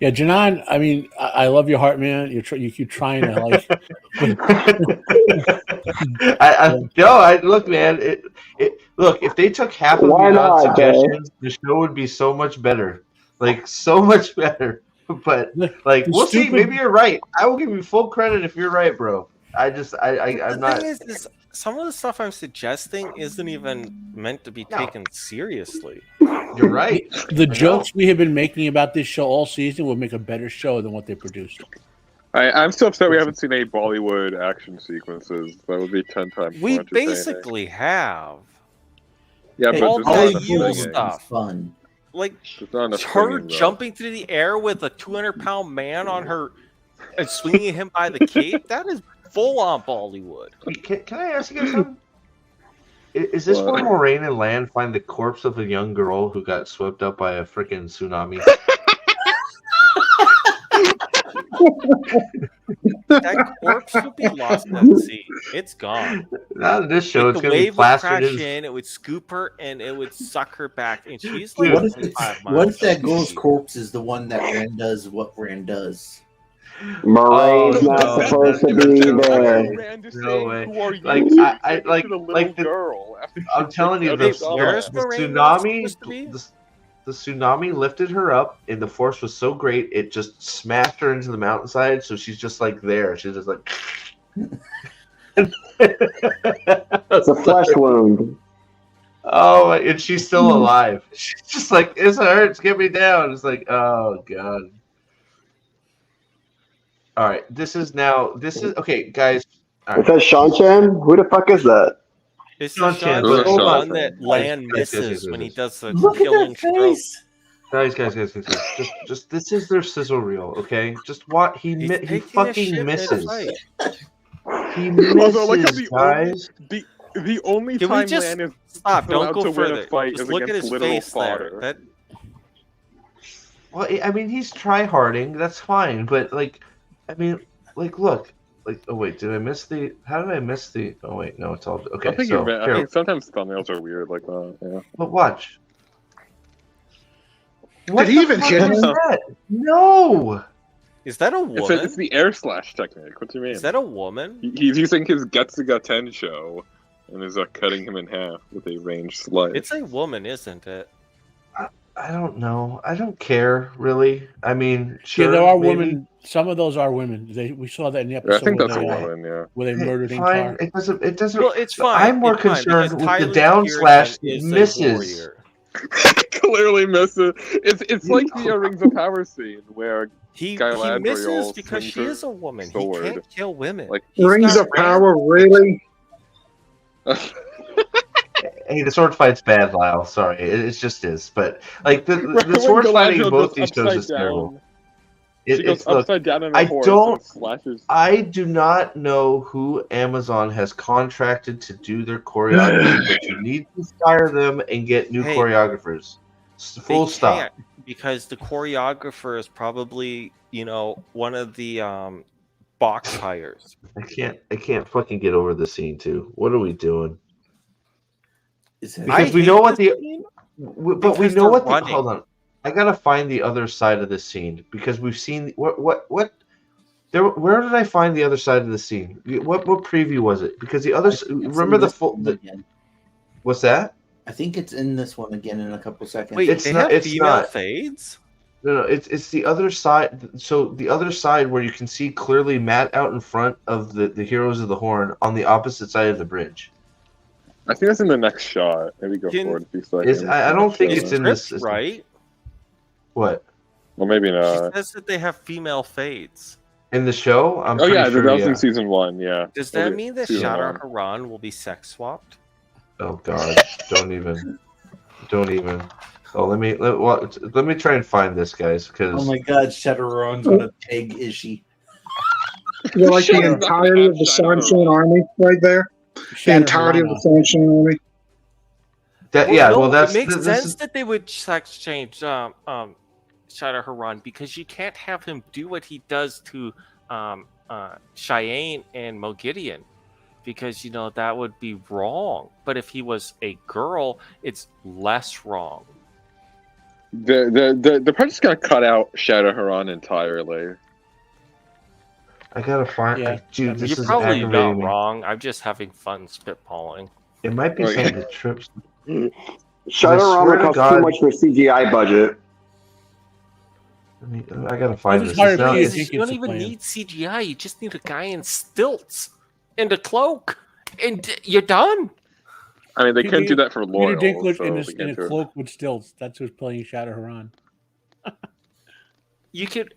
Yeah, Janan. I mean, I love your heart, man. You keep trying to like. Look, man. Look. If they took half of Why the not, suggestions, the show would be so much better. Like so much better. But like, we'll see. Maybe you're right. I will give you full credit if you're right, bro. I'm not. The thing is, some of the stuff I'm suggesting isn't even meant to be taken seriously. You're right. The jokes we have been making about this show all season will make a better show than what they produced. I'm still upset we haven't seen any Bollywood action sequences. That would be 10 times more We entertaining. basically have. Yeah, Hey, but all there's the not you enough stuff. Fun. Like There's not enough her singing, though. jumping through the air with a 200-pound man on her and swinging him by the cape. That is full on Bollywood. Can I ask you guys something? Is this where Moraine and Land find the corpse of a young girl who got swept up by a freaking tsunami? That corpse would be lost at the sea. It's gone. Not in this show. Like, it's the going to be wave would plastered crash in. in, it would scoop her, and it would suck her back. And she's like, What if 25 what if that miles. girl's corpse is the one that Rand does what Rand does? Moraine's not supposed to be there. Rand is No saying, way. who are you? Like, I Like, like to the little like the, girl. I'm telling you, Hey, the where's Moraine not tsunami, supposed to be? the tsunami lifted her up, and the force was so great it just smashed her into the mountainside. So she's just like there. She's just like. It's a flesh wound. Oh, and she's still alive. She's just like, it hurts. Get me down. It's like, oh god. All right, this is okay, guys. All It right. says Sean Chan? Who the fuck is that? This Sean is Chan, Sean but the hold on. one that Land Guys, misses when he does the Look at killing that stroke. face. Guys. Just this is their sizzle reel, okay? Just what he He's he taking a fucking shit misses. mid-fight. He Although, like, misses, guys. The only Can we time just Lan is stop? allowed Don't go to win further. a fight Just is look at against his literal face fodder. there. Well, I mean, he's try-harding. That's fine, but like, I mean, like, look, like, oh wait, did I miss the? How did I miss the? Oh wait, no, it's all okay. I think, So I here, think sometimes thumbnails are weird like that. Yeah. but watch. Did he even hit him? That? No. Is that a woman? It's the air slash technique. What do you mean? Is that a woman? He's using his Getsuga Tensho and is cutting him in half with a ranged slice. It's a woman, isn't it? I don't know. I don't care really. I mean, sure, Yeah, there are maybe. women. Some of those are women. We saw that in the Yeah, episode I think that's a where woman. Yeah. they murdered in Fine. car. It doesn't. It doesn't. Well, it's fine. I'm more It's fine, concerned because with the Tyler down Kieran slash is a misses. warrior. Clearly misses. It's like the Rings of Power scene where He Galadriel misses because swings she her is a woman. sword. He can't kill women. Like He's Rings not of Power, really? Hey, the sword fight's bad, Lyle. Sorry, it just is. But like the When sword fighting in Galadriel both goes these shows is upside terrible. down. She goes It's look. upside down on her I horse don't- and slashes. I do not know who Amazon has contracted to do their choreography, but you need to fire them and get new Hey, choreographers. Full They stop. can't, because the choreographer is probably, one of the box hires. I can't fucking get over the scene too. What are we doing? Is that- Because I we hate know what this the scene but we because know they're what the running. hold on. I gotta find the other side of the scene because we've seen what there. Where did I find the other side of the scene? What preview was it? Because the other I think it's remember in the this full. one again. What's that? I think it's in this one again in a couple seconds. Wait, It's they not- have it's female not. fades? No, it's the other side. So the other side where you can see clearly Matt out in front of the Heroes of the Horn on the opposite side of the bridge. I think that's in the next shot. Maybe go Can- forward a few seconds. I don't think Is it's in Trips this. right? What Well, maybe She not. says that they have female fades. in the show? I'm Oh pretty yeah, sure, that was yeah. in season 1. Yeah. Does that Okay, mean that season Shadar 1. Haran will be sex swapped? Oh God! Don't even. Oh, let me try and find this, guys. Because oh my God, Shadowrun's on a pig, is she? You're like the entirety of the Sunshine Army right there. The entirety of the Sunshine Army. It makes sense that they would sex change Shadowrun because you can't have him do what he does to Cheyenne and Mogideon because that would be wrong. But if he was a girl, it's less wrong. The part just gonna cut out Shadowrun entirely. I gotta find. Yeah. Dude, this You're is probably not aggravating me. wrong. I'm just having fun spitballing. It might be something that trips. Shadowrun costs too much for CGI budget. I gotta find this. You don't even need CGI. You just need a guy in stilts and a cloak, and you're done. I mean, they can't do that for Laurel. Peter Dinklage in a cloak with stilts. That's who's playing Shadowrun.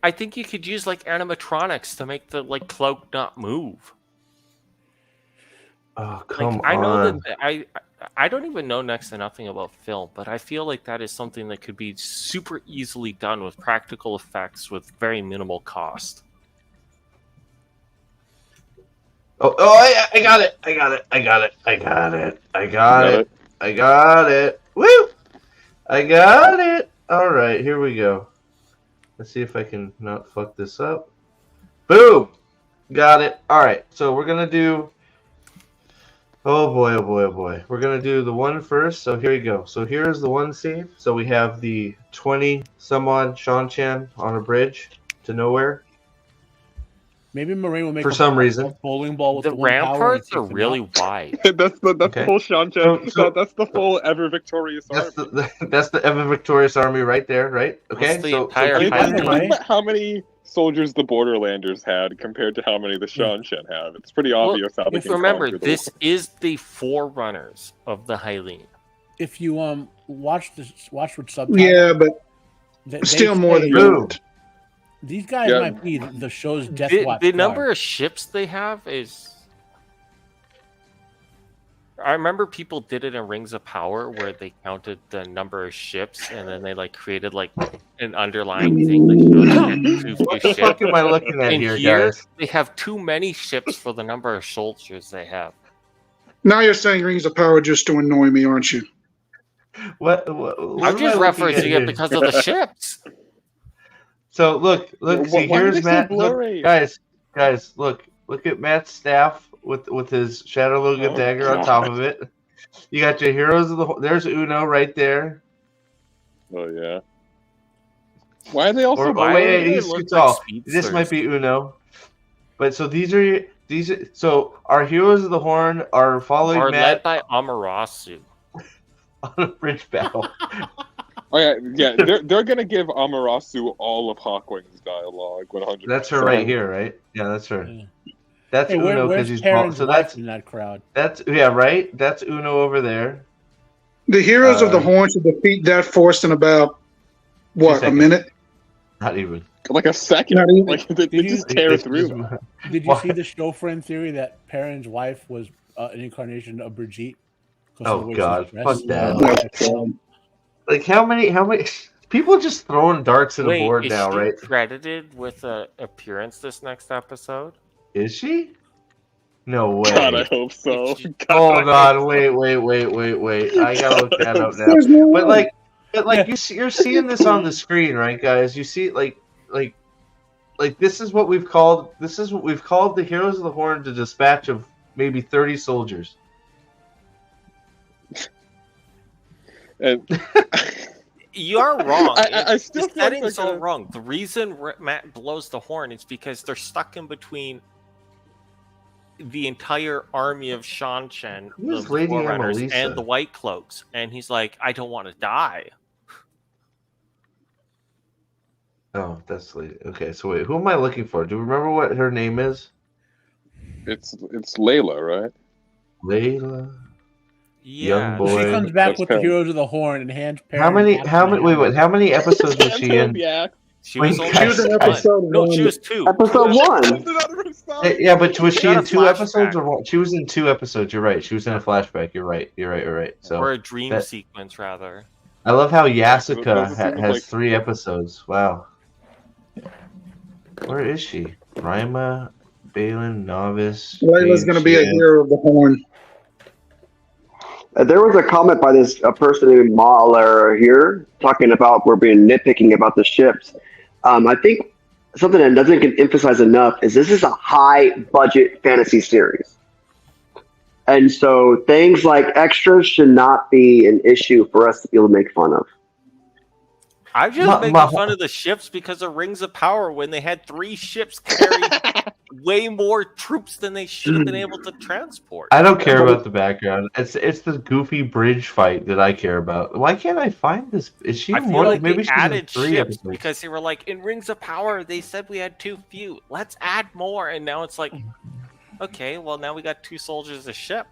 I think you could use like animatronics to make the cloak not move. Oh, come on. I know that I don't even know next to nothing about film, but I feel like that is something that could be super easily done with practical effects with very minimal cost. I got it. Woo! I got it. All right, here we go. Let's see if I can not fuck this up. Boom! Got it. All right, so we're going to do... Oh boy. We're going to do the one first. So here you go. So here's the one scene. So we have the 20-some-odd Shan-chan on a bridge to nowhere. Maybe Moraine will make for some reason bowling ball with the ramparts are really wide. That's the full Shan-chan. That's the full ever victorious army. That's the ever victorious army right there, right? Okay. Think about how many soldiers the Borderlanders had compared to how many the Shan-chan have. It's pretty obvious how they can remember, this is the forerunners of the Hylian. If you watch with subtitles, yeah, but still more than that. These guys might be the show's Death Watch. The number of ships they have is... I remember people did it in Rings of Power where they counted the number of ships and then they created an underlying thing what the fuck am I looking at here, guys? They have too many ships for the number of soldiers they have. Now you're saying Rings of Power just to annoy me, aren't you? What I'm just referencing it because of the ships. So look, see, here's Matt. Look, guys, look at Matt's staff with his Shadow Logan dagger on top of it. You got your heroes of the. There's Uno right there. Oh yeah. Why are they also? Wait, he's too tall. This might be Uno, but so these are so our heroes of the Horn are following Matt. Led by Amarasu on a bridge battle. Oh yeah. They're gonna give Amarasu all of Hawkwing's dialogue. 100%. That's her right here, right? Yeah, that's her. Yeah. That's Uno because he's tall. So that's in that crowd. That's right. That's Uno over there. The heroes of the Horn should defeat that force in about a minute? Not even. Like a second. They just tear through. Did you see the show friend theory that Perrin's wife was an incarnation of Brigitte? Oh God! Fuck that. How many people just throwing darts at a board now, right? Is she credited with an appearance this next episode? Is she? No way. God, I hope so. God, wait. I gotta look that up now. But you're seeing this on the screen, right, guys? You see, like this is what we've called the Heroes of the Horn to dispatch of maybe 30 soldiers. And you are wrong. I still the setting's all wrong. The reason Matt blows the horn is because they're stuck in between the entire army of Shan-chan, the Forerunners, and the White Cloaks, and he's like, I don't want to die. Oh, that's Lady. Okay, so wait, who am I looking for? Do you remember what her name is? It's Layla, right? Layla. Yeah, young boy. She comes back with the Heroes of the Horn and hands. How many episodes was she in? She was in episode 1. No, she was 2. Episode 1. Yeah, but was she in 2 episodes or what? She was in 2 episodes. You're right. She was in a flashback. You're right. So or a dream sequence, rather. I love how Those Yasuka are scenes of, has like- 3 episodes. Wow. Where is she? Rima, Balin, Novice. Layla's going to be a hero of the Horn. There was a comment by this a person named Mahler here talking about we're being nitpicking about the ships. I think something that doesn't get emphasized enough is this is a high budget fantasy series. And so things like extras should not be an issue for us to be able to make fun of. I'm just making fun of the ships because of Rings of Power when they had 3 ships carry way more troops than they should have been able to transport. I don't care about the background. It's the goofy bridge fight that I care about. Why can't I find this? Is she I feel more? like Maybe they she's in added 3 ships episodes. because they were like, in Rings of Power, they said we had too few. Let's add more. And now it's like, okay, well, now we got 2 soldiers a ship.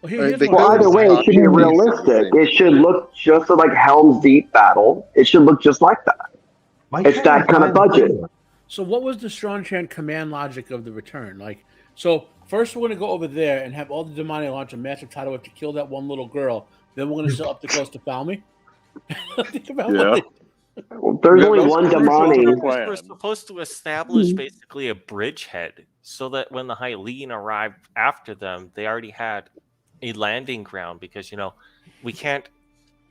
Well, either way, it should be realistic. It should look just like Helm's Deep battle. It should look just like that. It's that kind of budget. So what was the Strong Chant command logic of the return? Like, so first we're going to go over there and have all the Damani launch a massive tidal wave to kill that one little girl. Then we're going to sail up the coast to Falme. Think about Yeah. Well, there's only one Damani. We're supposed to establish basically a bridgehead so that when the Hylian arrived after them, they already had a landing ground because, you know, we can't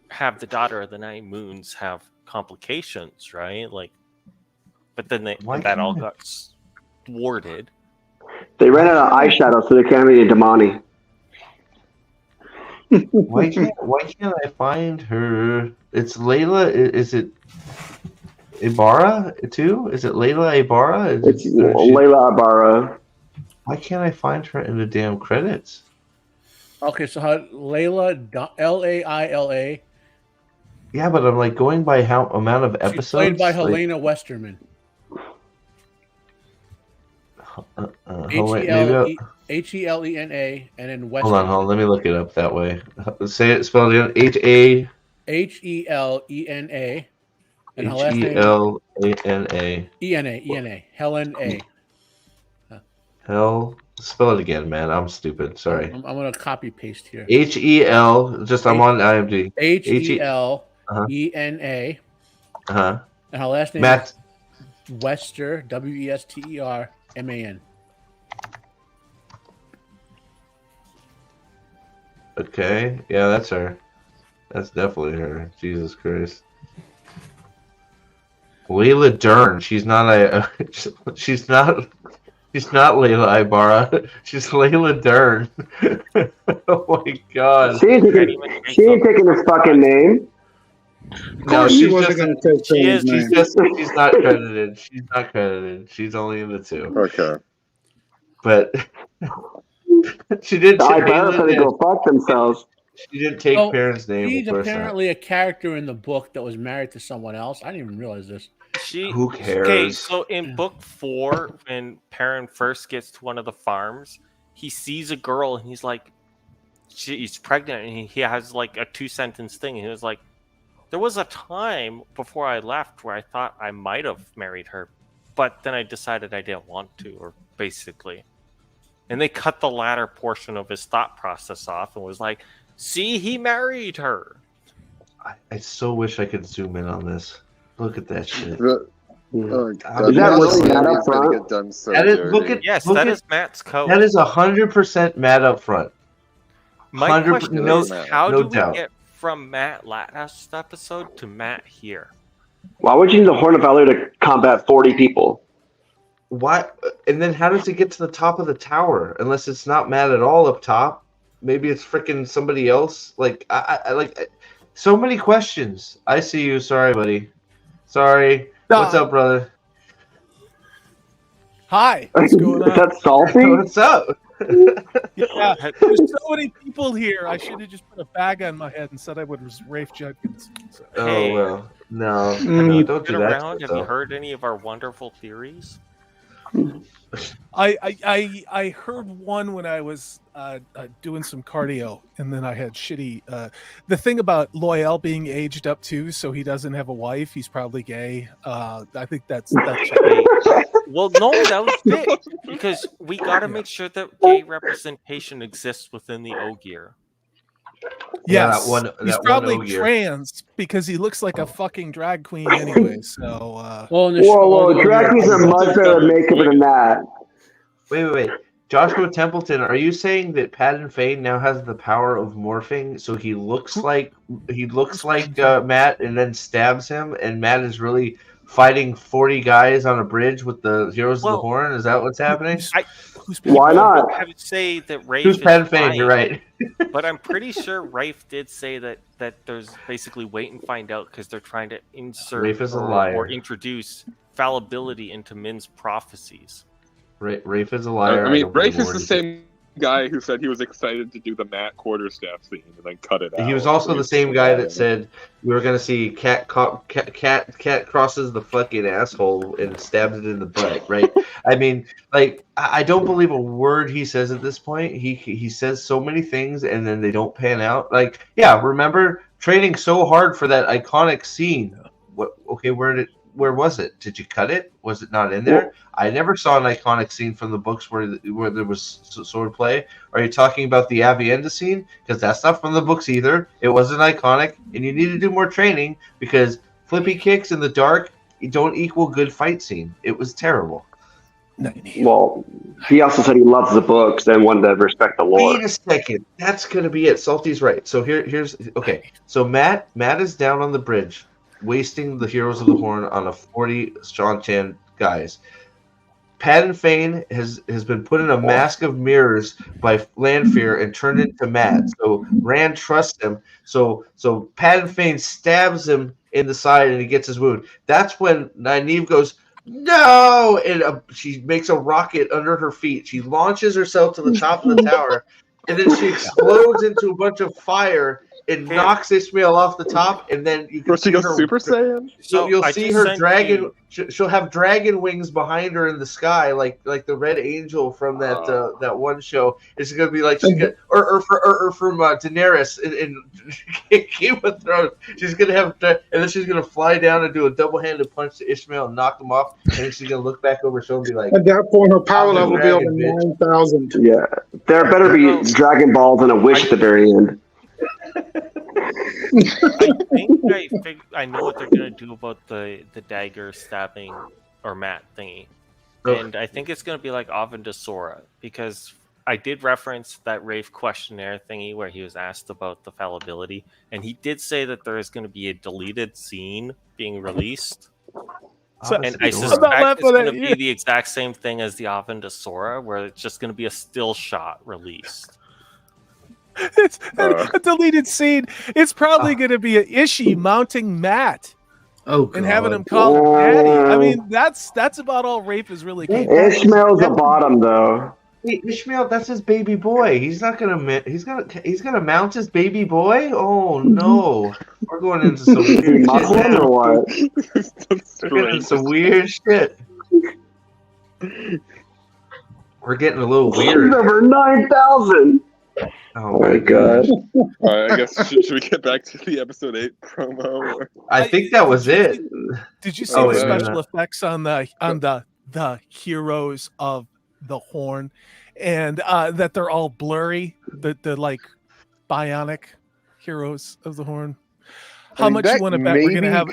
have the Daughter of the Nine Moons have complications, right? Like, but then that all got thwarted. They ran out of eyeshadow, so they can't have any Damani. Why can't I find her? It's Layla. Is it Ibarra too? Is it Layla Ibarra? It's Layla Ibarra. Why can't I find her in the damn credits? Okay, so how Layla, Laila. Yeah, but I'm like going by how amount of episodes. She's played by like, Helena Westerman. Helena, and then Westerman. Hold on. Let me look it up that way. Say it. Spell it again. Helena. And her last name Ena. Helen A. Hell. Spell it again, man. I'm stupid. Sorry. I'm gonna copy paste here. HEL. Just I'm on IMDb. HELENA. And her last name is Wester. WESTERMAN. Okay. Yeah, that's her. That's definitely her. Jesus Christ. Layla Dern. She's not Layla Ibarra. She's Layla Dern. Oh my god. She ain't taking his fucking name. No, she's wasn't going to take she's name. she's not credited. She's not credited. She's only in the 2. Okay. But she didn't. Ibarra said they go fuck themselves. She didn't take Perrin's name. She's apparently a character in the book that was married to someone else. I didn't even realize this. Who cares? Okay, so in book 4, when Perrin first gets to one of the farms, he sees a girl and he's like, she's pregnant, and he has like a 2-sentence thing. He was like, there was a time before I left where I thought I might have married her, but then I decided I didn't want to, or basically. And they cut the latter portion of his thought process off and was like, see, he married her. I so wish I could zoom in on this. Look at that shit. Is that really Matt up front? That is Matt's code. That is 100% Matt up front. My question is, how do we doubt. get from Matt last episode to Matt here? Why would you use the Horn of Valor to combat 40 people? Why? And then how does it get to the top of the tower? Unless it's not Matt at all up top. Maybe it's freaking somebody else. Like I like so many questions. I see you. Sorry, buddy. Sorry. What's up, brother? Hi. What's going on? Is that Salty? What's up? Yeah, there's so many people here. I should have just put a bag on my head and said I was Rafe Judkins. So. Oh well, no. Have No, you don't been do that. around? Have you heard any of our wonderful theories? I heard one when I was doing some cardio, and then I had shitty. The thing about Loyal being aged up too, so he doesn't have a wife. He's probably gay. I think that's. Well, no, that was big because we got to make sure that gay representation exists within the Ogier. Yes, that he's one probably Ogier. trans because he looks like a fucking drag queen anyway. So, whoa, drag queens are much better makeup than that. Wait. Joshua Templeton, are you saying that Patton Fane now has the power of morphing, so he looks like Matt, and then stabs him, and Matt is really fighting 40 guys on a bridge with the Heroes of the Horn? Is that what's happening? Why not? I would say that Rafe Who's is Patton Fane? You're right. But I'm pretty sure Rafe did say that there's basically wait and find out because they're trying to insert Rafe is a liar. or introduce fallibility into Min's prophecies. Rafe is a liar. I mean, Rafe is the same guy who said he was excited to do the Matt Quarterstaff scene and then cut it out. He was also the same guy that said we were going to see cat crosses the fucking asshole and stabs it in the butt, right? I mean, like, I don't believe a word he says at this point. He says so many things and then they don't pan out. Like, yeah, remember training so hard for that iconic scene. Where was it? Did you cut it? Was it not in there? I never saw an iconic scene from the books where there was sword play. Are you talking about the Avienda scene? Because that's not from the books either. It wasn't iconic, and you need to do more training because flippy kicks in the dark don't equal good fight scene. It was terrible. Well, he also said he loves the books and wanted to respect the lore. Wait a second. That's going to be it. Salty's right. So here's okay. So Matt is down on the bridge, wasting the Heroes of the Horn on a 40 Sean Chan guys. Patton Fane has been put in a mask of mirrors by Lanfear and turned into Matt. So Rand trusts him. So Patton Fane stabs him in the side and he gets his wound. That's when Nynaeve goes, no! And she makes a rocket under her feet. She launches herself to the top of the tower and then she explodes into a bunch of fire. It knocks Ishmael off the top, and then you can see her Super Saiyan. So you'll see her dragon. She'll have dragon wings behind her in the sky, like the Red Angel from that one show. It's gonna be like or from Daenerys in Game of Thrones. She's gonna have, and then she's gonna fly down and do a double-handed punch to Ishmael and knock him off, and then she's gonna look back over her shoulder and be like, at that point, her power level will be over 9,000. Yeah, there better be Dragon Balls and a wish at the very end. I know what they're gonna do about the dagger stabbing or Matt thingy, and I think it's gonna be like Avenda Sora, because I did reference that Rafe questionnaire thingy where he was asked about the fallibility, and he did say that there is going to be a deleted scene being released. And I suspect it's going to be the exact same thing as the Avenda Sora, where it's just going to be a still shot released. It's a deleted scene. It's probably going to be an Ishii mounting Matt. And having him call him daddy. I mean, that's about all Rafe is really capable. Ishmael's a bottom, though. Hey, Ishmael, that's his baby boy. He's gonna mount his baby boy. Oh no, we're going into some weird shit now. Or what? We're getting into some weird shit. We're getting a little weird. Over 9,000. Oh my god. I guess should we get back to the episode 8 promo? Or? I think that was it. Did you see the special effects on the Heroes of the Horn, and that they're all blurry? The like bionic Heroes of the Horn. How much you want to bet we're gonna have?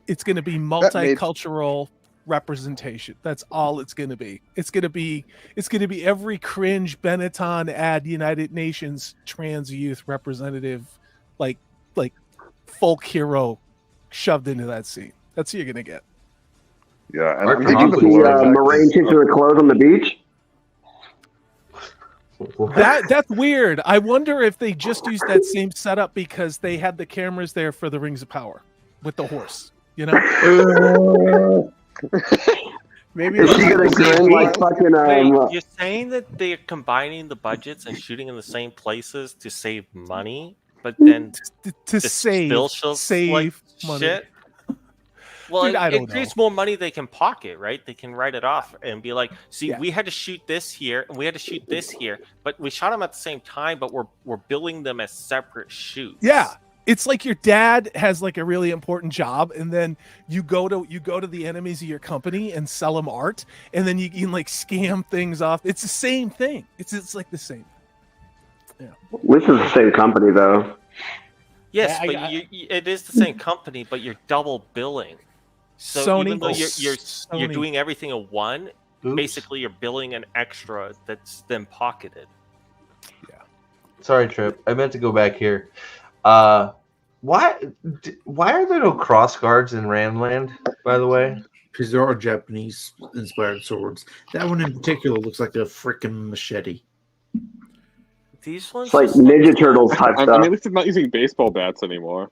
It's going to be multicultural representation. That's all it's going to be. It's going to be every cringe Benetton ad United Nations trans youth representative, like folk hero shoved into that scene. That's what you're going to get. Yeah, and did you see Moraine change her clothes on the beach? That's weird. I wonder if they just used that same setup because they had the cameras there for the Rings of Power with the horse. You know. Maybe is she gonna grin like fucking? You're saying that they're combining the budgets and shooting in the same places to save money, but then to save like money. Shit? Well, dude, it creates more money they can pocket, right? They can write it off and be like, "See, we had to shoot this here, and we had to shoot this here, but we shot them at the same time, but we're billing them as separate shoots." Yeah. It's like your dad has like a really important job, and then you go to the enemies of your company and sell them art, and then you can like scam things off. It's the same thing. It's like the same. Yeah. This is the same company, though. Yes, but it is the same company, but you're double billing. So Sony, even though you're Sony. doing everything in one, Oops. basically you're billing an extra that's then pocketed. Yeah. Sorry, Trip. I meant to go back here. Why are there no cross guards in Ramland, by the way? Because there are Japanese-inspired swords. That one in particular looks like a freaking machete. These ones It's like Ninja Turtles type stuff. I mean, at least they're not using baseball bats anymore.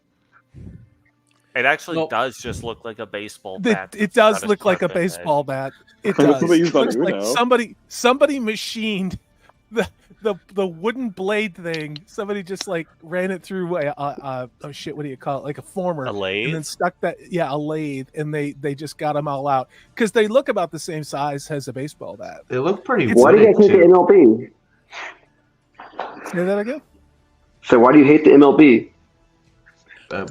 It actually does just look like a baseball It, bat. it does look like a baseball bat. It That's does. what they use on Looks like Uno. somebody machined the wooden blade thing. Somebody just like ran it through oh shit, what do you call it? Like a former. A lathe? And then stuck that a lathe, and they just got them all out because they look about the same size as a baseball bat. They look pretty. Why do you guys hate the MLB? Say that again. So why do you hate the MLB? So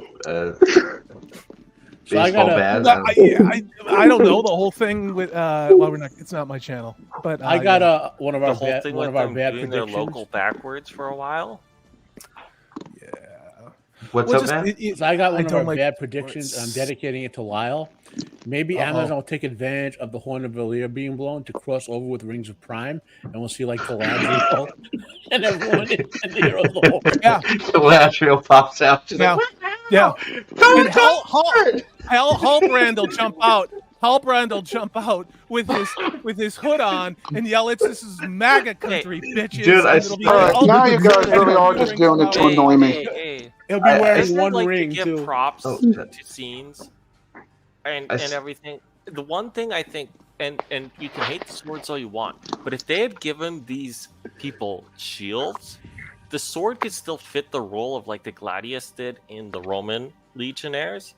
I Baseball got bat. I don't know the whole thing with well, we're not. It's not my channel, but I got one of The our whole bad thing one with of our them bad doing their predictions. local backwards for a while. What's up, man? So I got one of our like bad predictions. I'm dedicating it to Lyle. Maybe Amazon will take advantage of the Horn of Valir being blown to cross over with Rings of Prime, and we'll see like Galadriel and everyone in the Hero of the Horn. Yeah, Galadriel pops out. She's yeah, like, yeah. Don't And Halbrand will jump out. Halbrand will jump out with his hood on and yell, "This is MAGA country, bitches!" Dude, And it'll be like, Alright, all now the you guys good really are things just doing it to about annoy me. He'll be wearing Isn't it one like ring to give too. props Oh, to scenes and everything. The one thing I think, and you can hate the swords all you want, but if they had given these people shields, the sword could still fit the role of like the gladius did in the Roman legionnaires,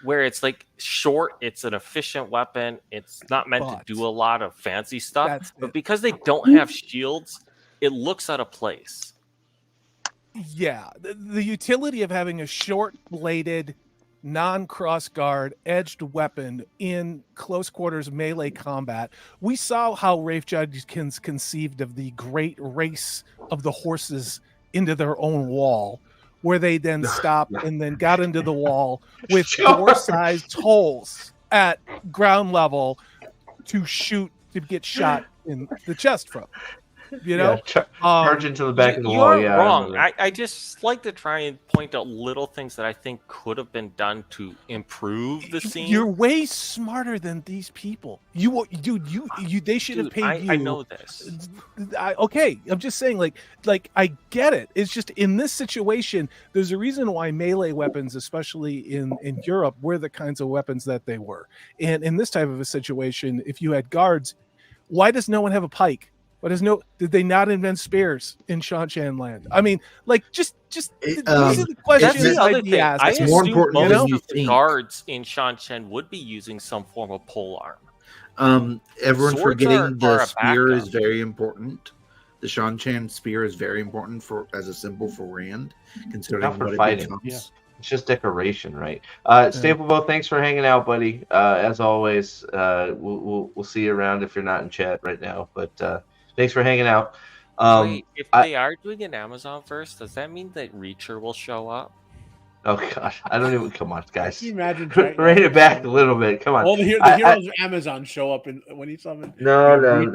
where it's like short, it's an efficient weapon, it's not meant to do a lot of fancy stuff, but because they don't have shields, it looks out of place. Yeah, the utility of having a short-bladed, non-cross-guard, edged weapon in close quarters melee combat. We saw how Rafe Judkins conceived of the great race of the horses into their own wall, where they then stopped and then got into the wall with door-sized holes at ground level to get shot in the chest from. You know, charge into the back of the you wall. are Yeah, wrong. I just like to try and point out little things that I think could have been done to improve the scene. You're way smarter than these people. They should have paid you. I know this. Okay, I'm just saying, like I get it. It's just in this situation, there's a reason why melee weapons, especially in Europe, were the kinds of weapons that they were. And in this type of a situation, if you had guards, why does no one have a pike? Did they not invent spears in Shanshan land? I mean, like just these are the questions That's the other I'd be thing. asking. I It's more assume important than most you of the think. guards in Shanshan would be using some form of pole arm. Everyone's Swords forgetting are the a spear is backup. very important. The Shanshan spear is very important as a symbol for Rand, considering Not for what fighting. it becomes. Yeah. It's just decoration, right? Staplebo, thanks for hanging out, buddy. As always, we'll see you around if you're not in chat right now. But thanks for hanging out. Wait, if they are doing an Amazon verse, does that mean that Reacher will show up? Oh gosh, I don't even. Come on, guys. Can you imagine Rein it back a little bit. Come on. All the heroes of Amazon show up when he summons. No.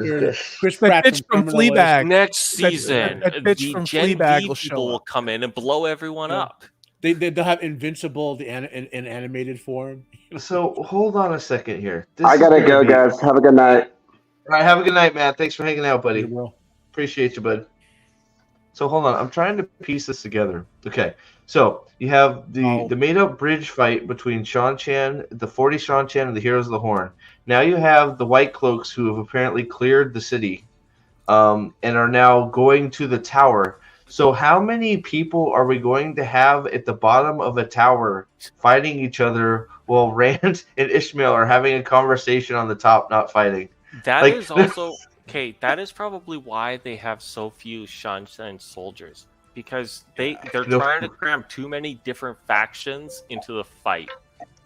Chris The Pratt bitch from Criminal Fleabag. Next season, that bitch the from Gen Fleabag V will show people will up. come in and blow everyone up. They'll have Invincible in animated form. So hold on a second here. I gotta go, guys. Have a good night. All right, have a good night, Matt. Thanks for hanging out, buddy. Yeah, bro. Appreciate you, bud. So hold on, I'm trying to piece this together. Okay, so you have the made-up bridge fight between Shanshan, the 40 Shanshan, and the Heroes of the Horn. Now you have the White Cloaks who have apparently cleared the city, and are now going to the tower. So how many people are we going to have at the bottom of a tower fighting each other while Rand and Ishmael are having a conversation on the top, not fighting? That Like- is also okay. That is probably why they have so few Shanshan soldiers, because they're trying to cram too many different factions into the fight,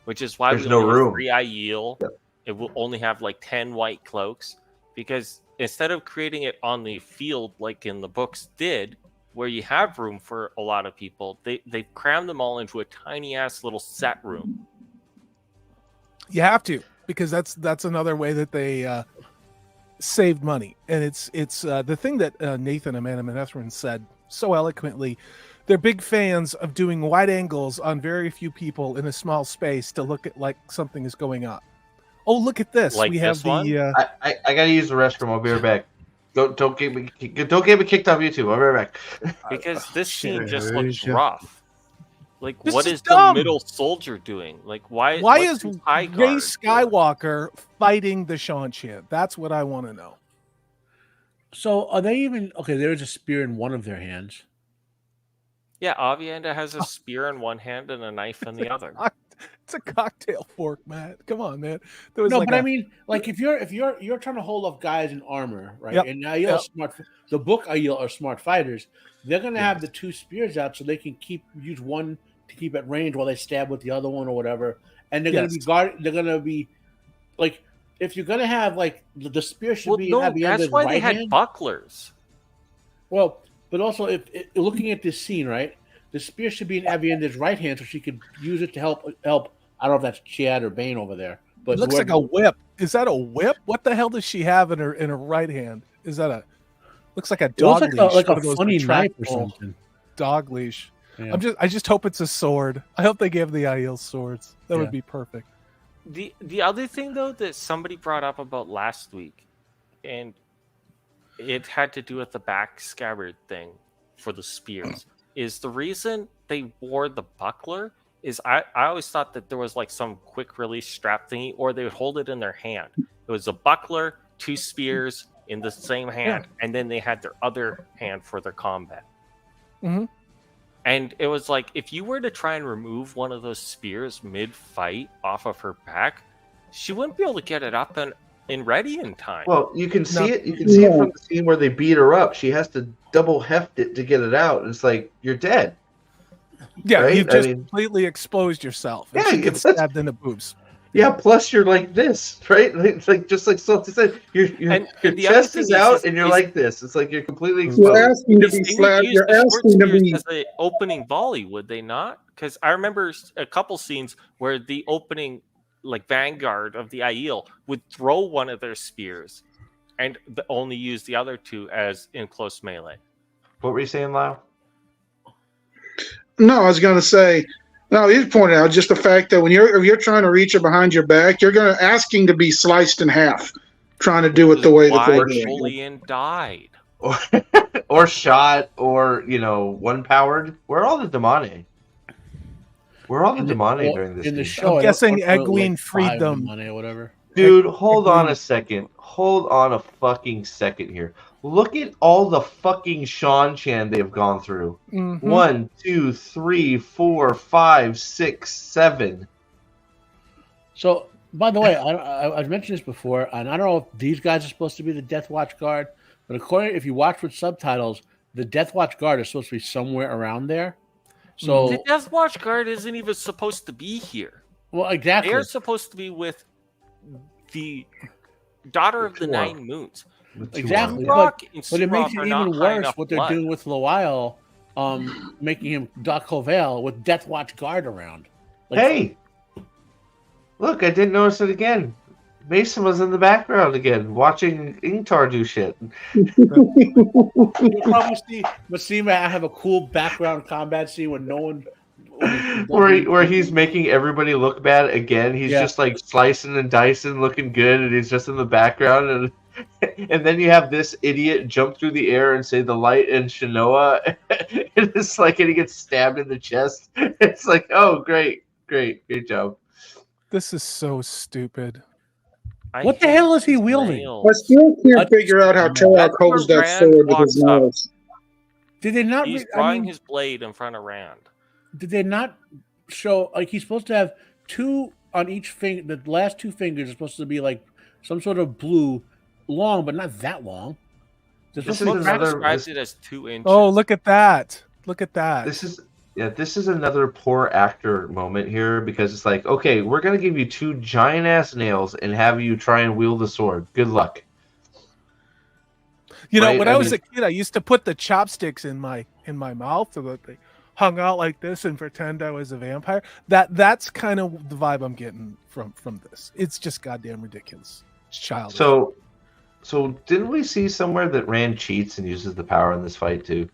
which is why There's no room. 3 Aiel. It will only have like 10 White Cloaks, because instead of creating it on the field like in the books did, where you have room for a lot of people, they've crammed them all into a tiny ass little set room. You have to, because that's another way that they saved money. And it's the thing that Nathan Amenemhotep said so eloquently. They're big fans of doing wide angles on very few people in a small space to look at like something is going on. Oh, look at this! Like we have this one? I gotta use the restroom. I'll be right back. Don't get me kicked off YouTube. I'll be right back. Because this scene just looks rough. Like, This what is is dumb. the middle soldier doing? Like, why is Rey Skywalker fighting the Shan-Chan? That's what I want to know. So are they even okay? There is a spear in one of their hands. Yeah, Avienda has a spear in one hand and a knife in the other. It's a cocktail fork, Matt. Come on, man. There was No, like but I mean, like if you're trying to hold off guys in armor, right? Yep. And Aiel smart. The book Aiel are smart fighters. They're gonna have the two spears out so they can use one to keep at range while they stab with the other one or whatever. And they're gonna be guard. They're gonna be like, if you're gonna have like the spear should be. No, that's why they had bucklers. Well, but also if looking at this scene, right, the spear should be in Avienda's right hand so she could use it to help. I don't know if that's Chad or Bane over there, but it looks like a whip. Is that a whip? What the hell does she have in her right hand? Is that a? Looks like a dog leash. Like a funny knife or something. Dog leash. Yeah. I just hope it's a sword. I hope they give the Aiel swords. That would be perfect. The other thing though that somebody brought up about last week, and it had to do with the back scabbard thing for the spears, is the reason they wore the buckler is I always thought that there was like some quick release strap thingy, or they would hold it in their hand. It was a buckler, two spears in the same hand, and then they had their other hand for their combat. Mm-hmm. And it was like, if you were to try and remove one of those spears mid-fight off of her back, she wouldn't be able to get it up and ready in time. Well, you can see it. You can see it from the scene where they beat her up. She has to double heft it to get it out. It's like, you're dead. Yeah, right? you've just completely exposed yourself. And she gets stabbed in the boobs. Yeah, plus you're like this, right? Like just like Salty said, your chest is out and you're like this. It's like you're completely exposed. You're asking to be flat. You're asking to be as an opening volley, would they not? Because I remember a couple scenes where the opening, like vanguard of the Aiel, would throw one of their spears, and only use the other two as in close melee. What were you saying, Lyle? No, I was going to say. No, he's pointed out just the fact that when you're trying to reach her behind your back, you're going to asking to be sliced in half, trying to do it the way the Force Julian died, or shot, or one powered. Where are all the demoni? Where are all the demoni during this? In the show, I'm guessing Egwene freed them. Or whatever. Dude, hold on a second. Hold on a fucking second here. Look at all the fucking Shan-Chan they've gone through. Mm-hmm. 1, 2, 3, 4, 5, 6, 7. So, by the way, I've mentioned this before, and I don't know if these guys are supposed to be the Death Watch Guard, but if you watch with subtitles, the Death Watch Guard is supposed to be somewhere around there. So the Death Watch Guard isn't even supposed to be here. Well, exactly. They're supposed to be with the Daughter of the Nine Moons. Exactly, but it makes it even worse what they're doing with Loial, making him Doc Covell with Death Watch Guard around. Hey, look, I didn't notice it again. Mason was in the background again, watching Ingtar do shit. You'll probably see, I have a cool background combat scene when no one. Where he's making everybody look bad again. He's just like slicing and dicing, looking good, and he's just in the background. And then you have this idiot jump through the air and say the light and Shinoa. It's like, and he gets stabbed in the chest. It's like, oh, great job. This is so stupid. What the hell is he wielding? I still can't figure out how Telok holds that sword with his nose. Did they not? He's drawing his blade in front of Rand. Did they not show like he's supposed to have two on each finger? The last two fingers are supposed to be like some sort of blue, long, but not that long. This describes it as 2 inches. Oh, look at that! Look at that! This is another poor actor moment here, because it's like, okay, we're gonna give you 2 giant ass nails and have you try and wield the sword. Good luck. When I was a kid, I used to put the chopsticks in my in my mouth, or that they hung out like this and pretend I was a vampire. That's kind of the vibe I'm getting from this. It's just goddamn ridiculous. It's childish. So didn't we see somewhere that Rand cheats and uses the power in this fight too?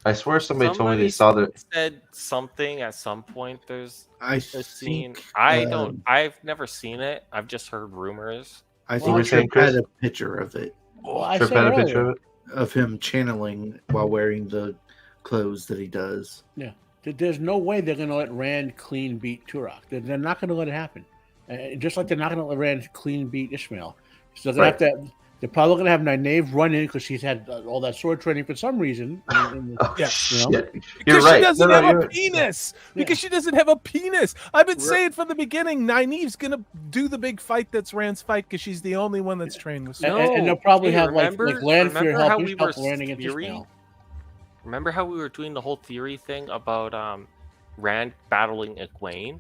I swear somebody told me they saw that. Said something at some point. There's a scene. think, I've never seen it. I've just heard rumors. I think Trip had a picture of it. Well, I Trip said had a earlier. picture of it. Of him channeling while wearing the clothes that he does. Yeah, there's no way they're going to let Rand clean beat Turok. They're not going to let it happen. Just like they're not going to let Rand clean beat Ishmael. So they're going to have to. They're probably going to have Nynaeve run in because she's had all that sword training for some reason. Yeah, you know? because right. she doesn't have you're a penis. Because she doesn't have a penis. I've been saying from the beginning, Nynaeve's gonna do the big fight that's Rand's fight because she's the only one that's trained with. And they'll probably have remember Lanfear how help we were Rand against theory? Ishmael. Remember how we were doing the whole theory thing about Rand battling Egwene?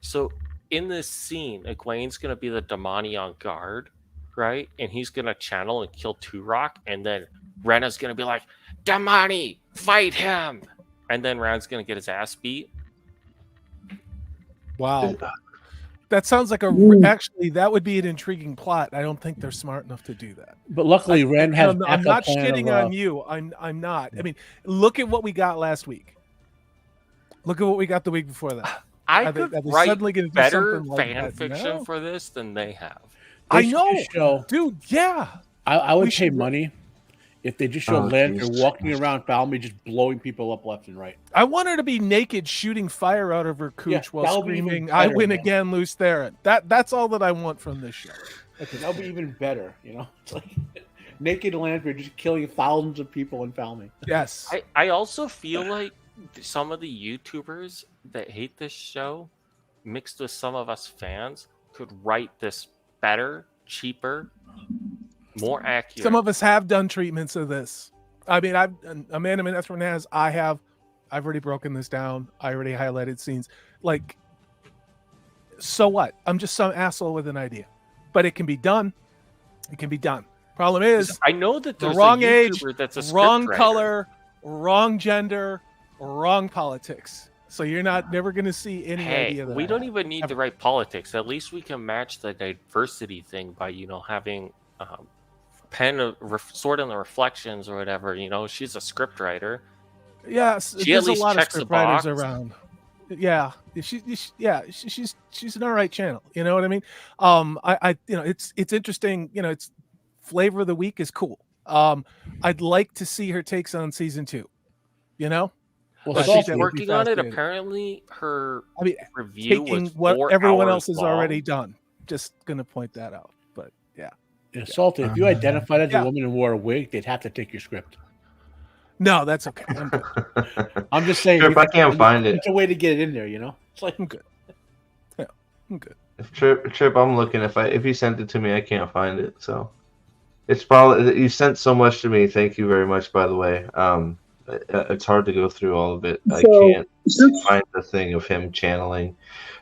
So in this scene, Egwene's gonna be the Damani on guard, right? And he's gonna channel and kill Turok, and then Renna's gonna be like, Damani, fight him! And then Rand's gonna get his ass beat. Wow. That sounds like actually that would be an intriguing plot. I don't think they're smart enough to do that. But luckily, Rand has. I'm not shitting on you. I'm not. I mean, look at what we got last week. Look at what we got the week before that. I could write better like fan fiction for this than they have. I know, dude. Yeah, I would pay money if they just showed Lanfear walking around Falme, just blowing people up left and right. I want her to be naked, shooting fire out of her cooch while screaming, "I win again, Luce Theron." That's all that I want from this show. Okay, that'll be even better. You know, it's like naked Lanfear just killing thousands of people in Falme. Yes. I also feel like some of the YouTubers that hate this show, mixed with some of us fans, could write this better, cheaper, more accurate. Some of us have done treatments of this. I mean, Amanda Minethron has. I've already broken this down. I already highlighted scenes. Like, so what? I'm just some asshole with an idea, but it can be done. It can be done. Problem is, I know that there's the wrong a age, that's a wrong scriptwriter. color, wrong gender, wrong politics. So you're never going to see any idea that we don't even need to write politics. At least we can match the diversity thing by having Sword in the Reflections or whatever. She's a script writer. Yeah, she there's at least a lot of checks the script writers box. around. Yeah, she's an all right channel. You know what I mean? It's interesting. It's flavor of the week is cool. I'd like to see her takes on season 2. Well, she's working on it. Apparently, her review was what 4 everyone hours else has long. already done. Just gonna point that out. But yeah. Salty, if you identified as a woman and wore a wig, they'd have to take your script. No, that's okay. I'm good. I'm just saying. If I can't find it, it's a way to get it in there. It's like I'm good. Yeah, I'm good. If Trip, I'm looking. If you sent it to me, I can't find it. So it's probably you sent so much to me. Thank you very much. By the way, it's hard to go through all of it. I can't find the thing of him channeling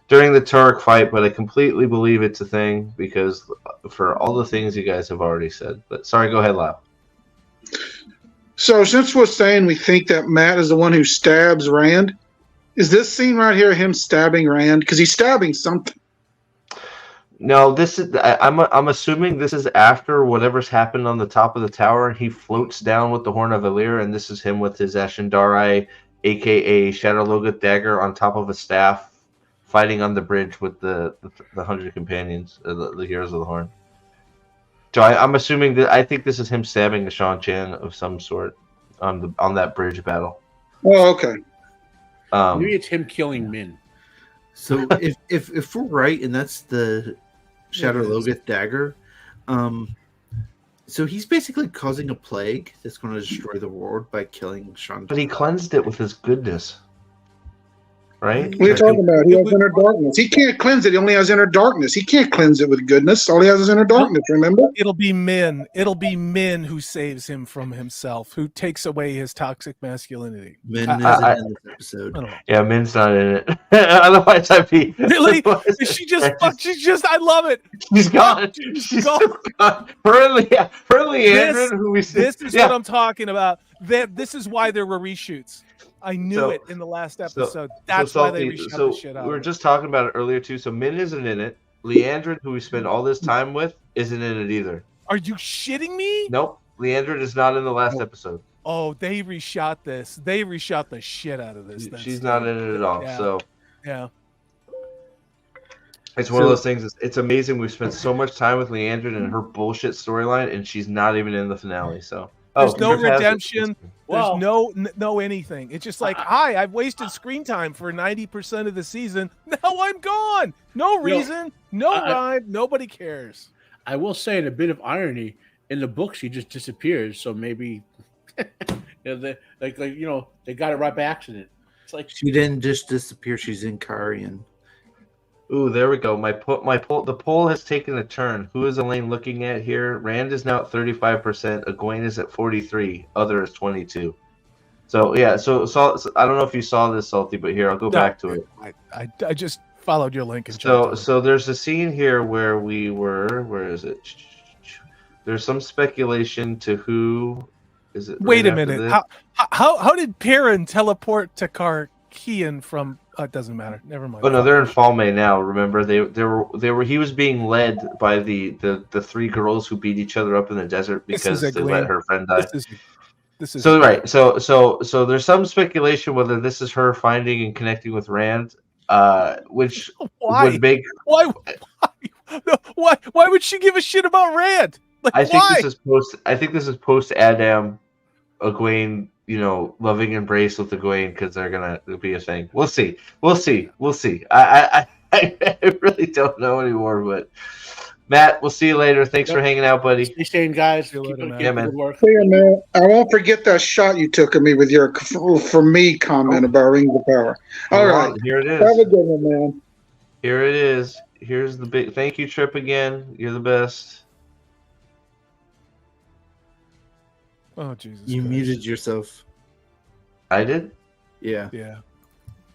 during the Turk fight, but I completely believe it's a thing because for all the things you guys have already said. But sorry, go ahead, Lau. So since we're saying we think that Matt is the one who stabs Rand, is this scene right here him stabbing Rand? Because he's stabbing something. No, this is. I'm assuming this is after whatever's happened on the top of the tower. He floats down with the Horn of Valyr, and this is him with his Ashendari, aka Shadow Logoth dagger, on top of a staff, fighting on the bridge with the 100 companions, the heroes of the Horn. So I'm assuming that I think this is him stabbing a Shan Chan of some sort on that bridge battle. Oh, okay. Maybe it's him killing Min. So if we're right, and that's the Shadow Logoth dagger, so he's basically causing a plague that's going to destroy the world by killing Shan. But he cleansed it with his goodness, right? What are you talking about? He has inner darkness. He can't cleanse it. He only has inner darkness. He can't cleanse it with goodness. All he has is inner darkness, remember? It'll be Min. It'll be Min who saves him from himself, who takes away his toxic masculinity. Min isn't in this episode. Yeah, Min's not in it. Otherwise, I'd be... Really? She just, I love it. She's gone. She's gone. Friendly Andrew, who we see. This is what I'm talking about. This is why there were reshoots. I knew it in the last episode. That's why they reshot the shit out. We were just talking about it earlier too. So Min isn't in it. Leandrin, who we spend all this time with, isn't in it either. Are you shitting me? Nope. Leandrin is not in the last episode. Oh, they reshot this. They reshot the shit out of this. She's not in it at all. Yeah. So yeah. It's one of those things. It's amazing. We've spent so much time with Leandrin and her bullshit storyline, and she's not even in the finale. So there's no redemption. There's no anything. It's just like, hi, I've wasted screen time for 90% of the season. Now I'm gone. No reason, no rhyme. Nobody cares. I will say, in a bit of irony, in the book she just disappears. So maybe, they got it right by accident. It's like she didn't just disappear. She's in Karian. Ooh, there we go. The poll has taken a turn. Who is Elaine looking at here? Rand is now at 35%. Egwene is at 43. Other is 22. So yeah. So I don't know if you saw this, Salty, but here I'll go back to it. I just followed your link. And so there's a scene here where we were. Where is it? There's some speculation to who is it. Wait a minute. How did Perrin teleport to Karkian from? It doesn't matter. Never mind. Oh no, they're in Falme now. Remember, they were. He was being led by the three girls who beat each other up in the desert because they let her friend die. This is so right. So there's some speculation whether this is her finding and connecting with Rand, which would make why would she give a shit about Rand? Like, I think this is post Adam, Egwene. Loving embrace with Egwene because they're gonna be a thing. We'll see. I really don't know anymore, but Matt, we'll see you later. Thanks for hanging out, buddy. Stay staying, guys. Keep man. See you, man. I won't forget that shot you took of me with your for me comment about Rings of Power. All right, here it is. Have a good one, man. Here it is. Here's the big thank you, Trip, again. You're the best. Oh Jesus! You Christ. muted yourself. I did? Yeah.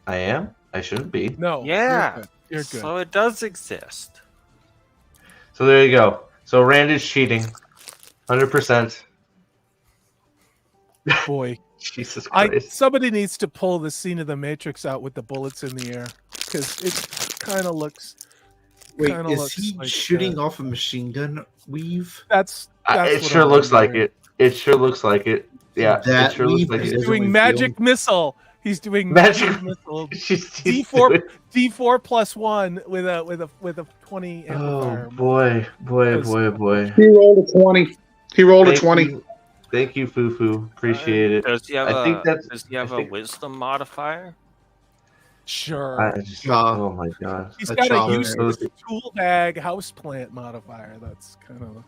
I am? I shouldn't be. No. Yeah. You're good. So it does exist. So there you go. So Rand is cheating. 100%. Boy. Jesus Christ. Somebody needs to pull the scene of the Matrix out with the bullets in the air. Because it kind of looks... Wait, is he shooting off a machine gun weave? That's it sure looks like it. It sure looks like it. Yeah, it sure looks like he's doing magic missile. He's doing magic missile. D4 D4+1 with a 20 amplifier. Oh boy. He rolled a 20. Thank you, Fufu. Appreciate it. Does he have a wisdom modifier? Sure. Oh my god. He's got a useless tool bag houseplant modifier. That's kind of.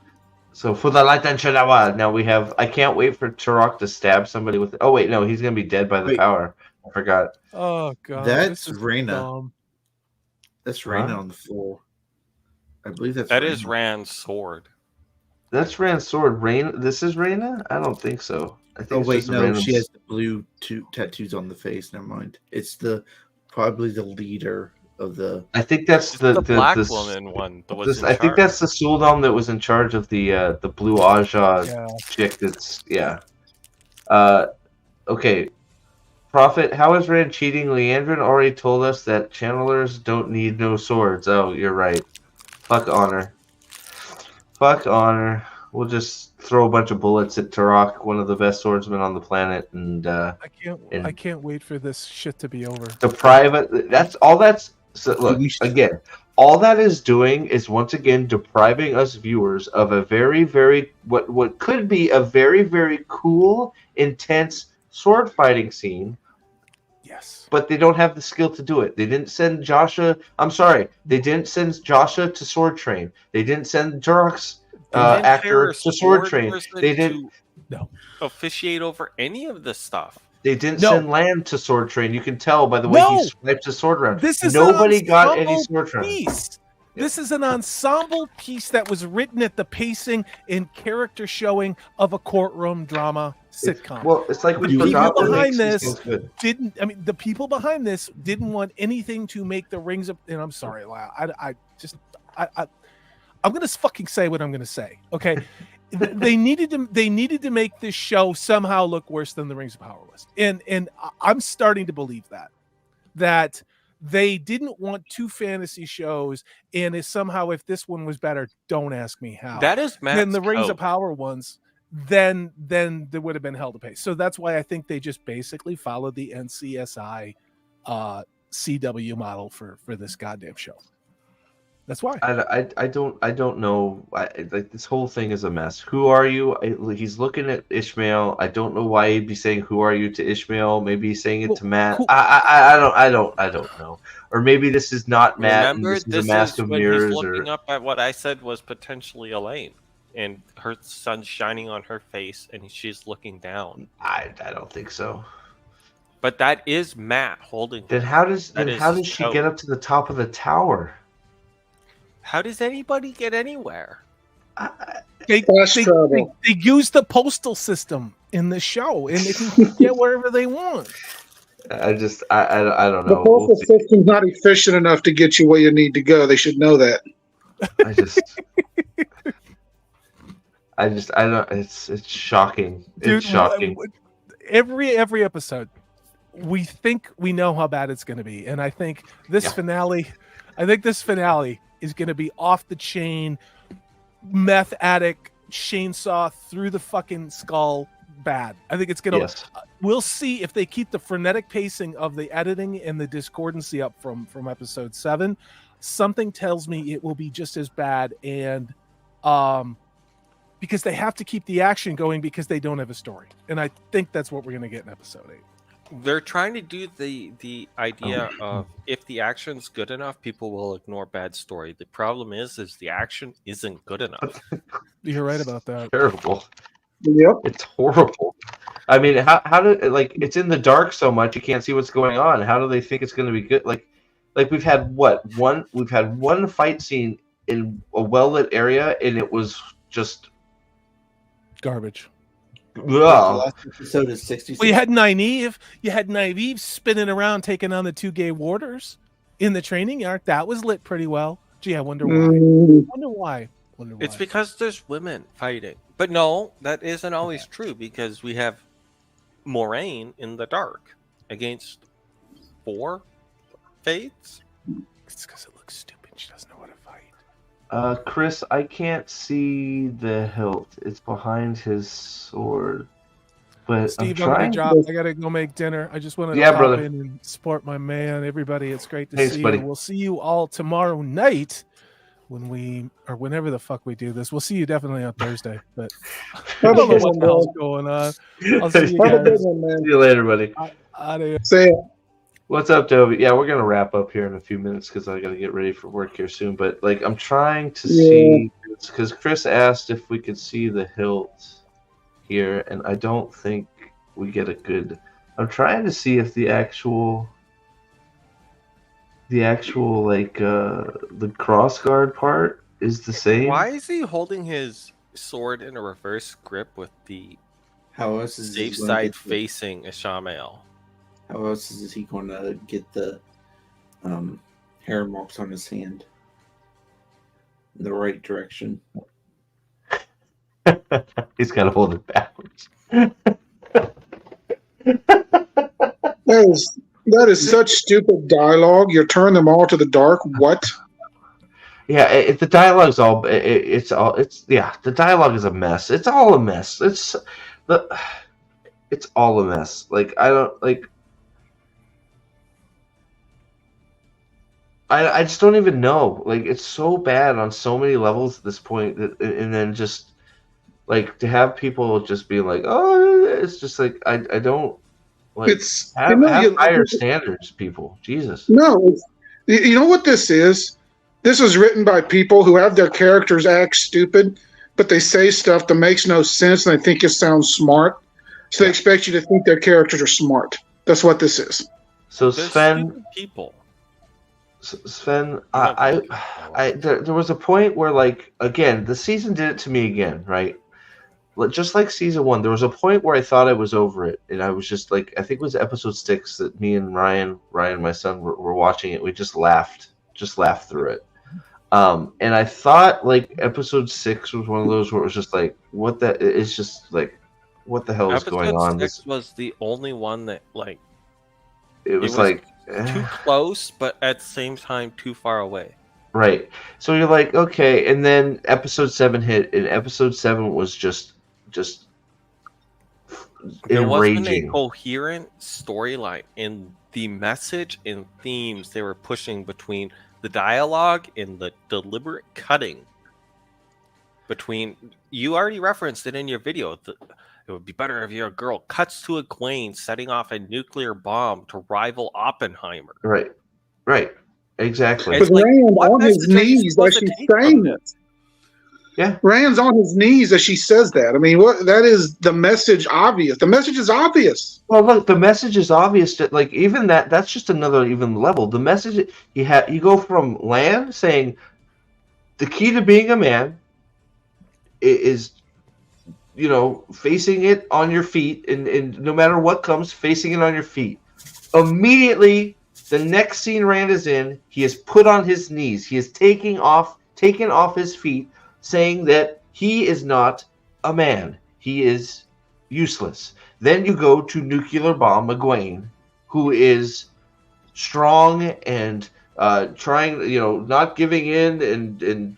So for the light and Shadawa, now we have. I can't wait for Turok to stab somebody with. Oh wait, no, he's gonna be dead by the power. I forgot. Oh god, that's Reyna. That's Reyna on the floor. I believe that is Rand's sword. That's Rand's sword. Reyna. This is Reyna. I don't think so. I think. Oh wait, no, she has the blue tattoos on the face. Never mind. It's probably the leader of the. I think that's the black woman one. I think that's the Suldam that was in charge of the blue Aja chick. That's okay. Prophet, how is Rand cheating? Leandrin already told us that channelers don't need no swords. Oh, you're right. Fuck honor. We'll just throw a bunch of bullets at Turok, one of the best swordsmen on the planet, and I can't wait for this shit to be over. The private. That's all. Look again. All that is doing is once again depriving us viewers of a very, very what could be a very, very cool, intense sword fighting scene. Yes. But they don't have the skill to do it. They didn't send Joshua. I'm sorry. They didn't send Joshua to sword train. They didn't send Turok's actor to sword train. They didn't officiate over any of this stuff. They didn't send Land to sword train. You can tell by the way he swipes his sword around. This is nobody got any sword train. This is an ensemble piece that was written at the pacing and character showing of a courtroom drama sitcom. It's like the people behind this didn't. I mean, the people behind this didn't want anything to make the Rings of. And I'm sorry, I'm gonna fucking say what I'm gonna say. Okay, they needed to make this show somehow look worse than the Rings of Power was, and I'm starting to believe that they didn't want two fantasy shows, and if this one was better, don't ask me how. That is Matt's than the Rings of code. Power ones. Then there would have been hell to pay. So that's why I think they just basically followed the NCSI CW model for this goddamn show. That's why. I don't know. Like this whole thing is a mess. Who are you? He's looking at Ishmael. I don't know why he'd be saying "Who are you" to Ishmael. Maybe he's saying it to Matt. I don't know. Or maybe this is not Matt. Remember, and this is a mask of mirrors. He's looking up at what I said was potentially Elaine, and her sun's shining on her face, and she's looking down. I don't think so. But that is Matt holding. Then how does she get up to the top of the tower? How does anybody get anywhere? They use the postal system in the show, and they can get wherever they want. I don't know. The postal system's not efficient enough to get you where you need to go. They should know that. I don't. It's shocking. It's shocking. Every episode, we think we know how bad it's going to be, and I think this finale. Is going to be off the chain, meth addict, chainsaw through the fucking skull bad. I think it's going to, we'll see if they keep the frenetic pacing of the editing and the discordancy up from episode 7. Something tells me it will be just as bad. And, because they have to keep the action going because they don't have a story. And I think that's what we're going to get in episode 8. They're trying to do the idea of if the action's good enough, people will ignore bad story. The problem is the action isn't good enough. You're right about that. It's terrible. Yep. It's horrible. I mean, how do it's in the dark so much you can't see what's going on. How do they think it's going to be good? Like we've had one fight scene in a well-lit area, and it was just garbage. The last episode is 66. Well, you had Nynaeve spinning around taking on the 2 gay warders in the training yard. That was lit pretty well. Gee, I wonder why. It's because there's women fighting. But no, that isn't always true because we have Moraine in the dark against 4 Fates. It's because it looks stupid. She doesn't know how to fight. Chris, I can't see the hilt. It's behind his sword. But Steve, I'm on the job. I gotta go make dinner. I just wanted to pop in and support my man. Everybody, it's great to see you. We'll see you all tomorrow night whenever the fuck we do this. We'll see you definitely on Thursday. But I don't know what the hell's going on. I'll see you guys. See you later, buddy. See ya. What's up, Toby? Yeah, we're gonna wrap up here in a few minutes because I gotta get ready for work here soon. But I'm trying to see because Chris asked if we could see the hilt here, and I don't think we get a good. I'm trying to see if the actual the crossguard part is the same. Why is he holding his sword in a reverse grip with the safe side facing Ishmael? How else is he going to get the hair marks on his hand in the right direction? He's got to hold it backwards. That is such stupid dialogue. You turn them all to the dark. What? Yeah, the dialogue's all. The dialogue is a mess. It's all a mess. It's all a mess. I just don't even know. It's so bad on so many levels at this point, and then just to have people just be like, "Oh," it's just I don't have higher standards, people. Jesus. No, you know what this is? This is written by people who have their characters act stupid, but they say stuff that makes no sense, and they think it sounds smart. So they expect you to think their characters are smart. That's what this is. So Sven, people. Sven, there was a point where, again, the season did it to me again, right? Just like season 1, there was a point where I thought I was over it, and I was just I think it was episode 6 that me and Ryan, my son, were watching it. We just laughed through it. And I thought like episode 6 was one of those where it was just like, what the? It's just like, what the hell is going on? Episode 6 was the only one that like it was like too close, but at the same time too far away. Right. So you're like, okay, and then episode 7 hit, and episode 7 was just there wasn't a enraging. coherent storyline in the message and themes they were pushing between the dialogue and the deliberate cutting between. You already referenced it in your video. It would be better if your girl cuts to Egwene setting off a nuclear bomb to rival Oppenheimer. Right. Exactly. But like, Rand on his knees as she's saying this. Yeah. Rand's on his knees as she says that. I mean, what that is the message obvious. The message is obvious. Well, look, the message is obvious that like even that's just another even level. The message you go from Lan saying the key to being a man is facing it on your feet and no matter what comes, facing it on your feet. Immediately the next scene Rand is in, he is put on his knees. He is taken off his feet, saying that he is not a man. He is useless. Then you go to Nuclear Bomb Egwene, who is strong and trying, not giving in and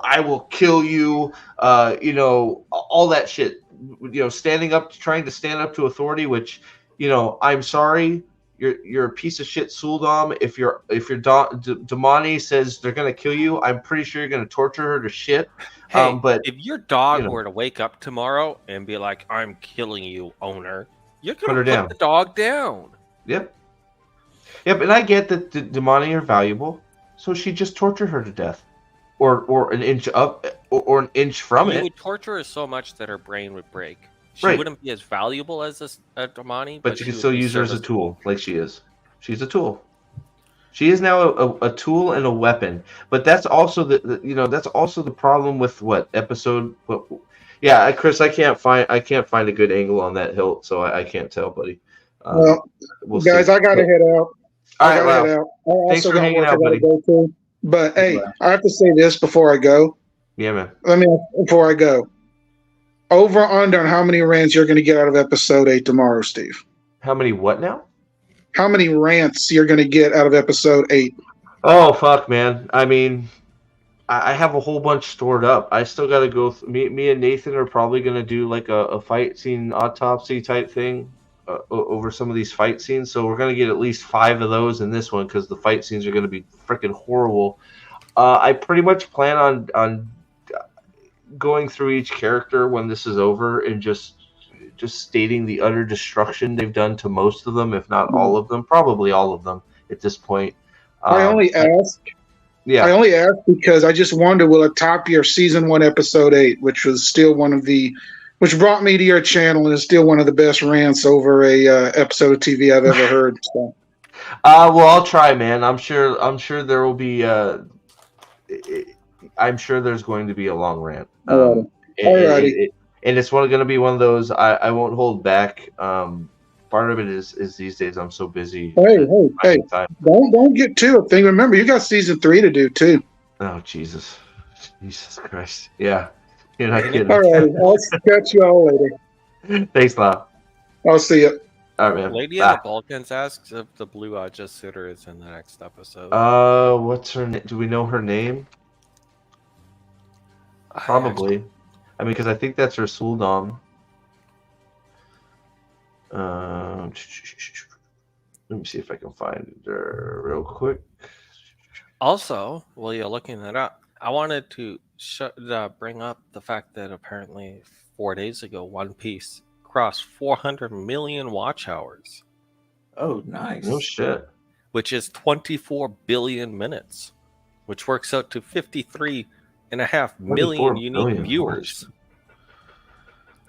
I will kill you, all that shit. Standing up, trying to stand up to authority, which, I'm sorry. You're a piece of shit, Suldam. If Damani says they're gonna kill you, I'm pretty sure you're gonna torture her to shit. Hey, but if your dog were to wake up tomorrow and be like, "I'm killing you, owner," you're gonna put the dog down. Yep. And I get that Damani are valuable, so she just torture her to death, or an inch up, or an inch from it. You would torture her so much that her brain would break. She wouldn't be as valuable as a Damani, but you can still use her as a tool, like she is. She's a tool. She is now a tool and a weapon. But that's also that's also the problem with what episode. Yeah, Chris, I can't find a good angle on that hilt, so I can't tell, buddy. We'll guys, see. I gotta head out. All right, wow. Thanks for hanging out, buddy. Go to. But hey, I have to say this before I go. Yeah, man. Before I go. Over under on how many rants you're going to get out of episode 8 tomorrow, Steve? How many what now? How many rants you're going to get out of episode 8? Oh, fuck, man. I mean, I have a whole bunch stored up. I still got to go. Me and Nathan are probably going to do like a fight scene autopsy type thing over some of these fight scenes. So we're going to get at least 5 of those in this one because the fight scenes are going to be freaking horrible. I pretty much plan on going through each character when this is over and just stating the utter destruction they've done to most of them, if not all of them, probably all of them at this point. I only ask because I just wonder, will it top your season 1 episode 8, which was still which brought me to your channel and is still one of the best rants over a episode of TV I've ever heard. So. Well, I'll try, man. I'm sure there will be. I'm sure there's going to be a long rant. And it's going to be one of those I won't hold back. Part of it is these days I'm so busy. Hey! Don't get too a thing. Remember, you got season 3 to do too. Oh Jesus Christ! Yeah, you're not kidding. All right, I'll catch you all later. Thanks, Lyle. I'll see you. All right, man. Lady in the Balkans asks if the Blue Eye Sitter is in the next episode. What's her name? Do we know her name? Probably. I mean, because I think that's her Suldam. Let me see if I can find her real quick. Also, while you're looking that up, I wanted to bring up the fact that apparently 4 days ago, One Piece crossed 400 million watch hours. Oh, nice. No shit. Which is 24 billion minutes, which works out to 53.5 million unique viewers.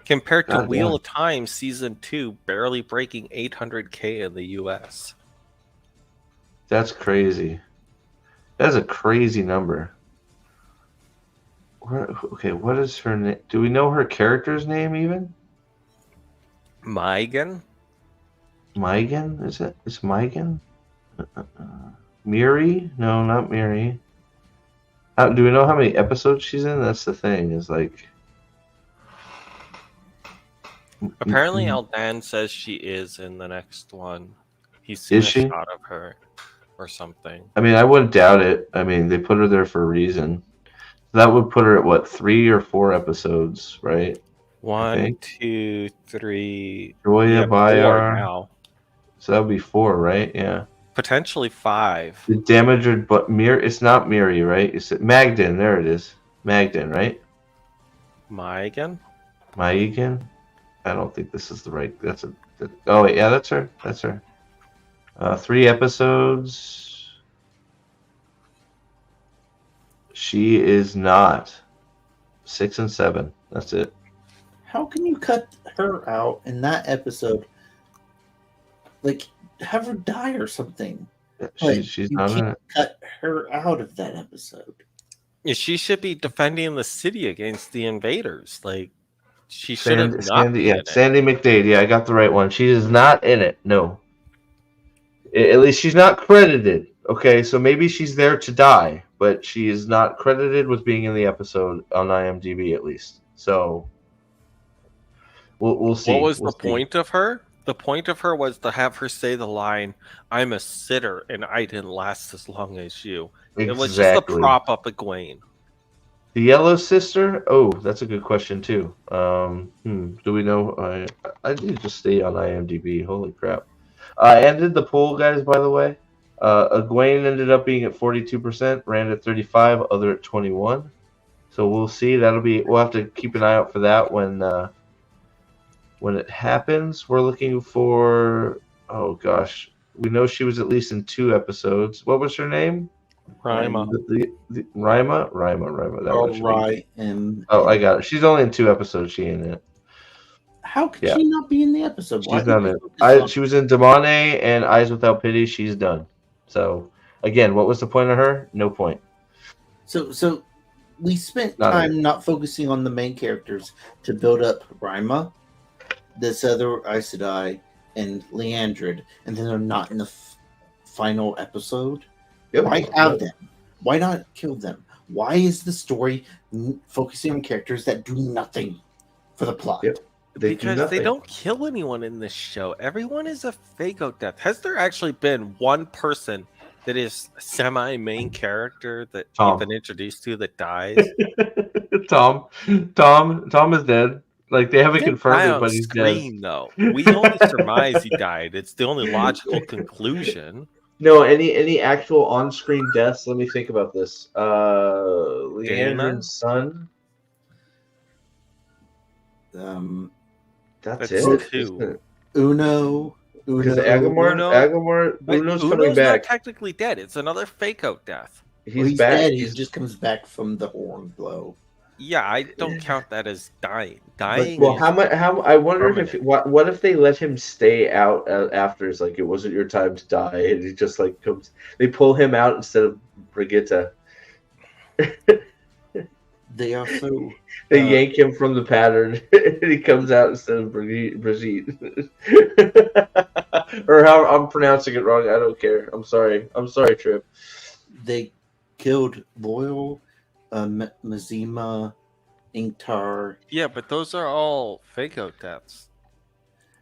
Compared to Wheel of Time Season 2 barely breaking 800K in the US. That's crazy. That's a crazy number. Okay, what is her name? Do we know her character's name even? Maigen? Maigen? Is it? It's Maigen? Miri? No, not Miri. Do we know how many episodes she's in? That's the thing. Is like. Apparently, Aldan says she is in the next one. He's seen a shot of her or something. I mean, I wouldn't doubt it. I mean, they put her there for a reason. That would put her at what, 3 or 4 episodes, right? 1, 2, 3. Joya Bayar. Now. So that would be 4, right? Yeah. Potentially 5. The Damager, but it's not Miri, right? It's Magdan. There it is. Magdan, right? Maegan? I don't think this is the right. Oh wait, yeah, that's her. That's her. 3 episodes. She is not. 6 and 7. That's it. How can you cut her out in that episode? Like, have her die or something. She's not in it. Cut her out of that episode. Yeah, she should be defending the city against the invaders. Like, she should have not been in it. Sandy McDade. Yeah, I got the right one. She is not in it. No. At least she's not credited. Okay, so maybe she's there to die, but she is not credited with being in the episode on IMDb at least. So we'll see. What was the point of her? The point of her was to have her say the line, "I'm a sitter and I didn't last as long as you." Exactly. It was just a prop up Egwene. The Yellow Sister? Oh, that's a good question too. Do we know? I did just stay on IMDb. Holy crap! I ended the poll, guys. By the way, Egwene ended up being at 42%, Rand at 35, other at 21. So we'll see. We'll have to keep an eye out for that when it happens. We're looking for. Oh gosh, we know she was at least in 2 episodes. What was her name? Rima. Rima. Oh, I got it. She's only in 2 episodes. She ain't in it. How could she not be in the episode? She's not in it. She was in Damane and Eyes Without Pity. She's done. So again, what was the point of her? No point. So we spent time not focusing on the main characters to build up Rima, this other Aes Sedai, and Leandrid, and then they're not in the final episode. Yep. Why have them? Why not kill them? Why is the story focusing on characters that do nothing for the plot? Yep. Because they don't kill anyone in this show. Everyone is a fake-out death. Has there actually been one person that is semi-main character that you've been introduced to that dies? Tom is dead. Like, they haven't confirmed it, but he's dead. Though. We only surmise he died. It's the only logical conclusion. No, any actual on-screen deaths? Let me think about this. Leandrin's son. That's it. 2. Uno's coming back. Not technically dead. It's another fake-out death. He's back. Dead. He just comes back from the horn blow. Yeah, I don't count that as dying. Well, I wonder what if they let him stay out after? It's like, it wasn't your time to die, and he just like comes. They pull him out instead of Brigitte. They also yank him from the pattern, and he comes out instead of Brigitte. Or how I'm pronouncing it wrong. I don't care. I'm sorry, Trip. They killed Loyal, Mazima, Inktar. Yeah, but those are all fake-out deaths.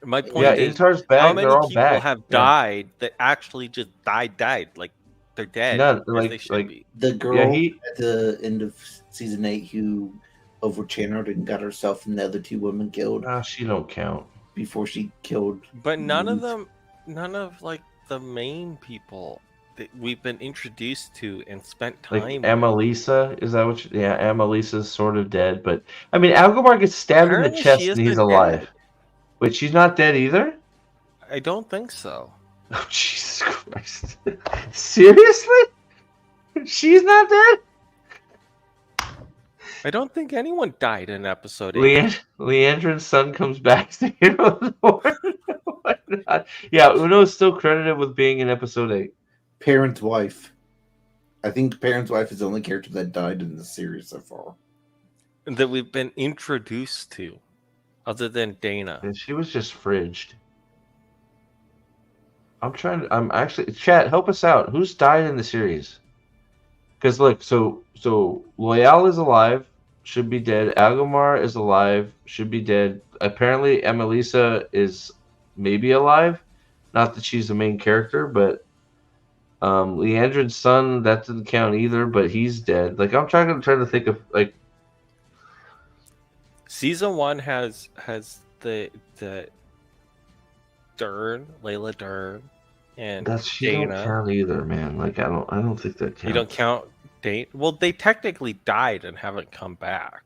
My point is, Inktar's back. How many people back. have died that actually just died? Like, they're dead. None. They should be. The girl at the end of season 8 who overchanneled and got herself and the other 2 women killed. She don't count. Before she killed. But none of like the main people that we've been introduced to and spent time like Amalisa, is that what Amalisa's sort of dead, but I mean Algamar gets stabbed in the chest and he's alive. Dead. Wait, she's not dead either? I don't think so. Oh, Jesus Christ. Seriously? She's not dead? I don't think anyone died in episode 8. Leandrin's son comes back to Hero of the Why not? Yeah, Uno is still credited with being in episode 8. Parent's wife. I think Parent's wife is the only character that died in the series so far. That we've been introduced to, other than Dana. And she was just fridged. I'm actually, chat, help us out. Who's died in the series? Because look, so Loyal is alive, should be dead. Agomar is alive, should be dead. Apparently, Emelisa is maybe alive. Not that she's the main character, but Leandrin's son, that didn't count either, but he's dead. Like, I'm trying to think of like season 1 has the Dern, Layla Dern, and that's she Dana. don't count either, man. Like, I don't think that counts. You don't count Dana? Well, they technically died and haven't come back,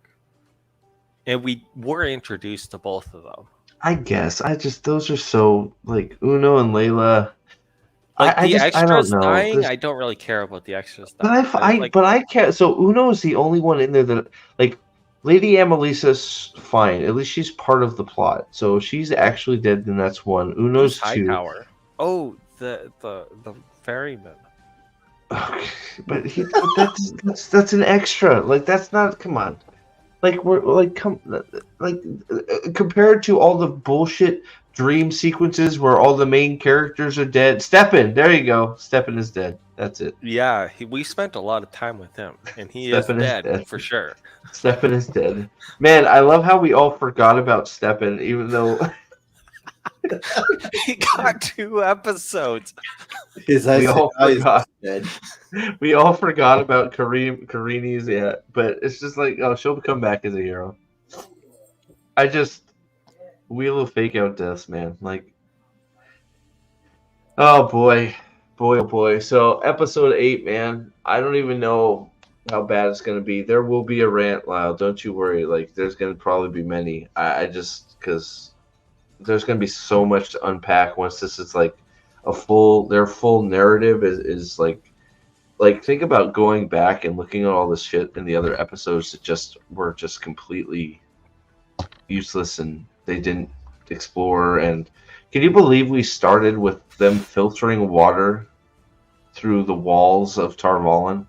and we were introduced to both of them. I guess those are so like Uno and Layla. Like I the just, extras I don't know. dying, I don't really care about the extras dying. But I can't. So Uno is the only one in there that like Lady Amelisa's fine. At least she's part of the plot. So if she's actually dead, then that's one. Uno's two. Hightower. Oh, the ferryman. Okay, but that's an extra. Like that's not. Come on. Like we're like compared to all the bullshit dream sequences where all the main characters are dead. Steppen, there you go. Steppen is dead. That's it. Yeah, we spent a lot of time with him, and he is dead for sure. Steppen is dead. Man, I love how we all forgot about Steppen, even though he got 2 episodes. We all forgot about Karini's, yeah, but it's just like, oh, she'll come back as a hero. Wheel of Fake Out deaths, man. Like, oh boy, oh boy. So episode 8, man. I don't even know how bad it's gonna be. There will be a rant, Lyle. Don't you worry. Like, there's gonna probably be many. I just because there's gonna be so much to unpack once this is like their full narrative is like think about going back and looking at all this shit in the other episodes that were just completely useless and they didn't explore. And can you believe we started with them filtering water through the walls of Tarvalin?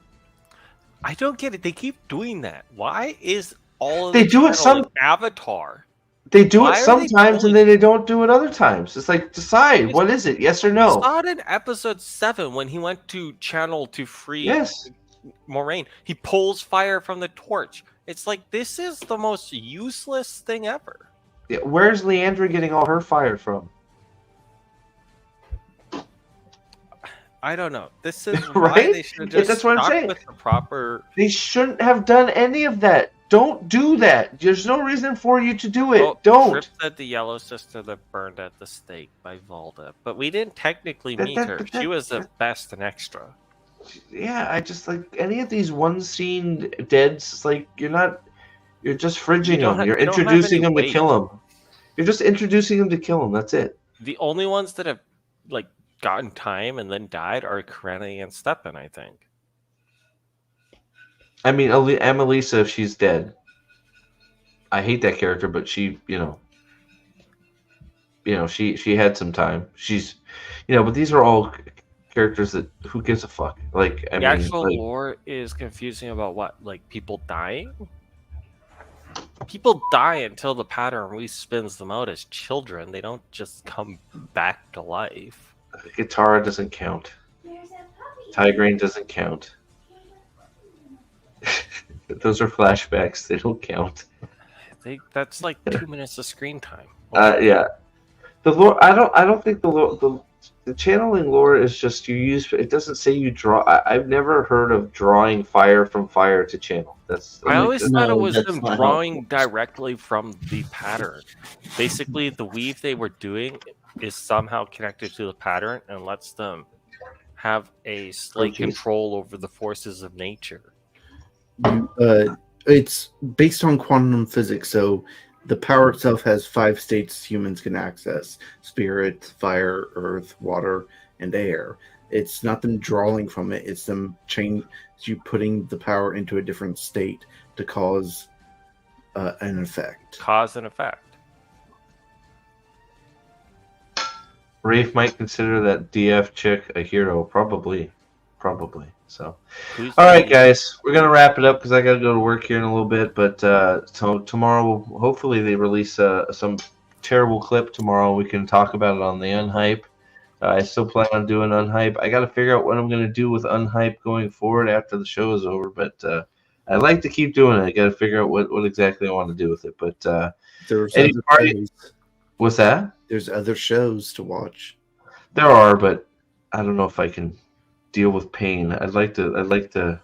I don't get it. They keep doing that. Why is all of they do it some Avatar? They do it sometimes and then they don't do it other times. It's like, decide, what is it? Yes or no? We saw it in episode 7 when he went to channel to free Moraine. He pulls fire from the torch. It's like, this is the most useless thing ever. Yeah, where's Leandra getting all her fire from? I don't know. This is right? Why they should just that's what I'm saying. With the proper. They shouldn't have done any of that. Don't do that. There's no reason for you to do it. Don't. Trip said the yellow sister that burned at the stake by Valda, but we didn't technically meet her. She was at best an extra. Yeah, I just like any of these one scene deads. It's like you're just fridging them. You're introducing them to kill them. You're just introducing them to kill them. That's it. The only ones that have like gotten time and then died are Karenna and Steppen, I think. I mean, Amelisa, if she's dead. I hate that character, but she, she had some time. She's, but these are all characters that who gives a fuck? Like, the actual lore is confusing about what, like people dying. People die until the pattern respins them out as children. They don't just come back to life. Katara doesn't count. Tigraine doesn't count. Those are flashbacks. They don't count. That's like 2 minutes of screen time. Yeah. The lore. I don't think the lore. The channeling lore is just you use. It doesn't say you draw. I've never heard of drawing fire from fire to channel. I always thought it was them drawing directly from the pattern. Basically, the weave they were doing is somehow connected to the pattern and lets them have a slight control over the forces of nature. It's based on quantum physics, so the power itself has 5 states humans can access: spirit, fire, earth, water, and air. It's not them drawing from it, it's them putting the power into a different state to cause an effect. Cause and effect. Rafe might consider that DF chick a hero, probably. So, all right, guys, we're gonna wrap it up because I gotta go to work here in a little bit. But so tomorrow, hopefully, they release some terrible clip tomorrow. We can talk about it on the Unhype. I still plan on doing Unhype. I got to figure out what I'm going to do with Unhype going forward after the show is over. But I'd like to keep doing it. I got to figure out what exactly I want to do with it. But there's other shows. What's that? There's other shows to watch. There are, but I don't know if I can deal with pain. I'd like to.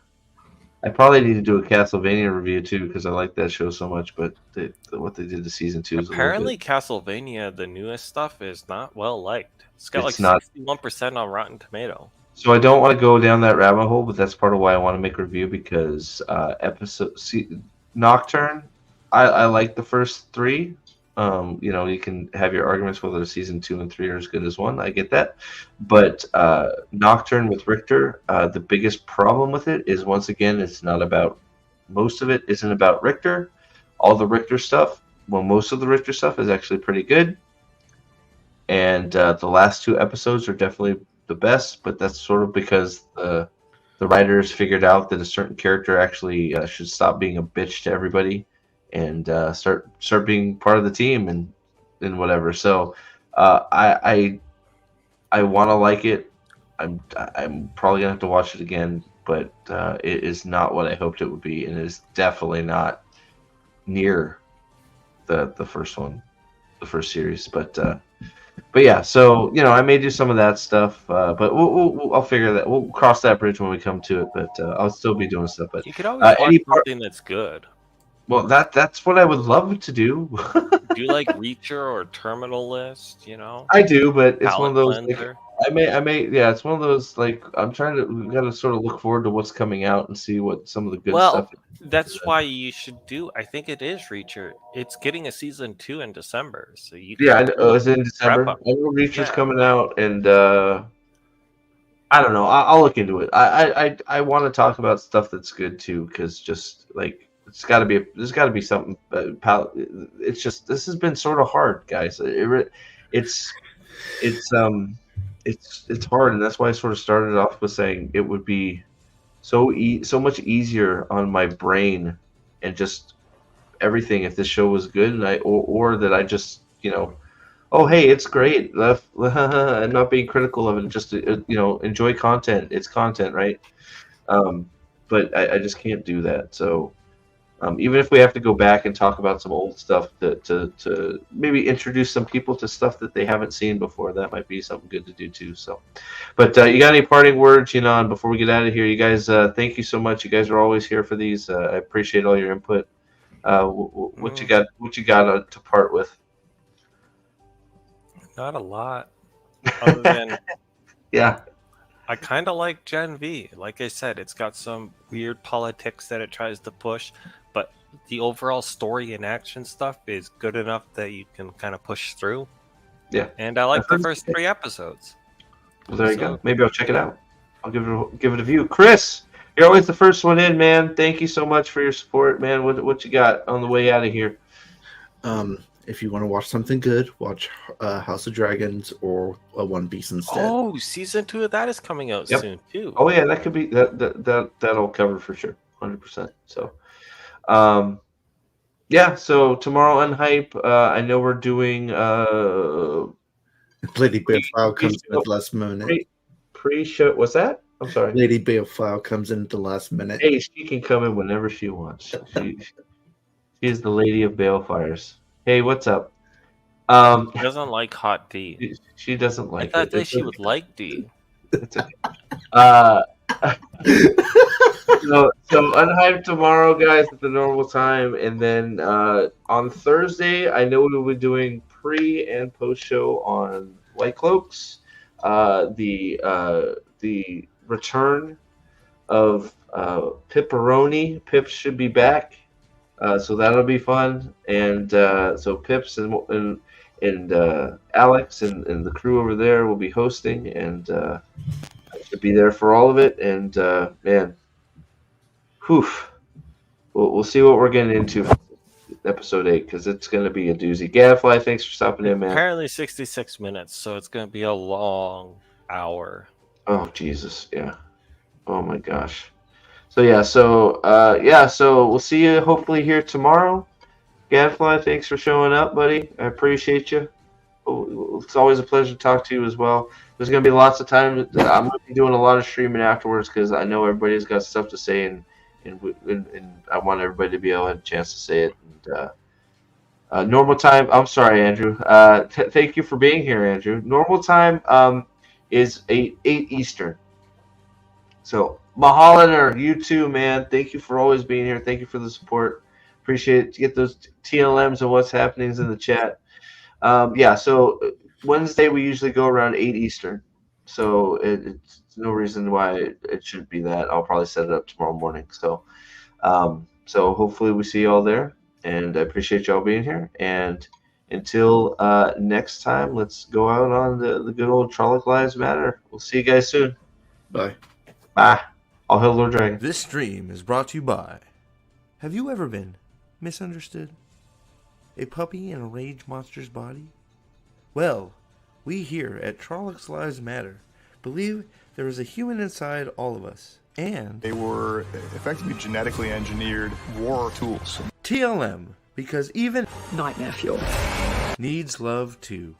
I probably need to do a Castlevania review too because I like that show so much. But what they did to season 2 is apparently Castlevania, the newest stuff, is not well liked. It's got 61% on Rotten Tomato. So I don't want to go down that rabbit hole, but that's part of why I want to make a review because Nocturne, I like the first 3. You can have your arguments whether season 2 and 3 are as good as 1. I get that, but Nocturne with Richter, the biggest problem with it is once again it's not about. Most of it isn't about Richter. All the Richter stuff, most of the Richter stuff is actually pretty good, and the last 2 episodes are definitely the best. But that's sort of because the writers figured out that a certain character actually should stop being a bitch to everybody. And start being part of the team and whatever. So I want to like it. I'm probably gonna have to watch it again, but it is not what I hoped it would be, and it is definitely not near the first one, the first series. But yeah, so I may do some of that stuff, but I'll figure that. We'll cross that bridge when we come to it. But I'll still be doing stuff. But you could always watch something that's good. Well, that's what I would love to do. Do you like Reacher or Terminal List? I do, but it's one of those. I may. Yeah, it's one of those. Like, we got to sort of look forward to what's coming out and see what some of the good stuff. That's why you should do. I think it is Reacher. It's getting a season 2 in December, so you. Yeah, it's in December. I know Reacher's coming out, and I don't know. I'll look into it. I want to talk about stuff that's good too, because just like. There's got to be something. It's just this has been sort of hard, guys. It's hard, and that's why I sort of started off with saying it would be so much easier on my brain and just everything if this show was good, and or that I just oh hey, it's great, and not being critical of it, just enjoy content. It's content, right? But I just can't do that. So. Even if we have to go back and talk about some old stuff to maybe introduce some people to stuff that they haven't seen before, that might be something good to do too. So, but you got any parting words, and before we get out of here, you guys, thank you so much. You guys are always here for these. I appreciate all your input. What you got? What you got to part with? Not a lot, other than yeah. I kind of like Gen V. Like I said, it's got some weird politics that it tries to push, but the overall story and action stuff is good enough that you can kind of push through. Yeah. And I like the first 3 episodes. Well, there you go. Maybe I'll check it out. I'll give it a view. Chris, you're always the first one in, man. Thank you so much for your support, man. What you got on the way out of here? If you want to watch something good, watch House of Dragons or One Piece instead. Oh, season 2 of that is coming out soon too. Oh yeah, that could be that'll cover for sure, 100%. So, yeah. So tomorrow on Hype, I know we're doing Lady Balefile comes in at the last minute. Pre-show. What's that? I'm sorry. Lady Balefile comes in at the last minute. Hey, she can come in whenever she wants. She is the Lady of Balefires. Hey, what's up? She doesn't like hot D. She doesn't like I thought that she would like D. It's okay. So Unhyped tomorrow, guys, at the normal time, and then on Thursday, I know we'll be doing pre and post show on White Cloaks. The return of Pipperoni. Pips should be back. So that'll be fun, and so Pips and Alex and the crew over there will be hosting, and I should be there for all of it. And man, we'll see what we're getting into for episode 8 because it's going to be a doozy. Gadfly, thanks for stopping in, man. Apparently 66 minutes, so it's going to be a long hour. Oh Jesus, yeah. Oh my gosh. So so we'll see you hopefully here tomorrow. Gadfly, thanks for showing up, buddy. I appreciate you. it's always a pleasure to talk to you as well. There's going to be lots of time. I'm going to be doing a lot of streaming afterwards because I know everybody's got stuff to say, and I want everybody to be able to have a chance to say it. And normal time. I'm sorry, Andrew. Thank you for being here, Andrew. Normal time is 8 Eastern. So Mahalaner, you too, man. Thank you for always being here. Thank you for the support. Appreciate it. To get those TLMs and what's happening in the chat. So Wednesday we usually go around 8 Eastern. So it's no reason why it should be that. I'll probably set it up tomorrow morning. So hopefully we see you all there. And I appreciate y'all being here. And until next time, let's go out on the good old Trolloc Lives Matter. We'll see you guys soon. Bye. Bye. All hail Lord Dragon. This stream is brought to you by... Have you ever been misunderstood? A puppy in a rage monster's body? Well, we here at Trolloc Lives Matter believe there is a human inside all of us. And they were effectively genetically engineered war tools. TLM, because even nightmare fuel needs love too.